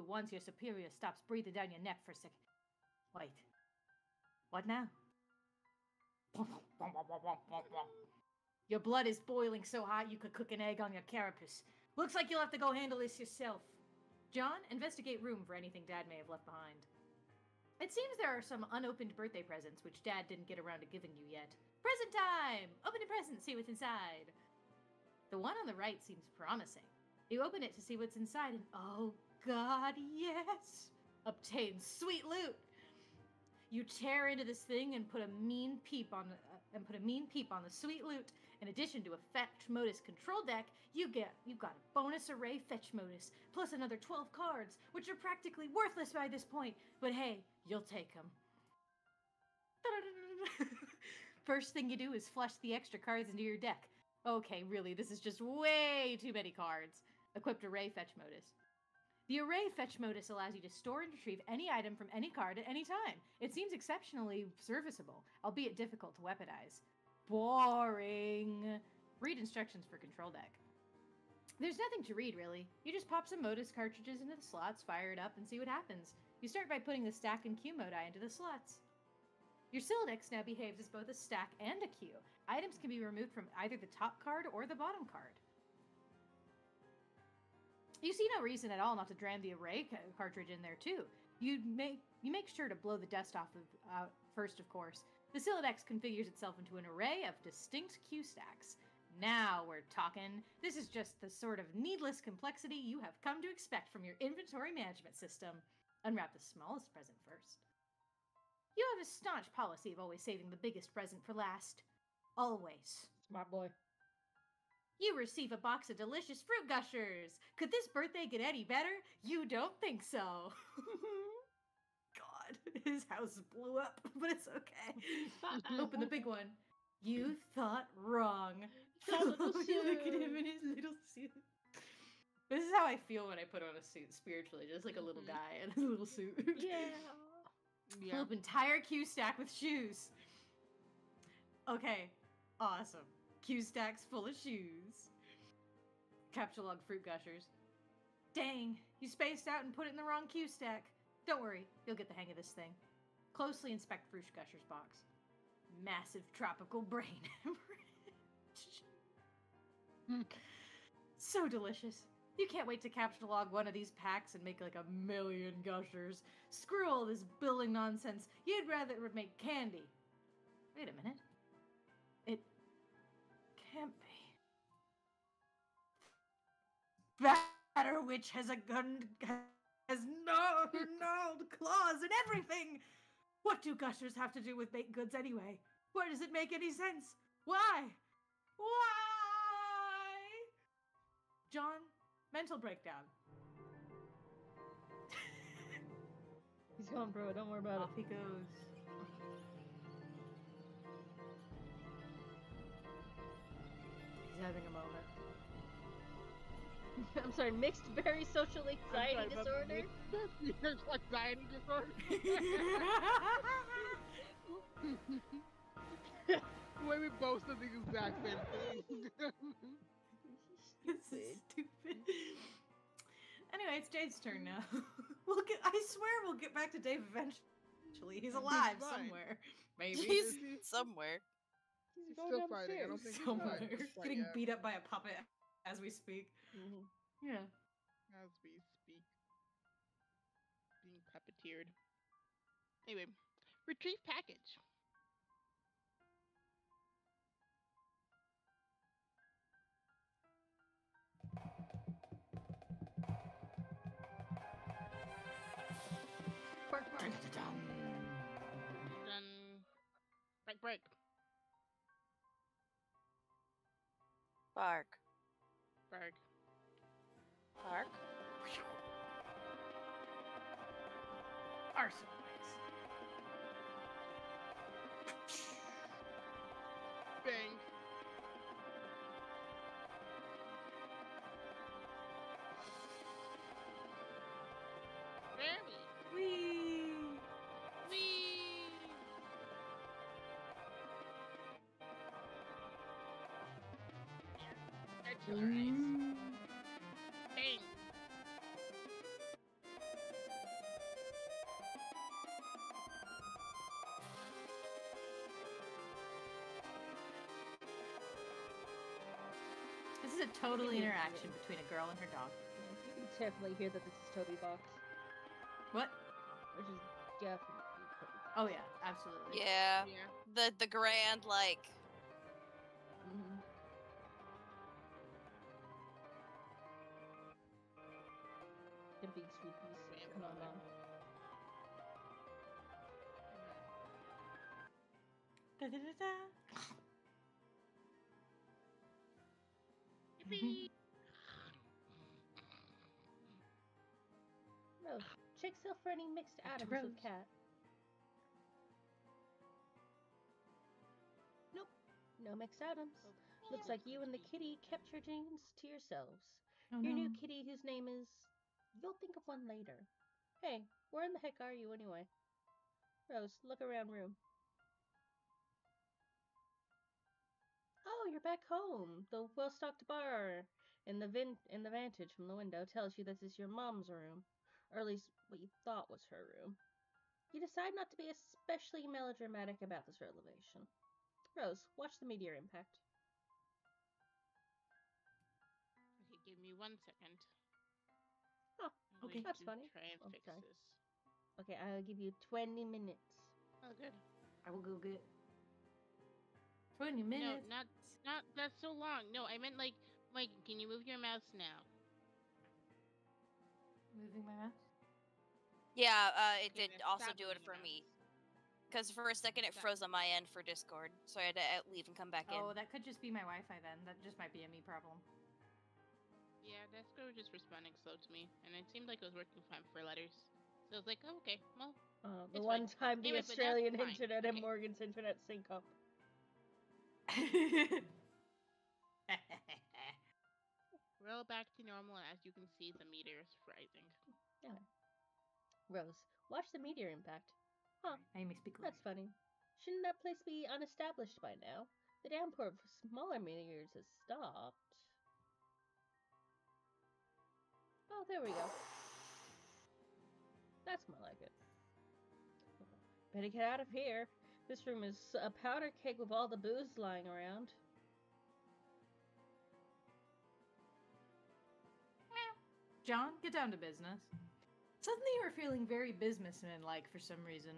once your superior stops breathing down your neck for a second. Wait. What now? Your blood is boiling so hot you could cook an egg on your carapace. Looks like you'll have to go handle this yourself. John, investigate room for anything Dad may have left behind. It seems there are some unopened birthday presents which Dad didn't get around to giving you yet. Present time! Open a present, see what's inside. The one on the right seems promising. You open it to see what's inside and oh god, yes! Obtain sweet loot! You tear into this thing and put a mean peep on the sweet loot. In addition to a fetch modus control deck, you got a bonus array fetch modus, plus another 12 cards, which are practically worthless by this point. But hey, you'll take them. First thing you do is flush the extra cards into your deck. Okay, really, this is just way too many cards. Equipped array fetch modus. The array fetch modus allows you to store and retrieve any item from any card at any time. It seems exceptionally serviceable, albeit difficult to weaponize. Boring. Read instructions for control deck. There's nothing to read, really. You just pop some modus cartridges into the slots, fire it up, and see what happens. You start by putting the stack and queue modi into the slots. Your Siladex now behaves as both a stack and a queue. Items can be removed from either the top card or the bottom card. You see no reason at all not to dram the array cartridge in there too. You make sure to blow the dust off first, of course. The Siladex configures itself into an array of distinct queue stacks. Now we're talking. This is just the sort of needless complexity you have come to expect from your inventory management system. Unwrap the smallest present first. You have a staunch policy of always saving the biggest present for last. Always. Smart boy. You receive a box of delicious fruit gushers. Could this birthday get any better? You don't think so. God, his house blew up, but it's okay. Open the big one. You thought wrong. Look at him in his little suit. This is how I feel when I put on a suit spiritually, just like a little guy in a little suit. Yeah. Fill up entire queue stack with shoes. Okay, awesome. Queue stacks full of shoes. Capture log fruit gushers. Dang, you spaced out and put it in the wrong queue stack. Don't worry, you'll get the hang of this thing. Closely inspect fruit gushers box. Massive tropical brain hemorrhage. So delicious. You can't wait to capture log one of these packs and make like 1,000,000 gushers. Screw all this building nonsense. You'd rather it would make candy. Wait a minute. It can't be. Batter Witch has a gun, has gnarled claws and everything. What do gushers have to do with baked goods anyway? Where does it make any sense? Why? Why? John, mental breakdown. He's gone, bro. Don't worry about Off he goes. He's having a moment. it. I'm sorry, mixed berry social anxiety disorder? Anxiety disorder? Wait, we both said the exact same thing. This is stupid. Anyway, it's Jade's turn now. I swear we'll get back to Dave eventually. He's alive somewhere. Maybe. He's somewhere. He's Still going fighting. I don't downstairs. think he's died somewhere just quite getting yet. beat up by a puppet as we speak. Mhm. Yeah. As we speak. Being puppeteered. Anyway, retrieve package. Bark, bark. Done. Break. Bark. Bark. Bark. Arson. Bang. Very. Whee! Whee! Red killer eyes. Bang. This is a totally interaction between a girl and her dog. You can definitely hear that this is Toby Box. What? Which is definitely Toby Box. Oh yeah, absolutely. Yeah. Yeah. The grand like. Mm-hmm. The big swoopies. Come on, Mom. Da-da-da-da. Yippee! Rose, check sale for any mixed Back to atoms with Rose. cat. Nope, no mixed atoms. Looks like you and the kitty kept your genes to yourselves. Oh, Your new no. kitty, whose name is... You'll think of one later. Hey, where in the heck are you anyway? Rose, look around room. Oh, you're back home. The well-stocked bar in the vantage from the window tells you this is your mom's room, or at least what you thought was her room. You decide not to be especially melodramatic about this revelation. Rose, watch the meteor impact. Okay, give me 1 second. Oh, I'm okay. going That's to funny. Try and Oh, fix sorry. this. Okay, I'll give you 20 minutes. Oh, good. I will go get 20 minutes. No, not that's so long. No, I meant like, Mike, can you move your mouse now? Moving my mouse. Yeah, it Okay, did now also stop do it moving for your me. mouse. Because for a second it Stop. froze on my end for Discord, so I had to leave and come back in. Oh, that could just be my Wi-Fi then. That just might be a me problem. Yeah, Desco was just responding slow to me, and it seemed like it was working fine for letters. So I was like, oh, okay, well, The it's one fine. time the Anyway, but that's Australian fine. internet and Okay. Morgan's internet sync up. We're all back to normal, and as you can see, the meteor is rising. Okay. Rose, watch the meteor impact. Huh, I may speak that's funny. Shouldn't that place be unestablished by now? The downpour of smaller meteors has stopped. Oh, there we go. That's more like it. Better get out of here. This room is a powder keg with all the booze lying around. John, get down to business. Suddenly you are feeling very businessman-like for some reason.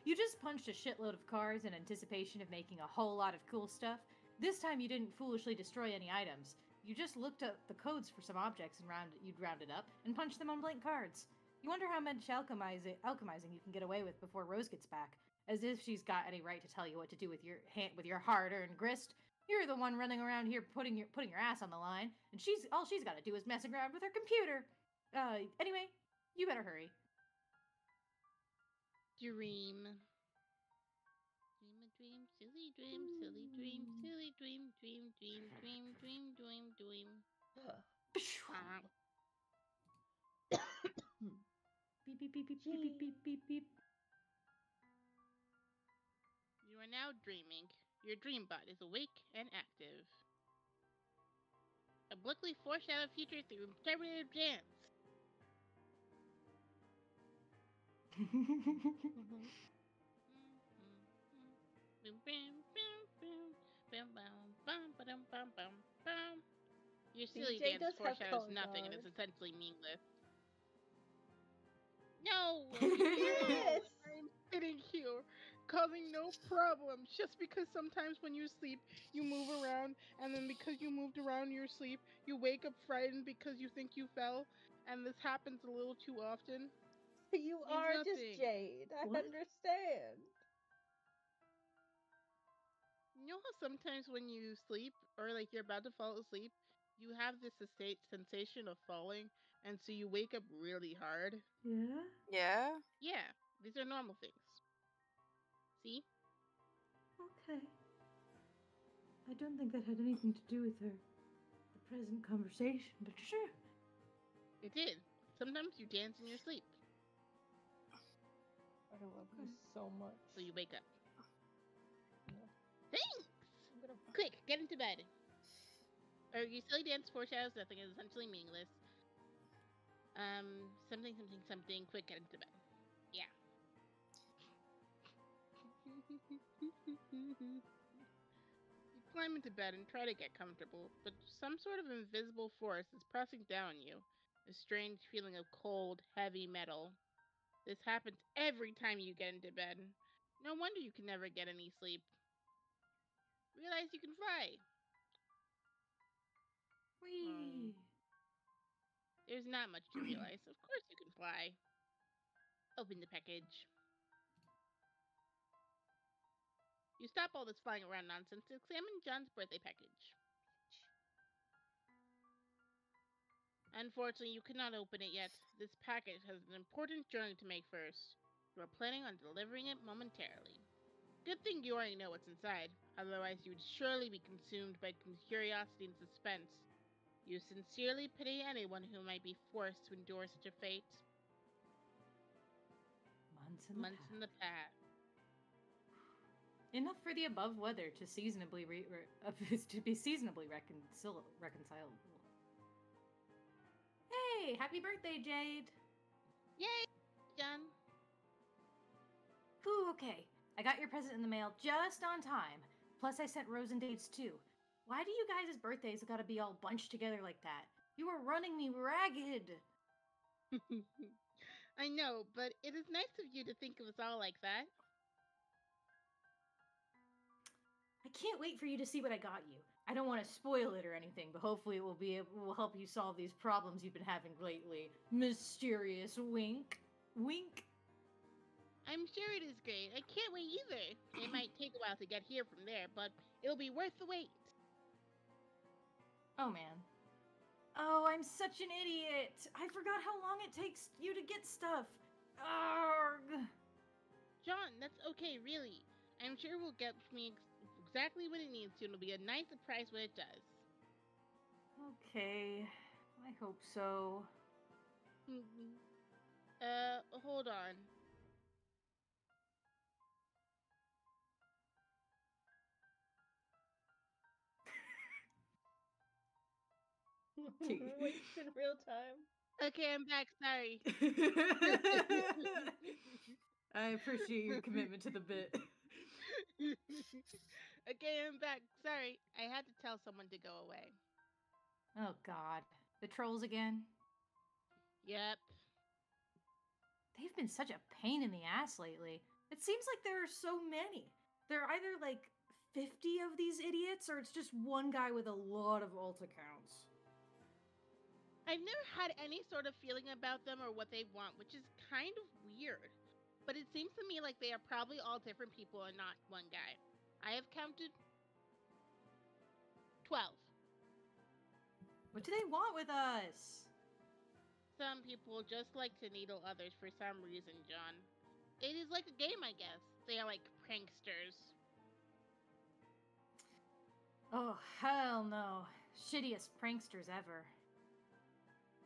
You just punched a shitload of cars in anticipation of making a whole lot of cool stuff. This time you didn't foolishly destroy any items. You just looked up the codes for some objects and you'd rounded up and punched them on blank cards. You wonder how much alchemizing you can get away with before Rose gets back. As if she's got any right to tell you what to do with your hard-earned grist. You're the one running around here putting your ass on the line, and all she's got to do is mess around with her computer. Anyway, you better hurry. Dream. Dream a dream, silly dream, silly dream, silly dream, dream, dream, dream, dream, dream, dream. Beep, beep, beep, beep, beep, beep, beep, beep, beep. You are now dreaming. Your dream bot is awake and active. Obliquely foreshadow future through interpretive dance. Your silly DJ dance does have foreshadows color nothing and guard. is essentially meaningless. No! Yes! I'm sitting here, causing no problems, just because sometimes when you sleep, you move around, and then because you moved around in your sleep, you wake up frightened because you think you fell, and this happens a little too often. You Means are just nothing. Jade. I What? understand. You know how sometimes when you sleep, or like you're about to fall asleep, you have this sensation of falling, and so you wake up really hard? Yeah? Yeah. Yeah, these are normal things. See? Okay. I don't think that had anything to do with the present conversation, but sure. It did. Sometimes you dance in your sleep, I love you so much. so you wake up. Yeah. Thanks! I'm gonna... Quick, get into bed. Or your silly dance foreshadows nothing is essentially meaningless. Something, quick, get into bed. Yeah. You climb into bed and try to get comfortable, but some sort of invisible force is pressing down on you. A strange feeling of cold, heavy metal. This happens every time you get into bed. No wonder you can never get any sleep. Realize you can fly. Whee! There's not much to realize. Of course you can fly. Open the package. You stop all this flying around nonsense to examine John's birthday package. Unfortunately, you cannot open it yet. This package has an important journey to make first. You are planning on delivering it momentarily. Good thing you already know what's inside, otherwise you would surely be consumed by curiosity and suspense. You sincerely pity anyone who might be forced to endure such a fate. Months in the past. Enough for the above weather to seasonably to be seasonably reconcilable. Hey, happy birthday, Jade! Yay, John. Whew, okay. I got your present in the mail just on time. Plus, I sent Rose and dates too. Why do you guys' birthdays gotta be all bunched together like that? You are running me ragged! I know, but it is nice of you to think of us all like that. I can't wait for you to see what I got you. I don't want to spoil it or anything, but hopefully it will help you solve these problems you've been having lately. Mysterious wink. Wink. I'm sure it is great. I can't wait either. It might take a while to get here from there, but it'll be worth the wait. Oh, man. Oh, I'm such an idiot. I forgot how long it takes you to get stuff. Arrgh. John, that's okay, really. I'm sure we'll get me exactly what it needs to, and it'll be a nice surprise when it does. Okay. I hope so. Hold on. Wait in real time. Okay, I'm back. Sorry. I appreciate your commitment to the bit. Okay, I'm back. Sorry. I had to tell someone to go away. Oh, God. The trolls again? Yep. They've been such a pain in the ass lately. It seems like there are so many. There are either like 50 of these idiots, or it's just one guy with a lot of alt accounts. I've never had any sort of feeling about them or what they want, which is kind of weird. But it seems to me like they are probably all different people and not one guy. I have counted 12. What do they want with us? Some people just like to needle others for some reason, John. It is like a game, I guess. They are like pranksters. Oh, hell no. Shittiest pranksters ever.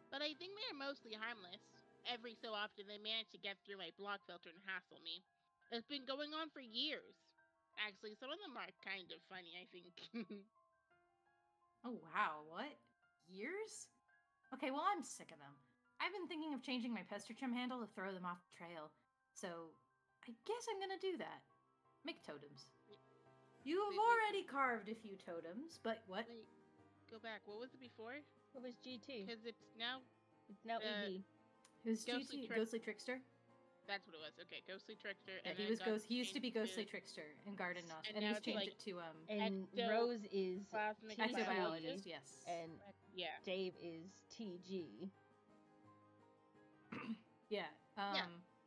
But I think they are mostly harmless. Every so often they manage to get through my block filter and hassle me. It's been going on for years. Actually, some of them are kind of funny, I think. Oh, wow. What? Years? Okay, well, I'm sick of them. I've been thinking of changing my pester chum handle to throw them off the trail. So, I guess I'm gonna do that. Make totems. You have Wait. already carved a few totems, but what? Wait, go back. What was it before? What was GT? Because it's now Now ED. Who's Ghostly GT? Trick- Ghostly Trickster? that's what it was. Okay, Ghostly Trickster. Yeah, And he then was got He used to be changed Ghostly Trickster in Garden Knot, and and now he's it's changed like- it to And Ecto- Rose is Plasmic TG, Exobiologist. Yes. and yeah. Dave is TG. Yeah.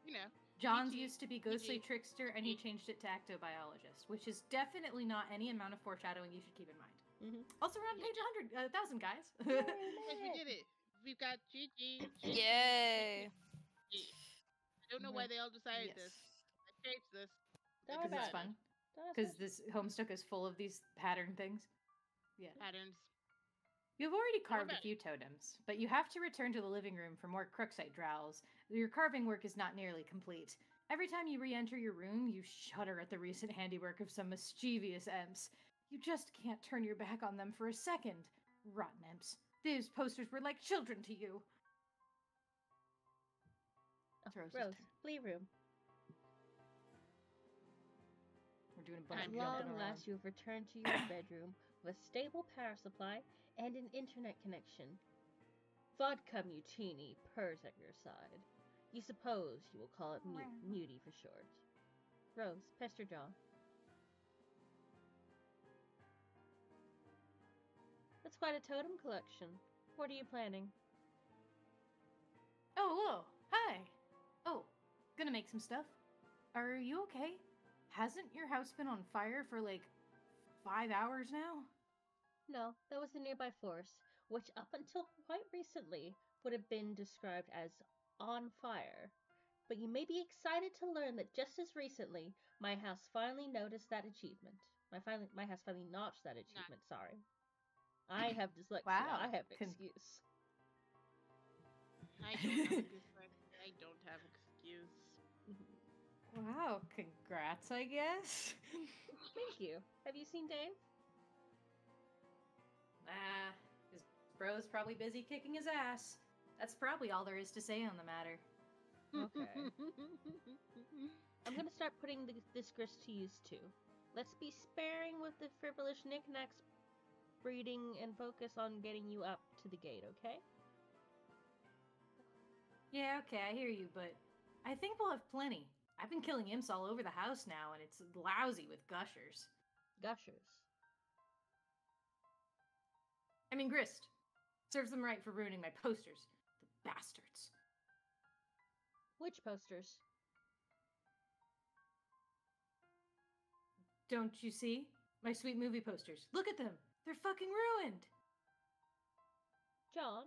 You know. John's TG, used to be Ghostly TG. Trickster, and he changed it to Ectobiologist, which is definitely not any amount of foreshadowing you should keep in mind. Mhm. Also, around page 1,000, guys. Yes, we did it. We've got GG. Yay! I don't know why they all decided this. I changed this. Don't Because it's about it. fun. Don't Because about it. this Homestuck is full of these pattern things. Yeah. Patterns. You've already carved a about few totems, but you have to return to the living room for more crooksite drowls. Your carving work is not nearly complete. Every time you re-enter your room, you shudder at the recent handiwork of some mischievous imps. You just can't turn your back on them for a second. Rotten imps. These posters were like children to you. It's Rose's Rose, turn. leave room. We're doing a bunch At of long jumping around. last, you have returned to your bedroom with a stable power supply and an internet connection. Vodka Mutini purrs at your side. You suppose you will call it Muty for short. Rose, pester John. That's quite a totem collection. What are you planning? Oh, whoa. Hi. Oh, gonna make some stuff. Are you okay? Hasn't your house been on fire for like 5 hours now? No, that was the nearby forest, which up until quite recently would have been described as on fire. But you may be excited to learn that just as recently, my house finally noticed that achievement. My house finally notched that achievement, sorry. I have dyslexia. Wow. I have an excuse. I don't have a good friend. I don't have an excuse. Wow, congrats, I guess. Thank you. Have you seen Dave? His bro's probably busy kicking his ass. That's probably all there is to say on the matter. Okay. I'm gonna start putting this grist to use too. Let's be sparing with the frivolous knickknacks breeding and focus on getting you up to the gate, okay? Yeah, okay, I hear you, but I think we'll have plenty. I've been killing imps all over the house now, and it's lousy with gushers. Gushers. I mean, grist. Serves them right for ruining my posters. The bastards. Which posters? Don't you see? My sweet movie posters. Look at them. They're fucking ruined. John,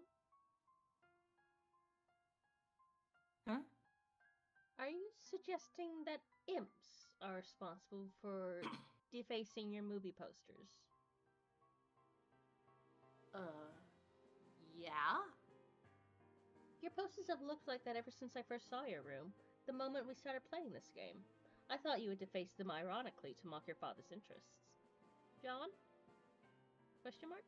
Huh? are you suggesting that imps are responsible for defacing your movie posters? Yeah? Your posters have looked like that ever since I first saw your room, the moment we started playing this game. I thought you would deface them ironically to mock your father's interests. John? Question mark?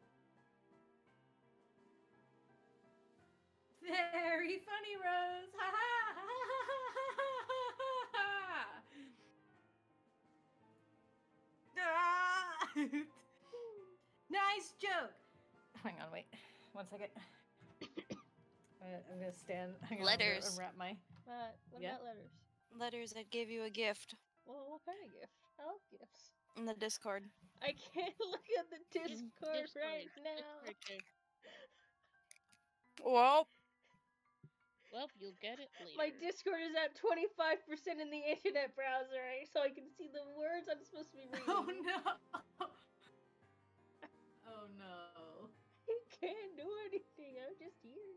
Very funny, Rose. Ha ha ha ha. Nice joke. Hang on, wait. 1 second. I'm gonna stand. I'm gonna Letters. unwrap my. What Yeah. about letters? Letters, I'd give you a gift Well, what kind of gift? I love gifts. in the Discord. I can't look at the Discord right now. Well, Well, you'll get it later. My Discord is at 25% in the internet browser, right? So I can see the words I'm supposed to be reading. Oh no! Oh no! I can't do anything. I'm just here.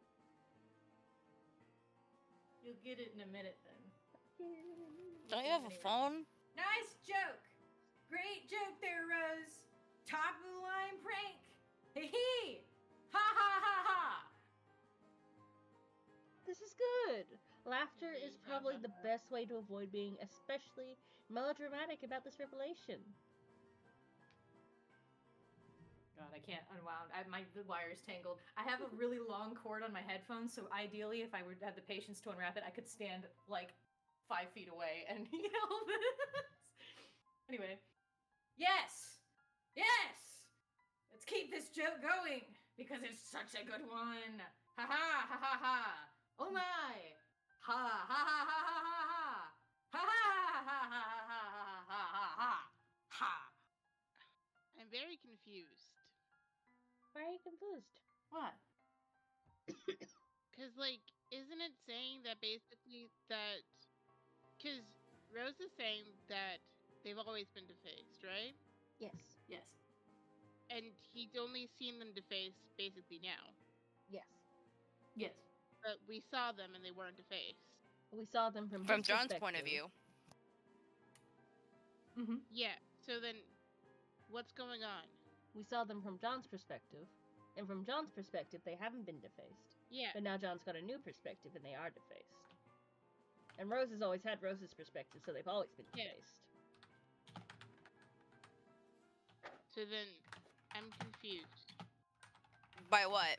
You'll get it in a minute then. don't you have a phone? Nice joke! Great joke there, Rose! Top of the line prank! Hee hee! Ha ha ha ha! This is good. Laughter is probably the best way to avoid being especially melodramatic about this revelation. God, I can't unwound. The wire's tangled. I have a really long cord on my headphones, so ideally, if I would have the patience to unwrap it, I could stand like 5 feet away and yell this. Anyway. Yes! Yes! Let's keep this joke going because it's such a good one. Ha ha ha ha ha. Oh my. Ha ha ha ha ha ha. Ha ha ha ha ha ha ha ha. Ha. I'm very confused. Why are you confused? What? Cause like, isn't it saying that basically that? Cause Rose is saying that they've always been defaced, right? Yes. Yes. And he's only seen them defaced basically now. Yes. Yes. But we saw them and they weren't defaced. We saw them from From his John's point of perspective. view. Mm-hmm. Yeah. So then, what's going on? We saw them from John's perspective. And from John's perspective, they haven't been defaced. Yeah. But now John's got a new perspective and they are defaced. And Rose has always had Rose's perspective, so they've always been Yeah. defaced. So then, I'm confused. By what?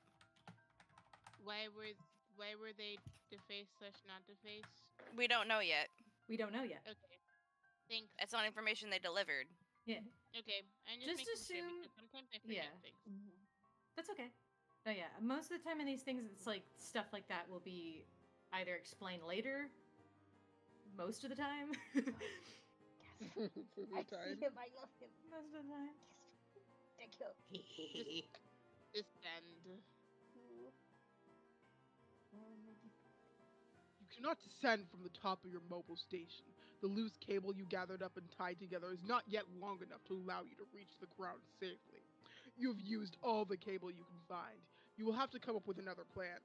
Why were they defaced / not defaced? We don't know yet. We don't know yet. Okay. Thanks. That's not information they delivered. Yeah. Okay. I'm Just making sure assume- because sometimes I forget yeah. things. That's okay. But yeah, most of the time in these things, it's like stuff like that will be either explained later. Most of the time. I see him, I love him. Most of the time. Thank you. Descend. You cannot descend from the top of your mobile station. The loose cable you gathered up and tied together is not yet long enough to allow you to reach the ground safely. You have used all the cable you can find. You will have to come up with another plan.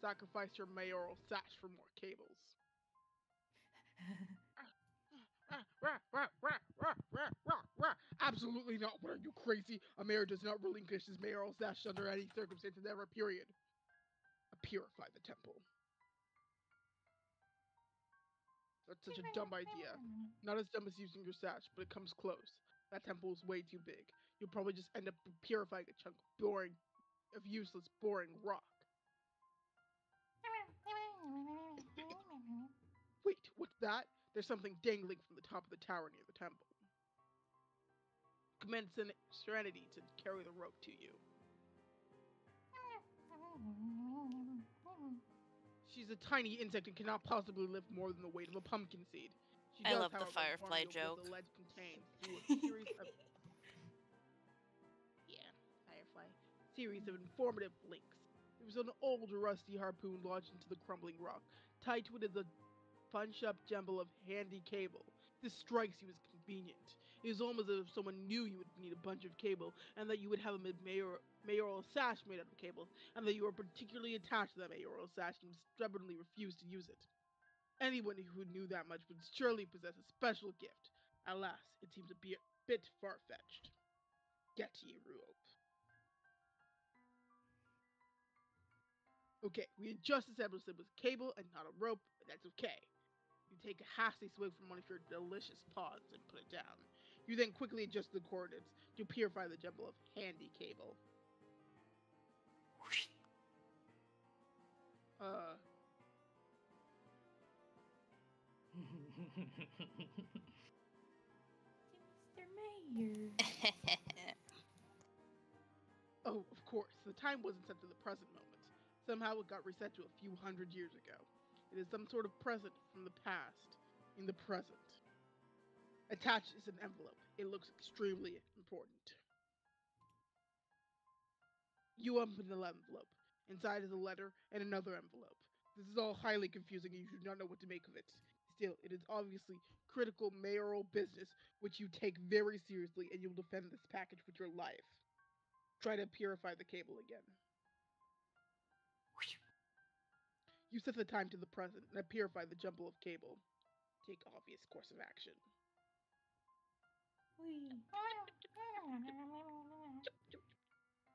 Sacrifice your mayoral sash for more cables. Absolutely not. What are you, crazy? A mayor does not relinquish his mayoral sash under any circumstances ever, period. Purify the temple. That's such a dumb idea. Not as dumb as using your sash, but it comes close. That temple is way too big. You'll probably just end up purifying a chunk of useless, boring rock. Wait, what's that? There's something dangling from the top of the tower near the temple. Command Serenity to carry the rope to you. She's a tiny insect and cannot possibly lift more than the weight of a pumpkin seed. She I does, love the however, firefly inform you of what joke. the ledge contains through a series of series of informative links. There was an old rusty harpoon lodged into the crumbling rock. Tied to it is a punch-up jumble of handy cable. This strikes you as convenient. It is almost as if someone knew you would need a bunch of cable, and that you would have a mayoral sash made out of cable, and that you were particularly attached to that mayoral sash and stubbornly refused to use it. Anyone who knew that much would surely possess a special gift. Alas, it seems a bit far-fetched. Get ye rope. Okay, we had just established it was cable and not a rope, but that's okay. You take a hasty swig from one of your delicious pods and put it down. You then quickly adjust the coordinates to purify the jumble of handy cable. Mr. Mayor. Oh, of course, the time wasn't set to the present moment. Somehow it got reset to a few hundred years ago. It is some sort of present from the past, in the present. Attached is an envelope. It looks extremely important. You open the envelope. Inside is a letter and another envelope. This is all highly confusing and you do not know what to make of it. Still, it is obviously critical mayoral business which you take very seriously and you'll defend this package with your life. Try to purify the cable again. You set the time to the present and purify the jumble of cable. Take obvious course of action.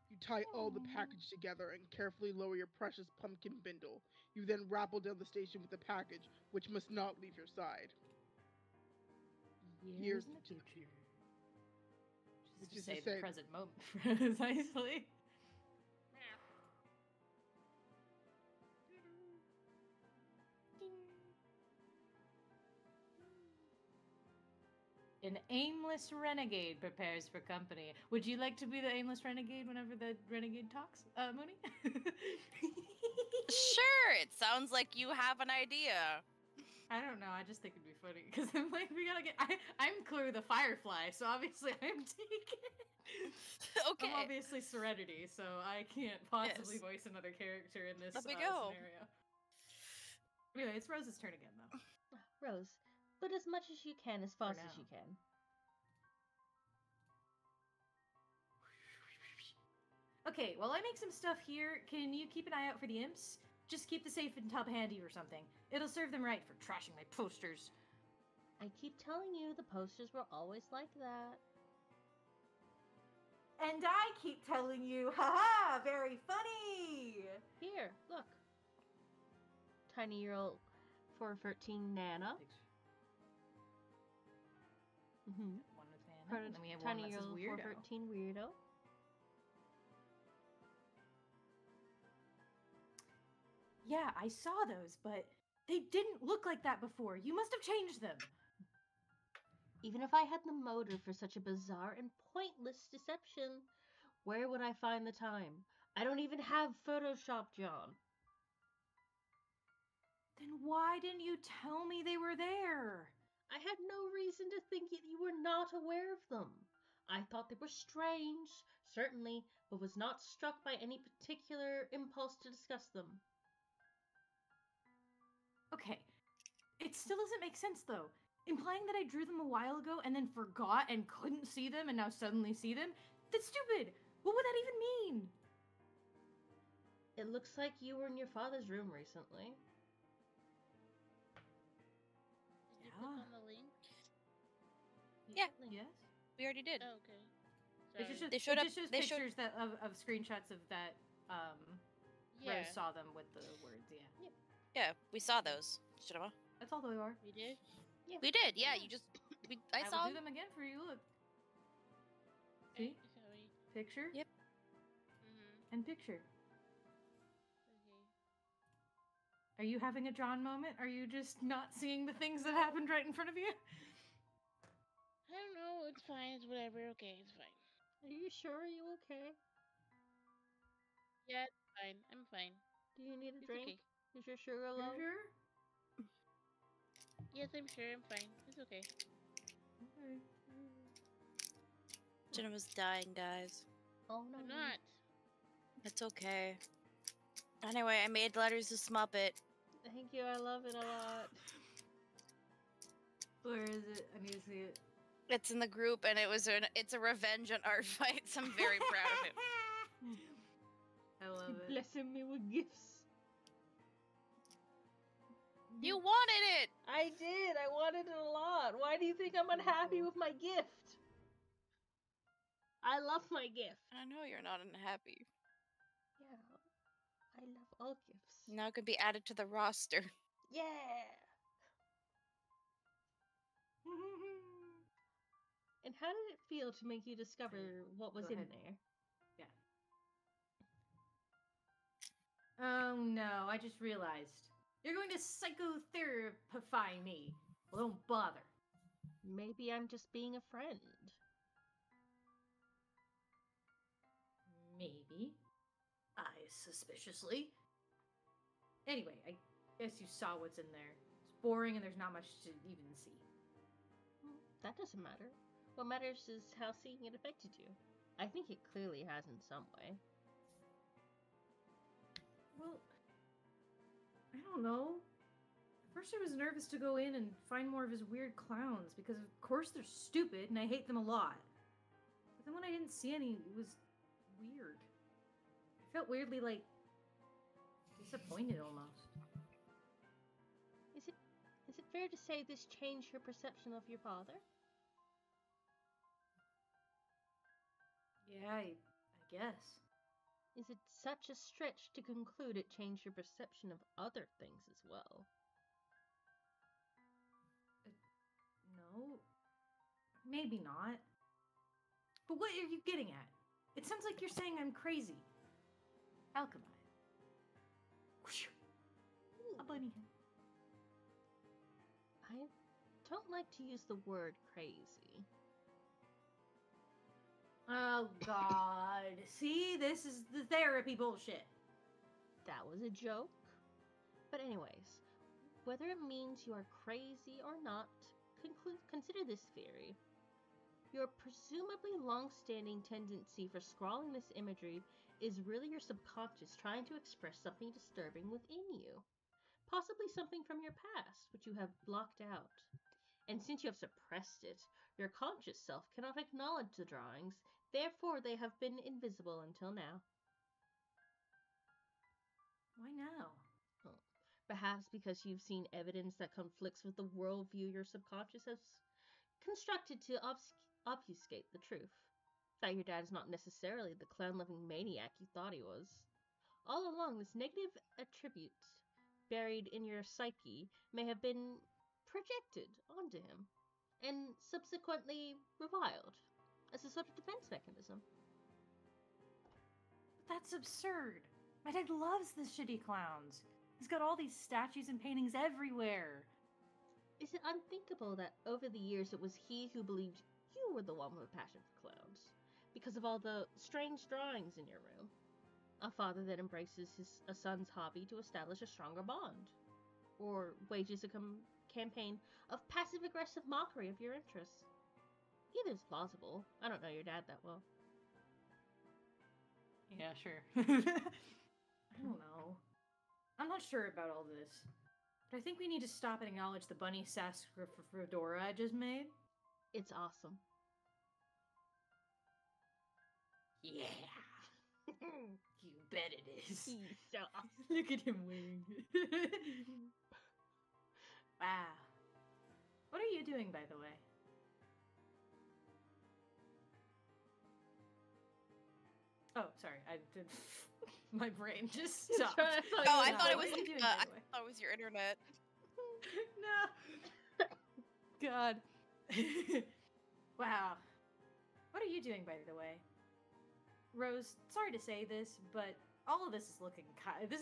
You tie all the package together and carefully lower your precious pumpkin bindle. You then rappel down the station with the package, which must not leave your side. Years in the future. Which Just to is say to the say- present moment precisely. An aimless renegade prepares for company. Would you like to be the aimless renegade whenever the renegade talks, Mooney? Sure, it sounds like you have an idea. I don't know. I just think it'd be funny because I'm like, we gotta get. I'm clearly the Firefly, so obviously I'm taken. Okay. I'm obviously Serenity, so I can't possibly Yes. voice another character in this Let me go. scenario. Anyway, it's Rose's turn again, though. Rose, but as much as you can, as fast as now. you can. Okay, while I make some stuff here, can you keep an eye out for the imps? Just keep the safe and tub handy or something. It'll serve them right for trashing my posters. I keep telling you, the posters were always like that. And I keep telling you, haha, very funny! Here, look. Tiny-year-old 413 Nana. Mm-hmm. One with Nana, and then we have one that says Tiny-year-old weirdo. 413 Weirdo. Yeah, I saw those, but they didn't look like that before. You must have changed them. Even if I had the motive for such a bizarre and pointless deception, where would I find the time? I don't even have Photoshop, John. Then why didn't you tell me they were there? I had no reason to think that you were not aware of them. I thought they were strange, certainly, but was not struck by any particular impulse to discuss them. Okay, it still doesn't make sense though. Implying that I drew them a while ago and then forgot and couldn't see them and now suddenly see them? That's stupid! What would that even mean? It looks like you were in your father's room recently. Did you click on the link? Yeah. Yes? We already did. Oh, okay. It just Sorry. shows, They showed it up- just shows they showed- pictures of screenshots of that Yeah, Rose saw them with the words, yeah. Yeah, we saw those. Shinama. That's all they are. we did. We did. Yeah, you just. I will saw. do them again for you. Look. Okay, See? sorry. Picture Yep. and picture. Okay. Are you having a John moment? Are you just not seeing the things that happened right in front of you? I don't know. It's fine. It's whatever. Okay, it's fine. Are you sure? Are you okay? Yeah, it's fine. I'm fine. Do you need a It's drink? okay. Is your sugar You low? sure? Yes, I'm sure. I'm fine. It's okay. Okay. Shinama's dying, guys. Oh no. I'm not. It's okay. Anyway, I made letters to Smuppet. Thank you, I love it a lot. Where is it? I need to see it. It's in the group, and it's a revenge on art fights. I'm very proud of him. I love it. Blessing me with gifts. You wanted it. I did. I wanted it a lot. Why do you think I'm unhappy with my gift? I love my gift. I know you're not unhappy. Yeah. I love all gifts. Now it can be added to the roster. Yeah. And how did it feel to make you discover what was Go in ahead. there? Oh no, I just realized. You're going to psychotherapify me. Well, don't bother. Maybe I'm just being a friend. Maybe. Eyes suspiciously. Anyway, I guess you saw what's in there. It's boring and there's not much to even see. That doesn't matter. What matters is how seeing it affected you. I think it clearly has in some way. Well, I don't know. At first I was nervous to go in and find more of his weird clowns because of course they're stupid and I hate them a lot. But then when I didn't see any, it was weird. I felt weirdly like disappointed almost. Is it fair to say this changed your perception of your father? Yeah, I guess. Is it such a stretch to conclude it changed your perception of other things as well? No. Maybe not. But what are you getting at? It sounds like you're saying I'm crazy. Alchemy. A bunny. I don't like to use the word crazy. Oh God. See, this is the therapy bullshit. That was a joke. But anyways, whether it means you are crazy or not, consider this theory. Your presumably long-standing tendency for scrawling this imagery is really your subconscious trying to express something disturbing within you. Possibly something from your past, which you have blocked out. And since you have suppressed it, your conscious self cannot acknowledge the drawings, therefore they have been invisible until now. Why now? Perhaps because you've seen evidence that conflicts with the worldview your subconscious has constructed to obfuscate the truth. That your dad is not necessarily the clown-loving maniac you thought he was. All along, this negative attribute buried in your psyche may have been projected onto him, and subsequently reviled, as a sort of defense mechanism. That's absurd. My dad loves the shitty clowns. He's got all these statues and paintings everywhere. Is it unthinkable that over the years it was he who believed you were the one with a passion for clowns, because of all the strange drawings in your room? A father that embraces a son's hobby to establish a stronger bond, or wages a campaign of passive-aggressive mockery of your interests. Either is plausible. I don't know your dad that well. Yeah, sure. I don't know. I'm not sure about all this. But I think we need to stop and acknowledge the bunny sarsaparilla I just made. It's awesome. Yeah. You bet it is. He's so awesome. Look at him wearing it. Wow. What are you doing, by the way? Oh, sorry. I did. My brain just stopped. I thought it was. What are you doing, I by the way? thought it was your internet. No. God. Wow. What are you doing, by the way? Rose, sorry to say this, but all of this is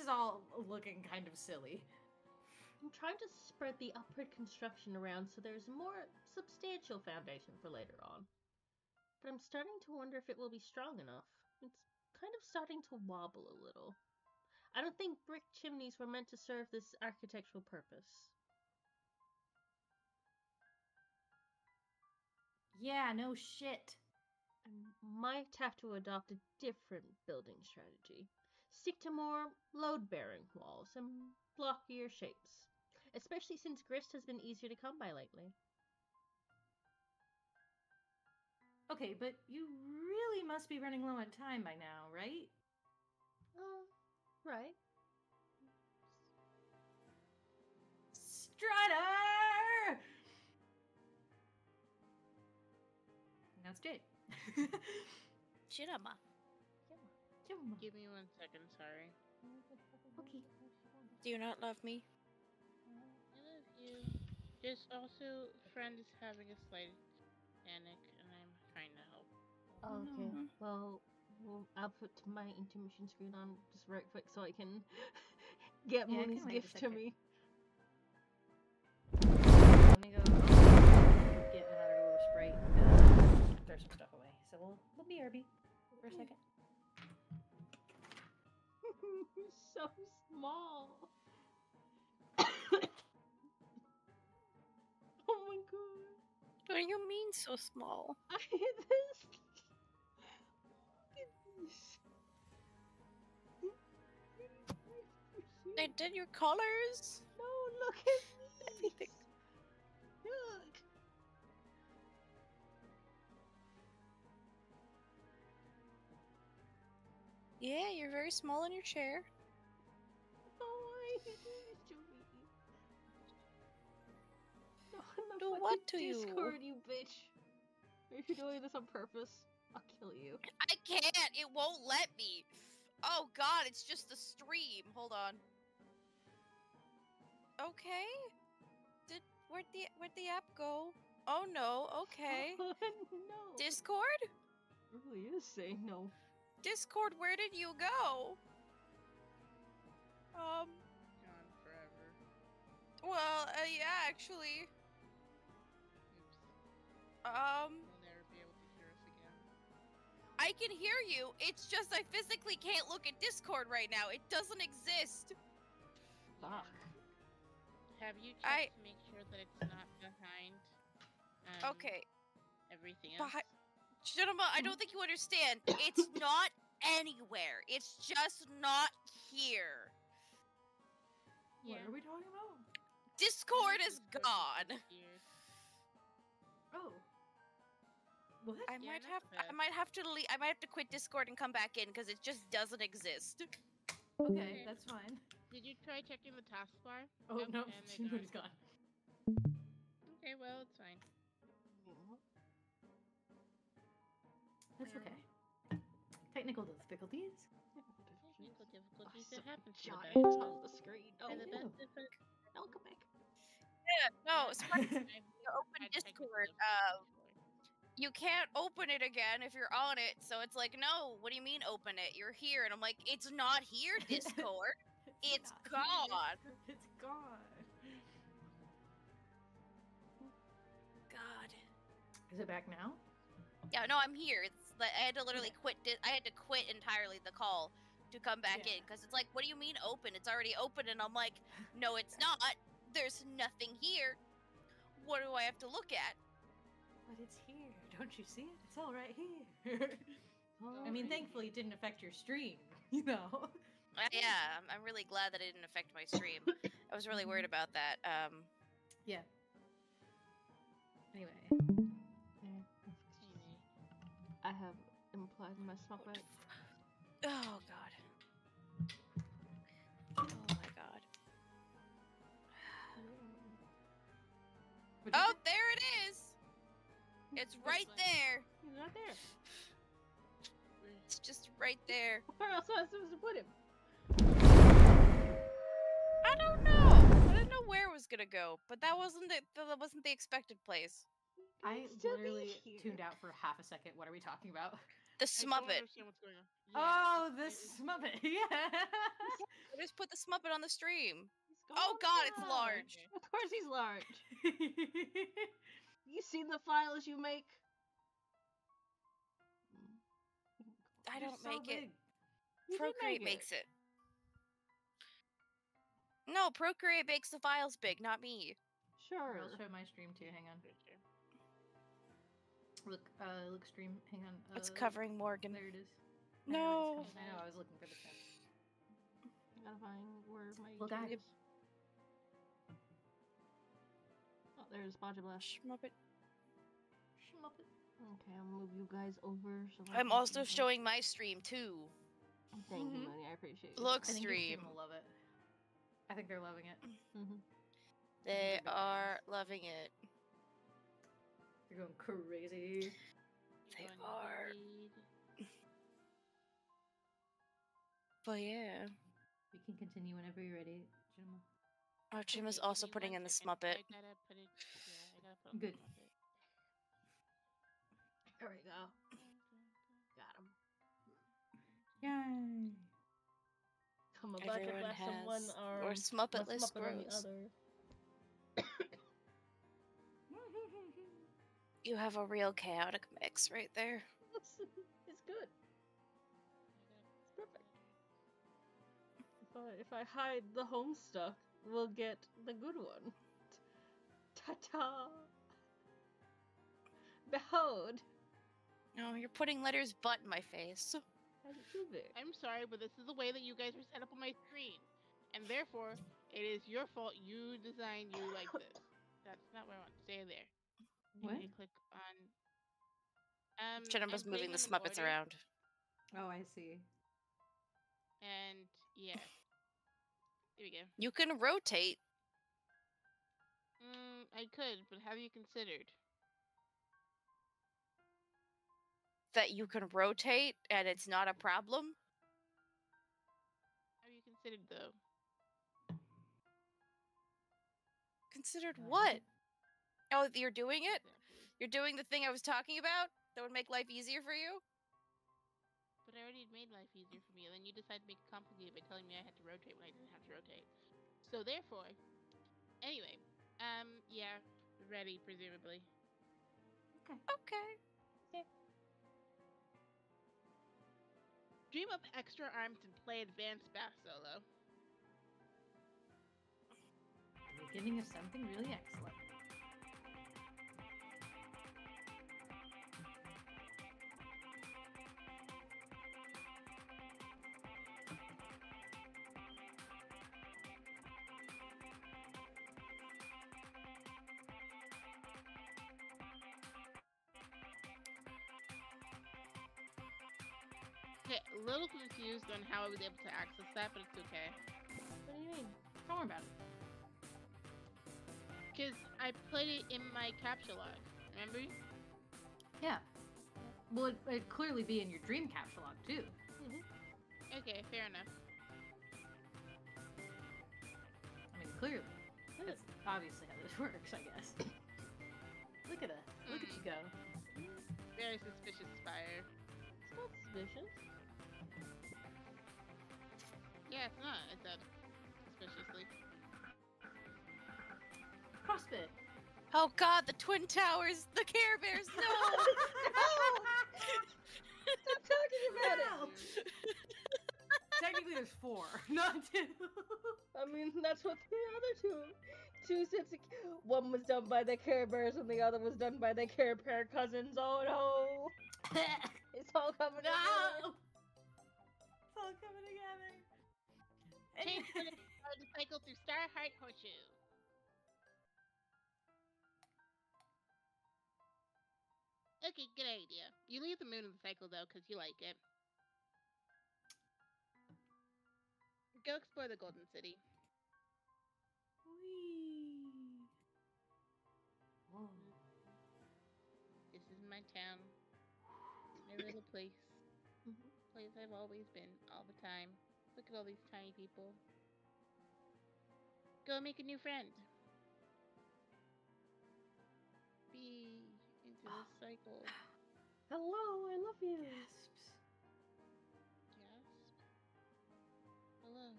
all looking kind of silly. I'm trying to spread the upward construction around so there's a more substantial foundation for later on. But I'm starting to wonder if it will be strong enough. It's kind of starting to wobble a little. I don't think brick chimneys were meant to serve this architectural purpose. Yeah, no shit. I might have to adopt a different building strategy. Stick to more load-bearing walls and blockier shapes, especially since grist has been easier to come by lately. Okay, but you really must be running low on time by now, right? Right. Strider! Now it's Jade. Chirama. Give me 1 second, sorry. Okay. Do you not love me? I love you. Just also, friend is having a slight panic, and I'm trying to help. Oh, okay. Well, I'll put my intermission screen on just right quick so I can get Mooney's gift to me. Let me go get another little Sprite and throw some stuff away. So we'll BRB for a second. So small. Oh my god. What do you mean so small? I hate this. Look at this. They did your colors? No, look at this. Everything. Look. Yeah, you're very small in your chair. Oh, I hate this to me. No, I'm Do not what fucking to you? Discord, you bitch. Are you doing this on purpose? I'll kill you. I can't! It won't let me! Oh god, it's just the stream. Hold on. Okay. Where'd the app go? Oh no, okay. Oh, no. Discord? It really is saying no. Discord, where did you go? Gone forever. Well, yeah, actually. can hear you. It's just I physically can't look at Discord right now. It doesn't exist. Fuck. Have you checked to make sure that it's not behind Okay. everything else? Gentlemen, I don't think you understand. It's not anywhere. It's just not here. What are we talking about? Discord is gone. Oh. What? I might have to leave. I might have to quit Discord and come back in because it just doesn't exist. Okay, that's fine. Did you try checking the taskbar? Oh no, and Shinmori's gone. Okay, well, it's fine. That's okay. Technical difficulties. Technical difficulties Oh, that happen to giant the best. on the screen. Oh, And the best no. is that No, come back. Yeah, no, Sprites, I've open had technical Discord. difficulties before. You can't open it again if you're on it. So it's like, no, what do you mean open it? You're here. And I'm like, it's not here, Discord. It's not gone. here. It's gone. God. Is it back now? Yeah, no, I'm here. It's like I had to literally quit. I had to quit entirely the call to come back in because it's like, what do you mean open? It's already open, and I'm like, no, it's not. There's nothing here. What do I have to look at? But it's here. Don't you see it? It's all right here. I mean, thankfully it didn't affect your stream, you know. Yeah, I'm really glad that it didn't affect my stream. I was really worried about that. Yeah. Anyway. I have implied my Smuppet. Oh god. Oh my god. Oh, there it is! It's right there! He's right there. It's just right there. Where else was I supposed to put him? I don't know! I didn't know where it was gonna go, but that wasn't the expected place. I Still be literally here. tuned out for half a second. What are we talking about? The I don't Smuppet. understand what's going on. Oh, Yeah, this Smuppet. Yeah. I just put the Smuppet on the stream. He's gone Oh god, it's now. large. Of course he's large. You seen the files you make? I They're don't so make it. big. You did Procreate make makes it. No, Procreate makes the files big, not me. Sure. I'll show my stream too. Hang on. Look, stream. Hang on. It's covering Morgan. There it is. No. I know. I was looking for the chat. I gotta find where my Well, YouTube guys. is. Oh, there's Bodja Blast. Smuppet. Okay, I'll move you guys over. So I'm also showing my stream too. Thank you, Mhm. Mooney. I appreciate it. Look, I think your stream. will love it. I think they're loving it. Mhm. They are loving it. They're going crazy. They Going are. indeed. But yeah. We can continue whenever you're ready, Gemma. Oh, Jim is Okay, also give me putting one in the second. Smuppet. I gotta put it. Yeah, I gotta put on Good. the Smuppet. There we go. Got him. Yay! I'm about to Everyone blast him one has arm. or Smuppetless Muppet on the grows. other. You have a real chaotic mix right there. It's good. It's perfect. If I hide the Homestuck, we'll get the good one. Ta-ta! Behold! No, you're putting letters butt in my face. How's it too big? I'm sorry, but this is the way that you guys are set up on my screen, and therefore, it is your fault. You designed you like this. That's not where I want to stay there. What? I need to click on. China's I'm moving putting the them in Smuppets order, around. Oh, I see. And yeah, here we go. You can rotate. I could, but have you considered? That you can rotate and it's not a problem. Have you considered though? Considered what? Oh, you're doing it? Exactly. You're doing the thing I was talking about? That would make life easier for you? But I already made life easier for me, and then you decided to make it complicated by telling me I had to rotate when I didn't have to rotate. So therefore, anyway, yeah, ready presumably. Okay. Okay. Dream up extra arms and play advanced bass solo. The beginning of something really excellent. Okay, a little confused on how I was able to access that, but it's okay. What do you mean? Don't worry about it. Because I put it in my capture log, remember? Yeah. Well, it'd clearly be in your dream capture log, too. Okay, fair enough. I mean, clearly. That's obviously how this works, I guess. Look at us. Look at you go. Very suspicious fire. It's not suspicious. Yeah, it's not, I said. Suspiciously. CrossFit. Oh God, the Twin Towers, the Care Bears, no! Stop talking about No! Technically, there's 4, not 2. I mean, that's what the other two sets of... One was done by the Care Bears and the other was done by the Care Bear cousins. Oh no! It's all coming together. No! It's all coming together. Change the cycle through Starheart Horseshoe. Okay, good idea. You leave the moon in the cycle though, because you like it. Go explore the Golden City. Whee! Whoa. This is my town. My little place. Place I've always been, all the time. Look at all these tiny people. Go make a new friend. Be into this cycle. Hello, I love you. Gasps. Gasp. Hello.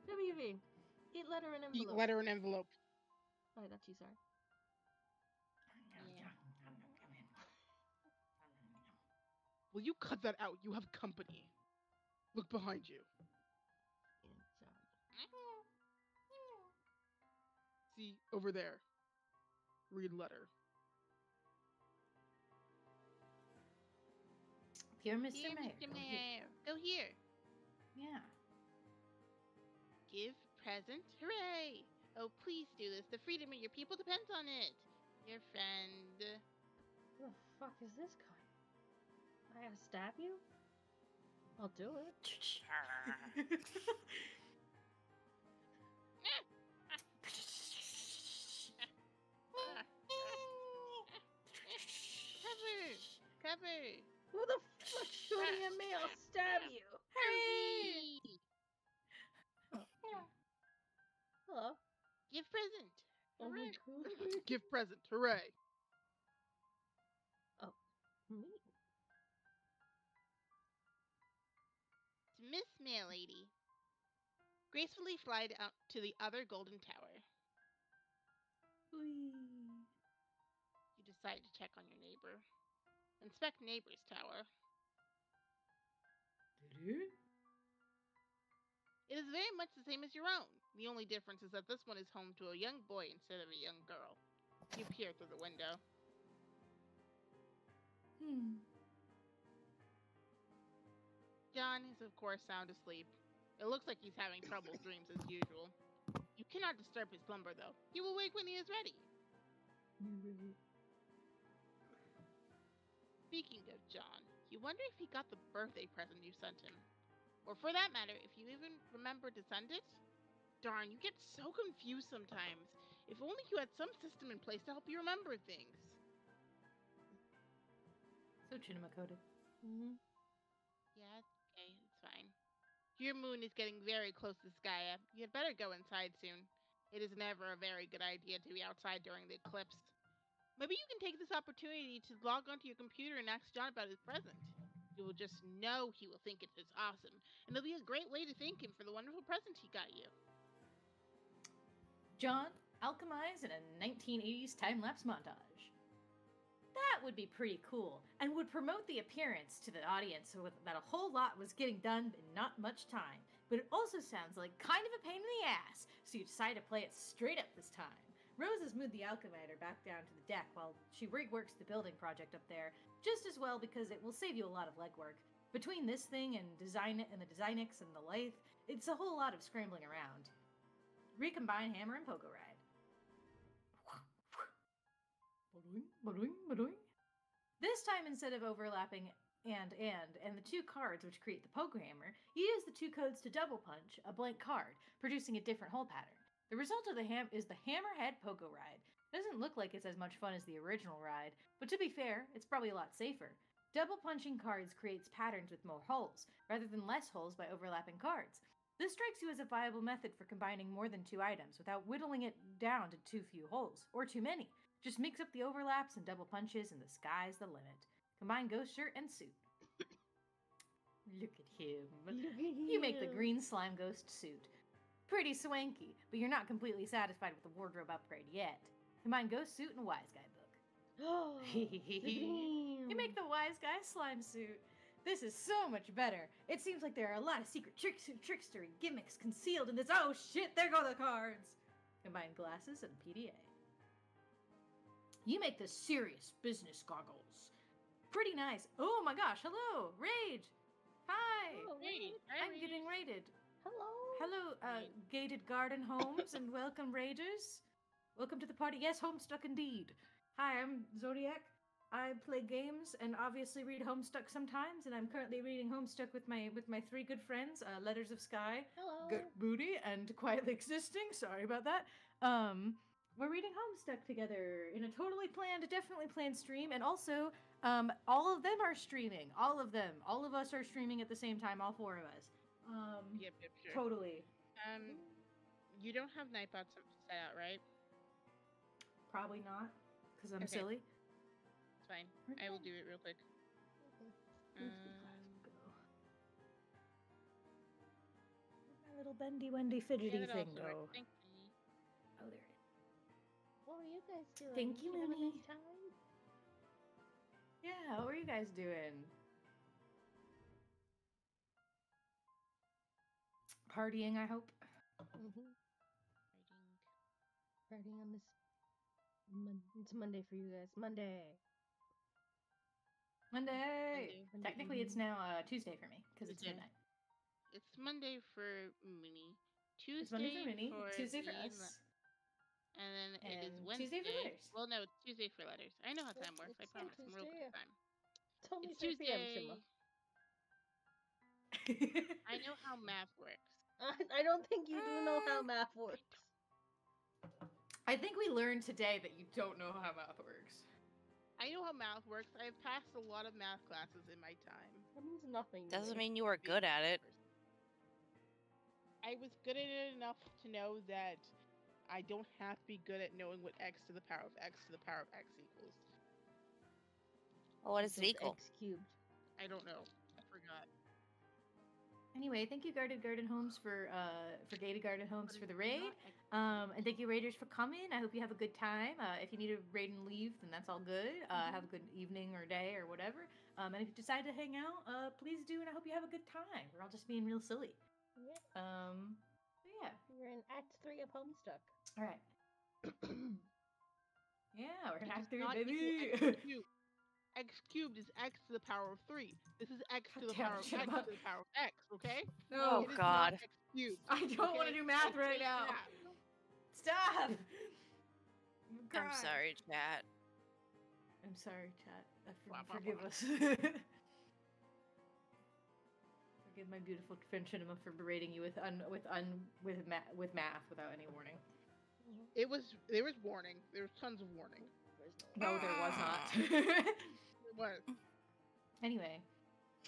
What do you mean? Eat letter and envelope. Eat letter and envelope. Oh, not you, sorry. Yeah. Will you cut that out? You have company. Look behind you. Yeah, sorry. See, over there. Read letter. Dear Mr. Dear Mayor. Mr. Mayor, go here. Yeah. Give present. Hooray! Oh, please do this. The freedom of your people depends on it. Your friend. What the fuck is this guy? I gotta stab you? I'll do it. Cover! Who the fuck's shooting at me? I'll stab you. Hurry! Hello? Give present. Oh my Hooray. god. Give present. Hooray! Me? To Miss Mail Lady. Gracefully fly out to the other golden tower. Whee! You decide to check on your neighbor. Inspect neighbor's tower. It is very much the same as your own. The only difference is that this one is home to a young boy instead of a young girl. You peer through the window. John is of course sound asleep. It looks like he's having troubled dreams as usual. You cannot disturb his slumber though. He will wake when he is ready. Speaking of John, you wonder if he got the birthday present you sent him. Or for that matter, if you even remember to send it? Darn, you get so confused sometimes. If only you had some system in place to help you remember things. So Chinema coded. Yeah, okay, it's fine. Your moon is getting very close to Skya. You had better go inside soon. It is never a very good idea to be outside during the eclipse. Maybe you can take this opportunity to log onto your computer and ask John about his present. You will just know he will think it is awesome, and it'll be a great way to thank him for the wonderful present he got you. John, alchemize in a 1980s time-lapse montage. That would be pretty cool, and would promote the appearance to the audience that a whole lot was getting done in not much time. But it also sounds like kind of a pain in the ass, so you decide to play it straight up this time. Rose has moved the alchemiter back down to the deck while she reworks the building project up there, just as well because it will save you a lot of legwork. Between this thing and the Designix and the lathe, it's a whole lot of scrambling around. Recombine hammer and pogo ride. This time, instead of overlapping and the two cards which create the pogo hammer, you use the two codes to double punch a blank card, producing a different hole pattern. The result of is the hammerhead pogo ride. It doesn't look like it's as much fun as the original ride, but to be fair, it's probably a lot safer. Double punching cards creates patterns with more holes, rather than less holes by overlapping cards. This strikes you as a viable method for combining more than two items without whittling it down to too few holes, or too many. Just mix up the overlaps and double punches and the sky's the limit. Combine ghost shirt and suit. Look at him. You make the green slime ghost suit. Pretty swanky, but you're not completely satisfied with the wardrobe upgrade yet. Combine ghost suit and wise guy book. You make the wise guy slime suit. This is so much better. It seems like there are a lot of secret trickstery gimmicks concealed in this. Oh shit, there go the cards. Combine glasses and PDA. You make the serious business goggles. Pretty nice. Oh my gosh, hello, Rage. Hi. Oh, hey, I'm getting raided. Hello. Hello, Gated Garden Homes, and welcome, Raiders. Welcome to the party. Yes, Homestuck indeed. Hi, I'm Zodiac. I play games and obviously read Homestuck sometimes, and I'm currently reading Homestuck with my three good friends, Letters of Sky, Hello. Booty, and Quietly Existing. Sorry about that. We're reading Homestuck together in a definitely planned stream, and also, all of them are streaming. All of them. All of us are streaming at the same time, all four of us. Yep, sure. Totally. You don't have Nightbot set out, right? Probably not, because I'm Okay. silly. It's fine. I will do it real quick. Where'd my little bendy wendy fidgety Yeah, that thing also go? works. Thank you. Oh, there it is. What were you guys doing? Thank you, Did have a Mooney. nice time? Yeah, what were you guys doing? Partying, I hope. Mm-hmm. Partying on this. It's Monday for you guys. Monday. Technically, it's now Tuesday for me because it's Tuesday. midnight. It's Monday for Mooney. Tuesday It's Monday for Minnie. for Tuesday for me, us. And then it is And Wednesday. Tuesday for letters. Well, no, it's Tuesday for letters. I know how time works. I It's promise. I'm real Tuesday, good yeah. at time. It's only It's 3 p.m., Tuesday. Shimma. I know how math works. I don't think you do know how math works. I think we learned today that you don't know how math works. I know how math works. I've passed a lot of math classes in my time. That means nothing. to Doesn't me. mean you were good at it. I was good at it enough to know that I don't have to be good at knowing what x to the power of x to the power of x equals. Well, what does it Equals equal? X cubed. I don't know. I forgot. Anyway, thank you, Guarded Garden Homes, for Gated Garden Homes for the raid. And thank you, Raiders, for coming. I hope you have a good time. If you need to raid and leave, then that's all good. Have a good evening or day or whatever. And if you decide to hang out, please do, and I hope you have a good time. We're all just being real silly. Yeah. So yeah. We're in Act 3 of Homestuck. All right. Yeah, we're in It Act does 3, not baby. equal x cubed. X cubed is x to the power of 3. This is x to the Damn power it, of x Shemma. to the power of x, okay? No, It is God. not x cubed. I don't want to okay? do math I right hate now. math. Stop. I'm sorry, chat. I'm sorry, chat. Wah, wah, Forgive wah. us. Forgive my beautiful friend Shinema for berating you with math without any warning. There was warning. There was tons of warning. No, there was not. There was. Anyway,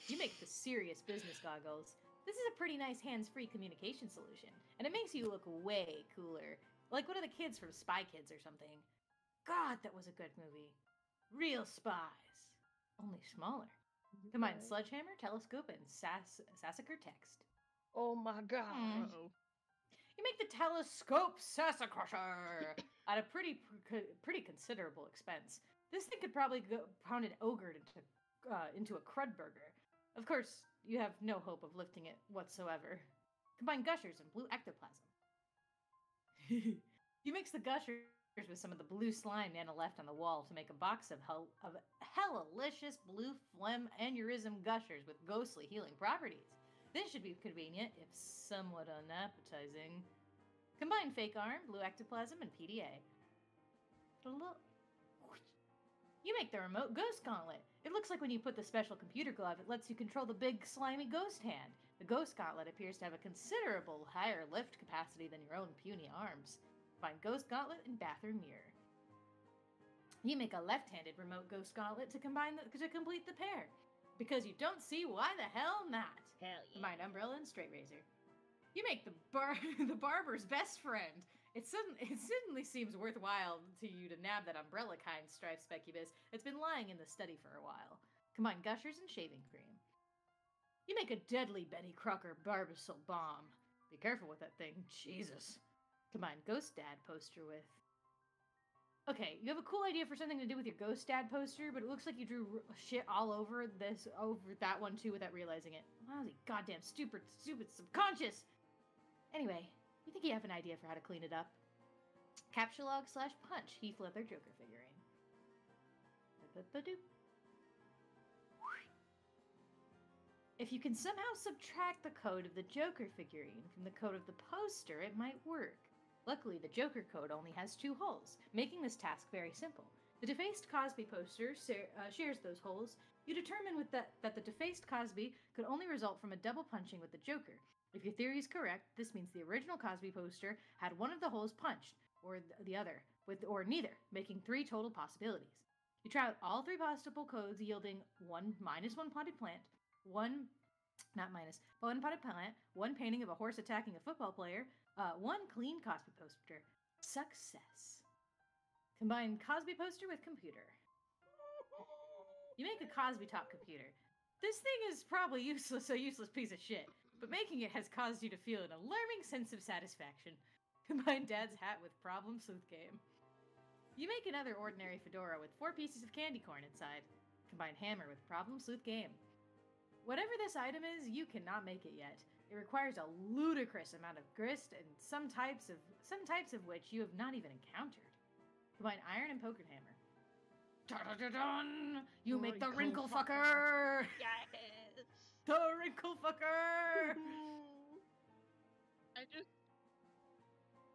you make the serious business goggles. This is a pretty nice hands-free communication solution, and it makes you look way cooler. Like one of the kids from Spy Kids or something. God, that was a good movie. Real spies. Only smaller. Combine sledgehammer, telescope, and Sassacre text. Oh my god. Mm. Uh-oh. You make make the telescope Sassacrusher at a pretty considerable expense. This thing could probably pound an ogre into a crud burger. Of course, you have no hope of lifting it whatsoever. Combine gushers and blue ectoplasm. You mix the gushers with some of the blue slime Nana left on the wall to make a box of hellilicious blue phlegm aneurysm gushers with ghostly healing properties. This should be convenient, if somewhat unappetizing. Combine fake arm, blue ectoplasm, and PDA. You make the remote ghost gauntlet. It looks like when you put the special computer glove, it lets you control the big slimy ghost hand. The ghost gauntlet appears to have a considerable higher lift capacity than your own puny arms. Find ghost gauntlet in bathroom mirror. You make a left-handed remote ghost gauntlet to complete the pair. Because you don't see, why the hell not? Hell yeah. Combine umbrella and straight razor. You make the barber's best friend. It suddenly seems worthwhile to you to nab that umbrella-kind striped specubus that's been lying in the study for a while. Combine gushers and shaving cream. You make a deadly Betty Crocker Barbasol bomb. Be careful with that thing. Jesus. Combine Ghost Dad poster with... Okay, you have a cool idea for something to do with your Ghost Dad poster, but it looks like you drew shit all over that one too without realizing it. Lousy, goddamn, stupid subconscious! Anyway, you think you have an idea for how to clean it up? Captchalogue/punch Heath Ledger Joker figurine. If you can somehow subtract the code of the Joker figurine from the code of the poster, it might work. Luckily, the Joker code only has 2 holes, making this task very simple. The defaced Cosby poster shares those holes. You determine that the defaced Cosby could only result from a double punching with the Joker. If your theory is correct, this means the original Cosby poster had one of the holes punched, or the other, or neither, making 3 total possibilities. You try out all 3 possible codes, yielding 1 potted plant, 1 potted plant, 1 painting of a horse attacking a football player, 1 clean Cosby poster. Success. Combine Cosby poster with computer. You make a Cosby top computer. This thing is probably a useless piece of shit, but making it has caused you to feel an alarming sense of satisfaction. Combine Dad's hat with Problem Sleuth Game. You make another ordinary fedora with 4 pieces of candy corn inside. Combine Hammer with Problem Sleuth Game. Whatever this item is, you cannot make it yet. It requires a ludicrous amount of grist, and some types of which you have not even encountered. Combine iron and poker hammer. Da-da-da-dun! You make the wrinkle fucker! Yes! The wrinkle fucker! I just...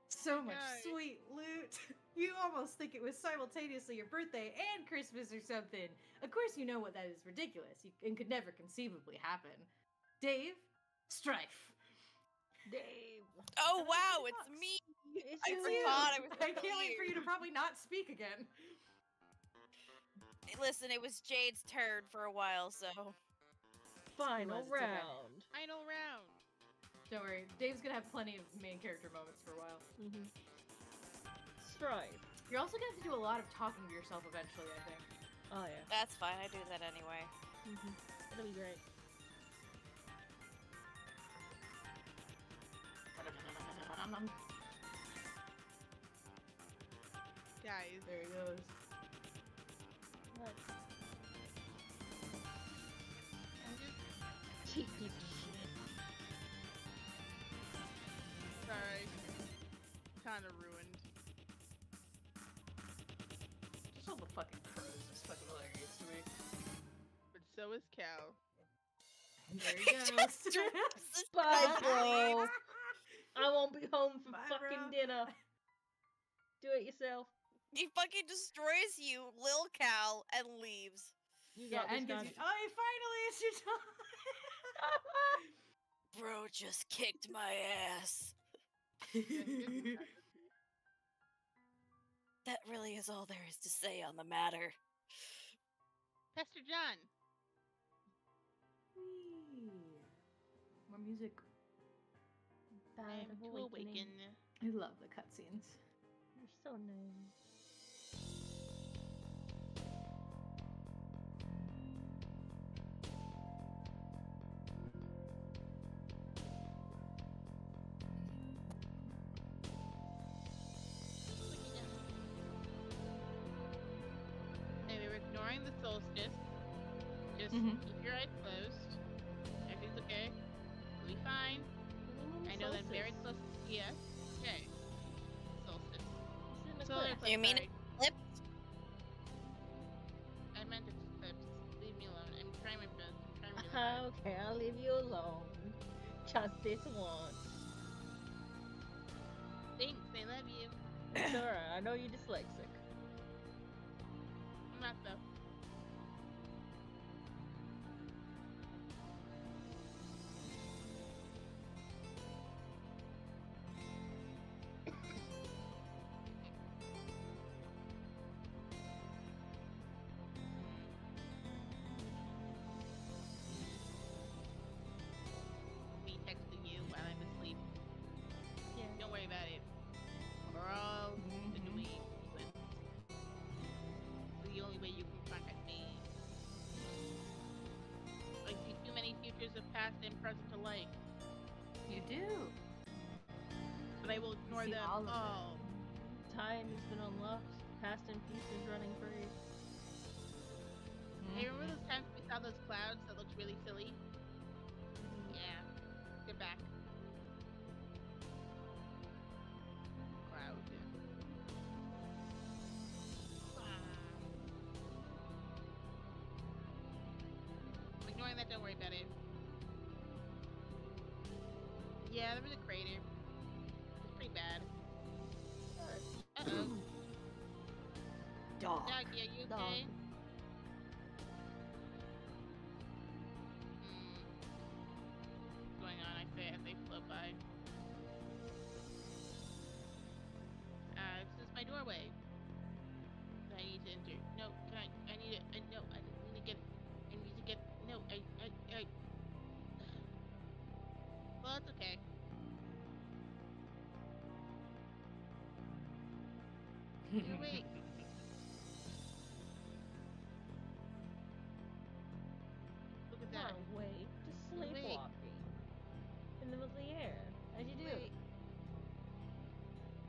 So much Guys. sweet loot. You almost think it was simultaneously your birthday and Christmas or something. Of course you know what that is ridiculous and could never conceivably happen. Dave, Strife. Dave. Oh wow, it's me. It's I you. forgot I was. I can't wait for you to probably not speak again. Listen, it was Jade's turn for a while, so. Final It's okay. round. Final round. Don't worry, Dave's gonna have plenty of main character moments for a while. Mm-hmm. Strife. You're also gonna have to do a lot of talking to yourself eventually, I think. Oh yeah. That's fine, I do that anyway. Mm-hmm. It'll be great. Guys, There he goes. What? I'm just Cheap piece of shit. sorry. Kinda ruined. Just all the fucking crows is fucking hilarious to me. But so is Cal. There he goes. Bye, bro. I won't be home for Bye, fucking bro. dinner. Do it yourself. He fucking destroys you, Lil Cal, and leaves. You Yeah, got this and gives you. done. Oh, finally, it's your time. Bro just kicked my ass. That really is all there is to say on the matter. Pastor John. Whee. More music. Time to awaken. I love the cutscenes. You're so nice. keep your eyes closed. Everything's okay. You'll be fine. I know that very close. Yes. Okay. Solstice. Solar eclipse. You mean sorry. eclipse? I meant eclipse. Leave me alone. I'm trying my best. I'm trying really hard. Okay, I'll leave you alone. Just this once. Thanks. I love you. It's alright, I know you're dyslexic. I'm not though. Me texting you while I'm asleep. Yeah. Don't worry about it. We're all the dweebs. It's the only way you can contact me. I see too many futures of past and present alike, You do. but I will ignore See them all of them. all. Time has been unlocked. Past and pieces running free. Hey, remember those times we saw those clouds that looked really silly? Yeah, they're back. Cloud. I'm ignoring that, don't worry about it. Yeah, there was a crater. It's pretty bad. Uh-oh. Dog. Doggy, are you Dog. okay? What's going on? I say as they float by. This is my doorway. I need to enter. No, can I need it. No, I need to get. I need to get. No, I. Well, it's okay. You're awake. Look at that. Come on, wait. Just You're awake. sleepwalking. In the middle of the air. As you do. Wait.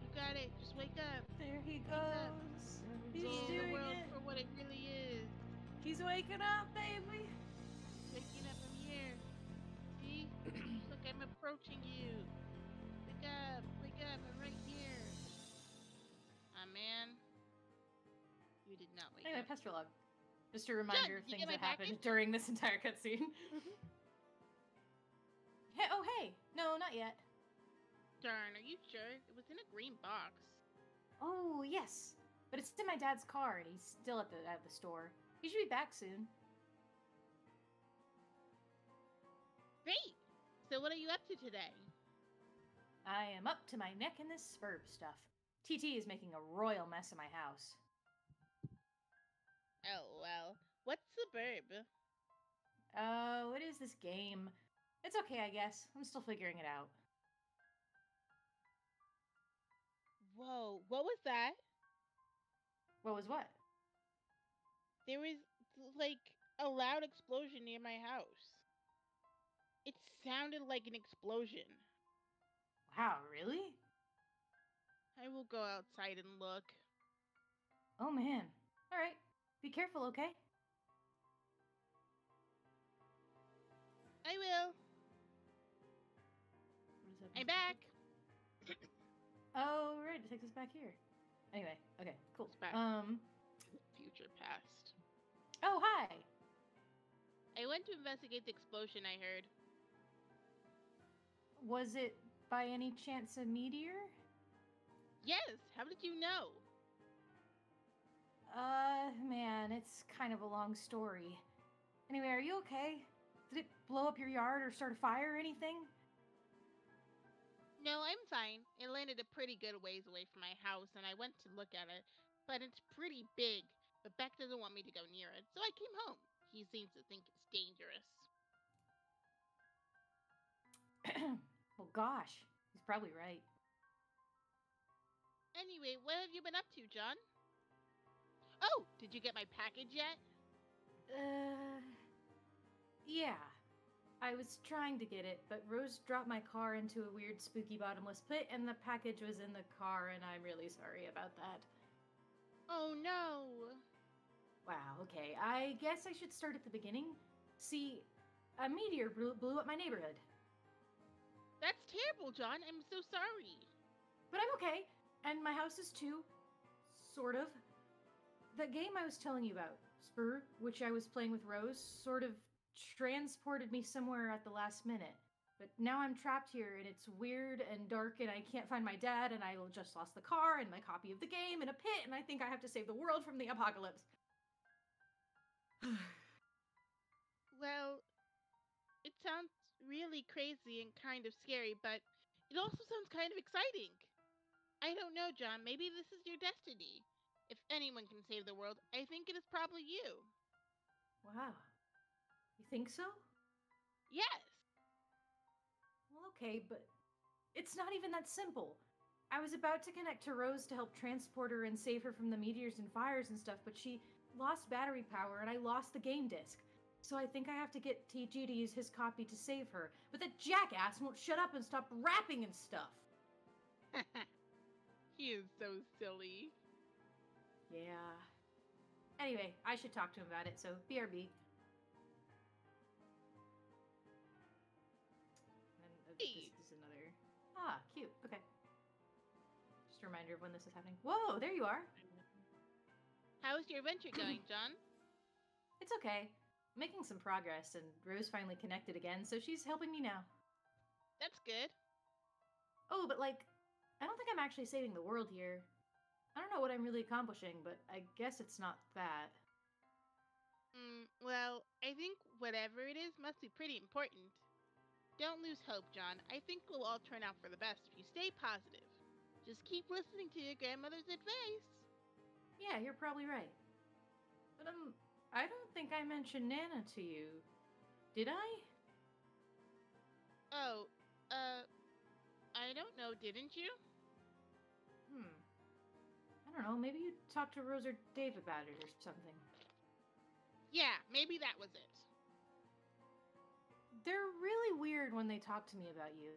You got it. Just wake up. There he up. goes. He's See the doing world it. for what it really is. He's waking up, baby. Waking up from here. See? Look, I'm approaching you. Wake up. Wake up. I'm right here. Ah, man. You did not wake Anyway, up. Pestrolog. Just a reminder of did you things get that my happened package? during this entire cutscene. Hey, oh, hey. No, not yet. Darn, are you sure? It was in a green box. Oh, yes. But it's in my dad's car, and he's still at the store. He should be back soon. Great! So what are you up to today? I am up to my neck in this spurb stuff. TT is making a royal mess of my house. Oh, well. What's suburb? Oh, it is this game. It's okay, I guess. I'm still figuring it out. Whoa, what was that? What was what? There was, like, a loud explosion near my house. It sounded like an explosion. Wow, really? I will go outside and look. Oh, man. All right. Be careful, okay? I will. What is that? I'm back. Oh, right. It takes us back here. Anyway, okay, cool. It's back. Future past. Oh, hi. I went to investigate the explosion I heard. Was it by any chance a meteor? Yes, how did you know? Man, it's kind of a long story. Anyway, are you okay? Did it blow up your yard or start a fire or anything? No, I'm fine. It landed a pretty good ways away from my house, and I went to look at it. But it's pretty big. But Beck doesn't want me to go near it, so I came home. He seems to think it's dangerous. Well, gosh, he's probably right. Anyway, what have you been up to, John? Oh, did you get my package yet? Yeah. I was trying to get it, but Rose dropped my car into a weird spooky bottomless pit, and the package was in the car, and I'm really sorry about that. Oh no. Wow, okay. I guess I should start at the beginning. See, a meteor blew up my neighborhood. That's terrible, John. I'm so sorry. But I'm okay, and my house is too. Sort of. The game I was telling you about, Spur, which I was playing with Rose, sort of transported me somewhere at the last minute. But now I'm trapped here, and it's weird and dark, and I can't find my dad, and I just lost the car and my copy of the game in a pit, and I think I have to save the world from the apocalypse. Well, it sounds really crazy and kind of scary, but it also sounds kind of exciting. I don't know, John. Maybe this is your destiny. If anyone can save the world, I think it is probably you. Wow. You think so? Yes. Well, okay, but it's not even that simple. I was about to connect to Rose to help transport her and save her from the meteors and fires and stuff, but she lost battery power and I lost the game disc. So I think I have to get TG to use his copy to save her. But that jackass won't shut up and stop rapping and stuff. He is so silly. Yeah. Anyway, I should talk to him about it, so BRB. And Hey. this is another... Ah, cute. Okay. Just a reminder of when this is happening. Whoa, there you are. How's your adventure going, John? It's okay. I'm making some progress, and Rose finally connected again, so she's helping me now. That's good. Oh, but like, I don't think I'm actually saving the world here. I don't know what I'm really accomplishing, but I guess it's not that. Well, I think whatever it is must be pretty important. Don't lose hope, John. I think we'll all turn out for the best if you stay positive. Just keep listening to your grandmother's advice. Yeah, you're probably right. But I don't think I mentioned Nana to you. Did I? Oh, I don't know, didn't you? I don't know, maybe you talked to Rose or Dave about it or something. Yeah, maybe that was it. They're really weird when they talk to me about you.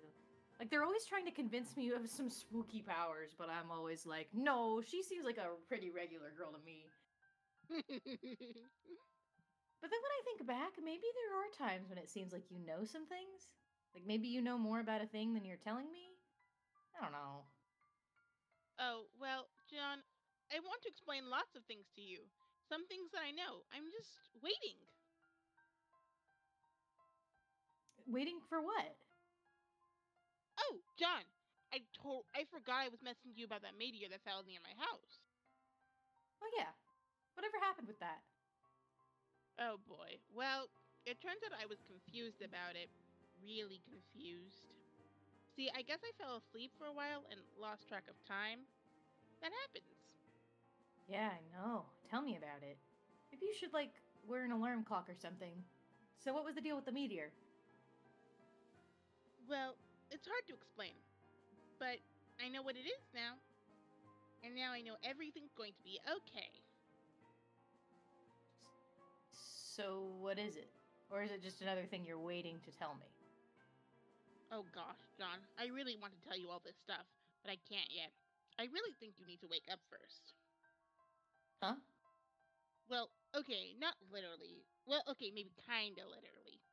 Like, they're always trying to convince me you have some spooky powers, but I'm always like, no, she seems like a pretty regular girl to me. But then when I think back, maybe there are times when it seems like you know some things. Like, maybe you know more about a thing than you're telling me? I don't know. Oh, well, John, I want to explain lots of things to you. Some things that I know. I'm just waiting. Waiting for what? Oh, John, I forgot I was messaging you about that meteor that fell near my house. Oh, yeah. Whatever happened with that? Oh boy. Well, it turns out I was confused about it. Really confused. See, I guess I fell asleep for a while and lost track of time. That happens. Yeah, I know. Tell me about it. Maybe you should, like, wear an alarm clock or something. So what was the deal with the meteor? Well, it's hard to explain, but I know what it is now. And now I know everything's going to be okay. So what is it? Or is it just another thing you're waiting to tell me? Oh gosh, John, I really want to tell you all this stuff, but I can't yet. I really think you need to wake up first. Huh? Well, okay, not literally. Well, okay, maybe kinda literally.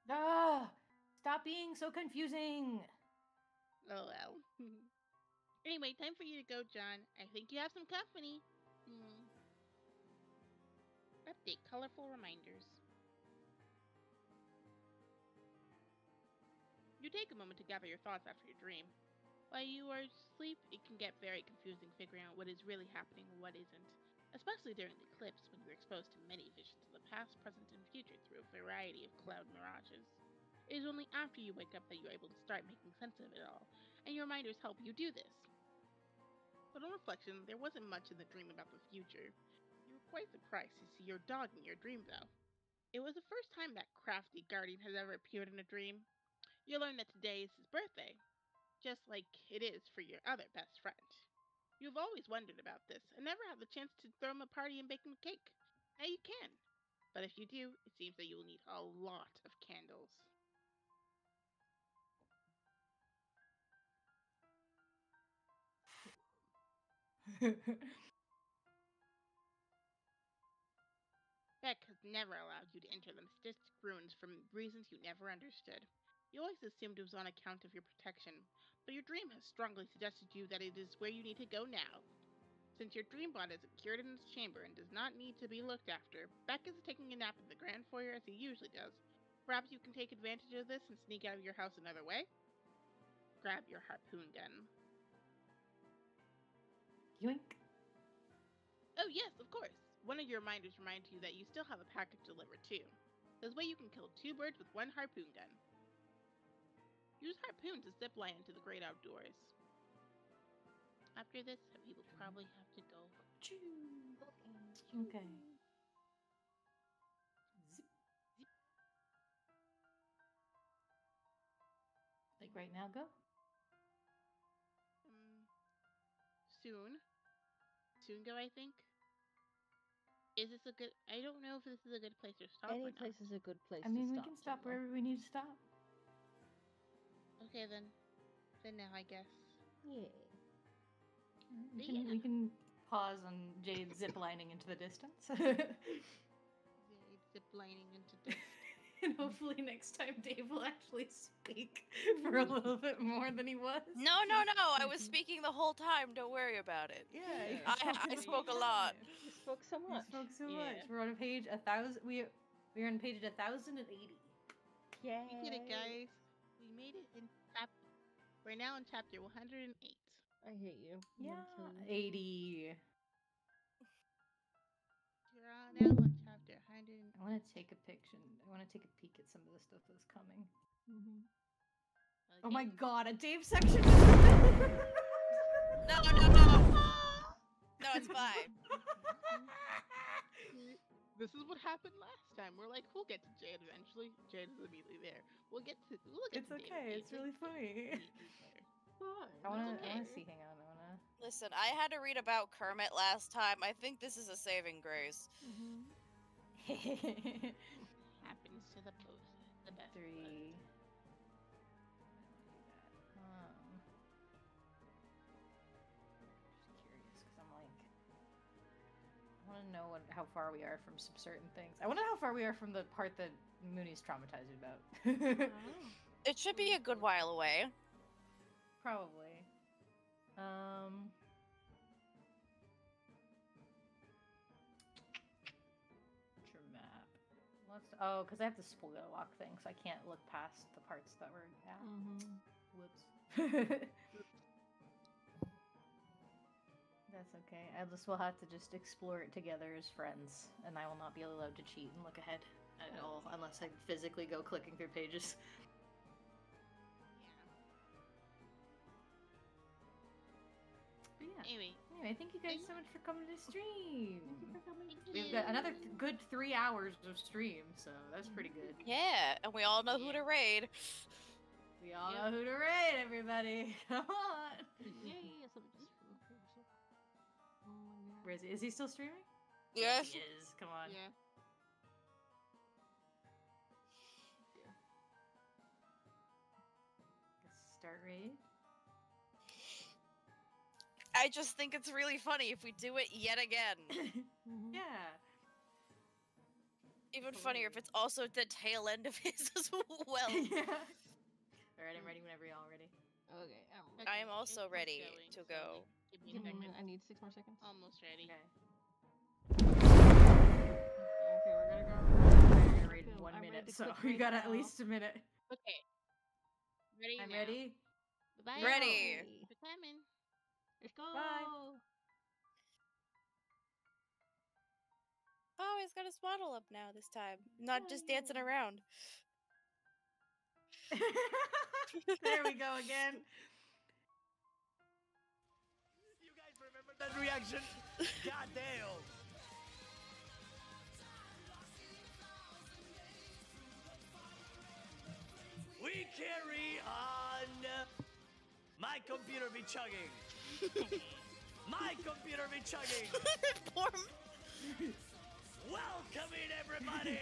Ah! Stop being so confusing! Oh well. Anyway, time for you to go, John. I think you have some company. Update colorful reminders. You take a moment to gather your thoughts after your dream. While you are asleep, it can get very confusing figuring out what is really happening and what isn't, especially during the eclipse when you're exposed to many visions of the past, present, and future through a variety of cloud mirages. It is only after you wake up that you are able to start making sense of it all, and your reminders help you do this. But on reflection, there wasn't much in the dream about the future. You were quite surprised to see your dog in your dream, though. It was the first time that crafty guardian has ever appeared in a dream. You learn that today is his birthday, just like it is for your other best friend. You've always wondered about this and never had the chance to throw him a party and bake him a cake. Now you can. But if you do, it seems that you will need a lot of candles. Beck has never allowed you to enter the mystic ruins for reasons you never understood. You always assumed it was on account of your protection, but your dream has strongly suggested to you that it is where you need to go now. Since your dream bond is secured in this chamber and does not need to be looked after, Beck is taking a nap in the grand foyer as he usually does. Perhaps you can take advantage of this and sneak out of your house another way? Grab your harpoon gun. Yoink. Oh yes, of course. One of your reminders reminds you that you still have a package delivered too. This way you can kill 2 birds with 1 harpoon gun. Use harpoon to zip line into the great outdoors. After this, we will probably have to go. Okay. Zip. Like right now, go? Soon. Soon go, I think. Is this a good... I don't know if this is a good place to stop or Any not. place is a good place I mean, to we stop. can stop Gemma. wherever we need to stop. Okay, then. Then now, I guess. Yeah. We can pause on Jade ziplining into the distance. Zip lining into this. And hopefully next time Dave will actually speak for a little bit more than he was. No. I was speaking the whole time. Don't worry about it. Yeah, I spoke a lot. You spoke so You much. spoke so Yeah. much. We're on page 1000. We're on page 1080. Yay. We did it, guys. We made it in chapter. We're now in chapter 108. I hate you. I'm Yeah, gonna kill you. 80. We're now on chapter 100. I want to take a picture. I want to take a peek at some of the stuff that's coming. Mhm. Oh my god, a Dave section! No. No, it's fine. This is what happened last time. We're like, we'll get to Jade eventually. Jade is immediately there. We'll get to It's Dave okay, it's really funny. Fine. I want okay. to see, hang on, I want to... Listen, I had to read about Kermit last time. I think this is a saving grace. Happens to the best. 3. Just curious, because I'm like, I want to know how far we are from some certain things. I want to know how far we are from the part that Mooney's traumatized about. It should be a good while away. Probably. What's your map? Oh, because I have the spoiler lock thing, so I can't look past the parts that were at. Whoops. That's okay. We'll have to just explore it together as friends, and I will not be allowed to cheat and look ahead at all unless I physically go clicking through pages. But yeah. Anyway, Thank you guys so much for coming to the stream. Thank you for coming. We've got another good 3 hours of stream, so that's pretty good. Yeah, and we all know who to raid. We all know who to raid, everybody. Come on. Yay! Something just from the Oh my god. Where is he? Is he still streaming? Yes. He is. Come on. yeah. Let's start raid. I just think it's really funny if we do it yet again. Yeah. Even funnier if it's also the tail end of his as well. Yeah. Alright, I'm ready whenever y'all are ready. Okay, I'm I am Okay, also it's ready going, to so go. Give me Give a me a second. minute. I need 6 more seconds. Almost ready. Okay. Okay, we're gonna go. We're gonna raid in Cool, 1 I'm minute, ready to so click you right got at now. least a minute. Okay. Ready I'm now. ready. Bye. Ready. For coming. Let's go. Bye. Oh, he's got his model up now this time. Not just dancing around. There we go again. You guys remember that reaction? God damn. We carry on. My computer be chugging. My computer be chugging. Poor Welcoming everybody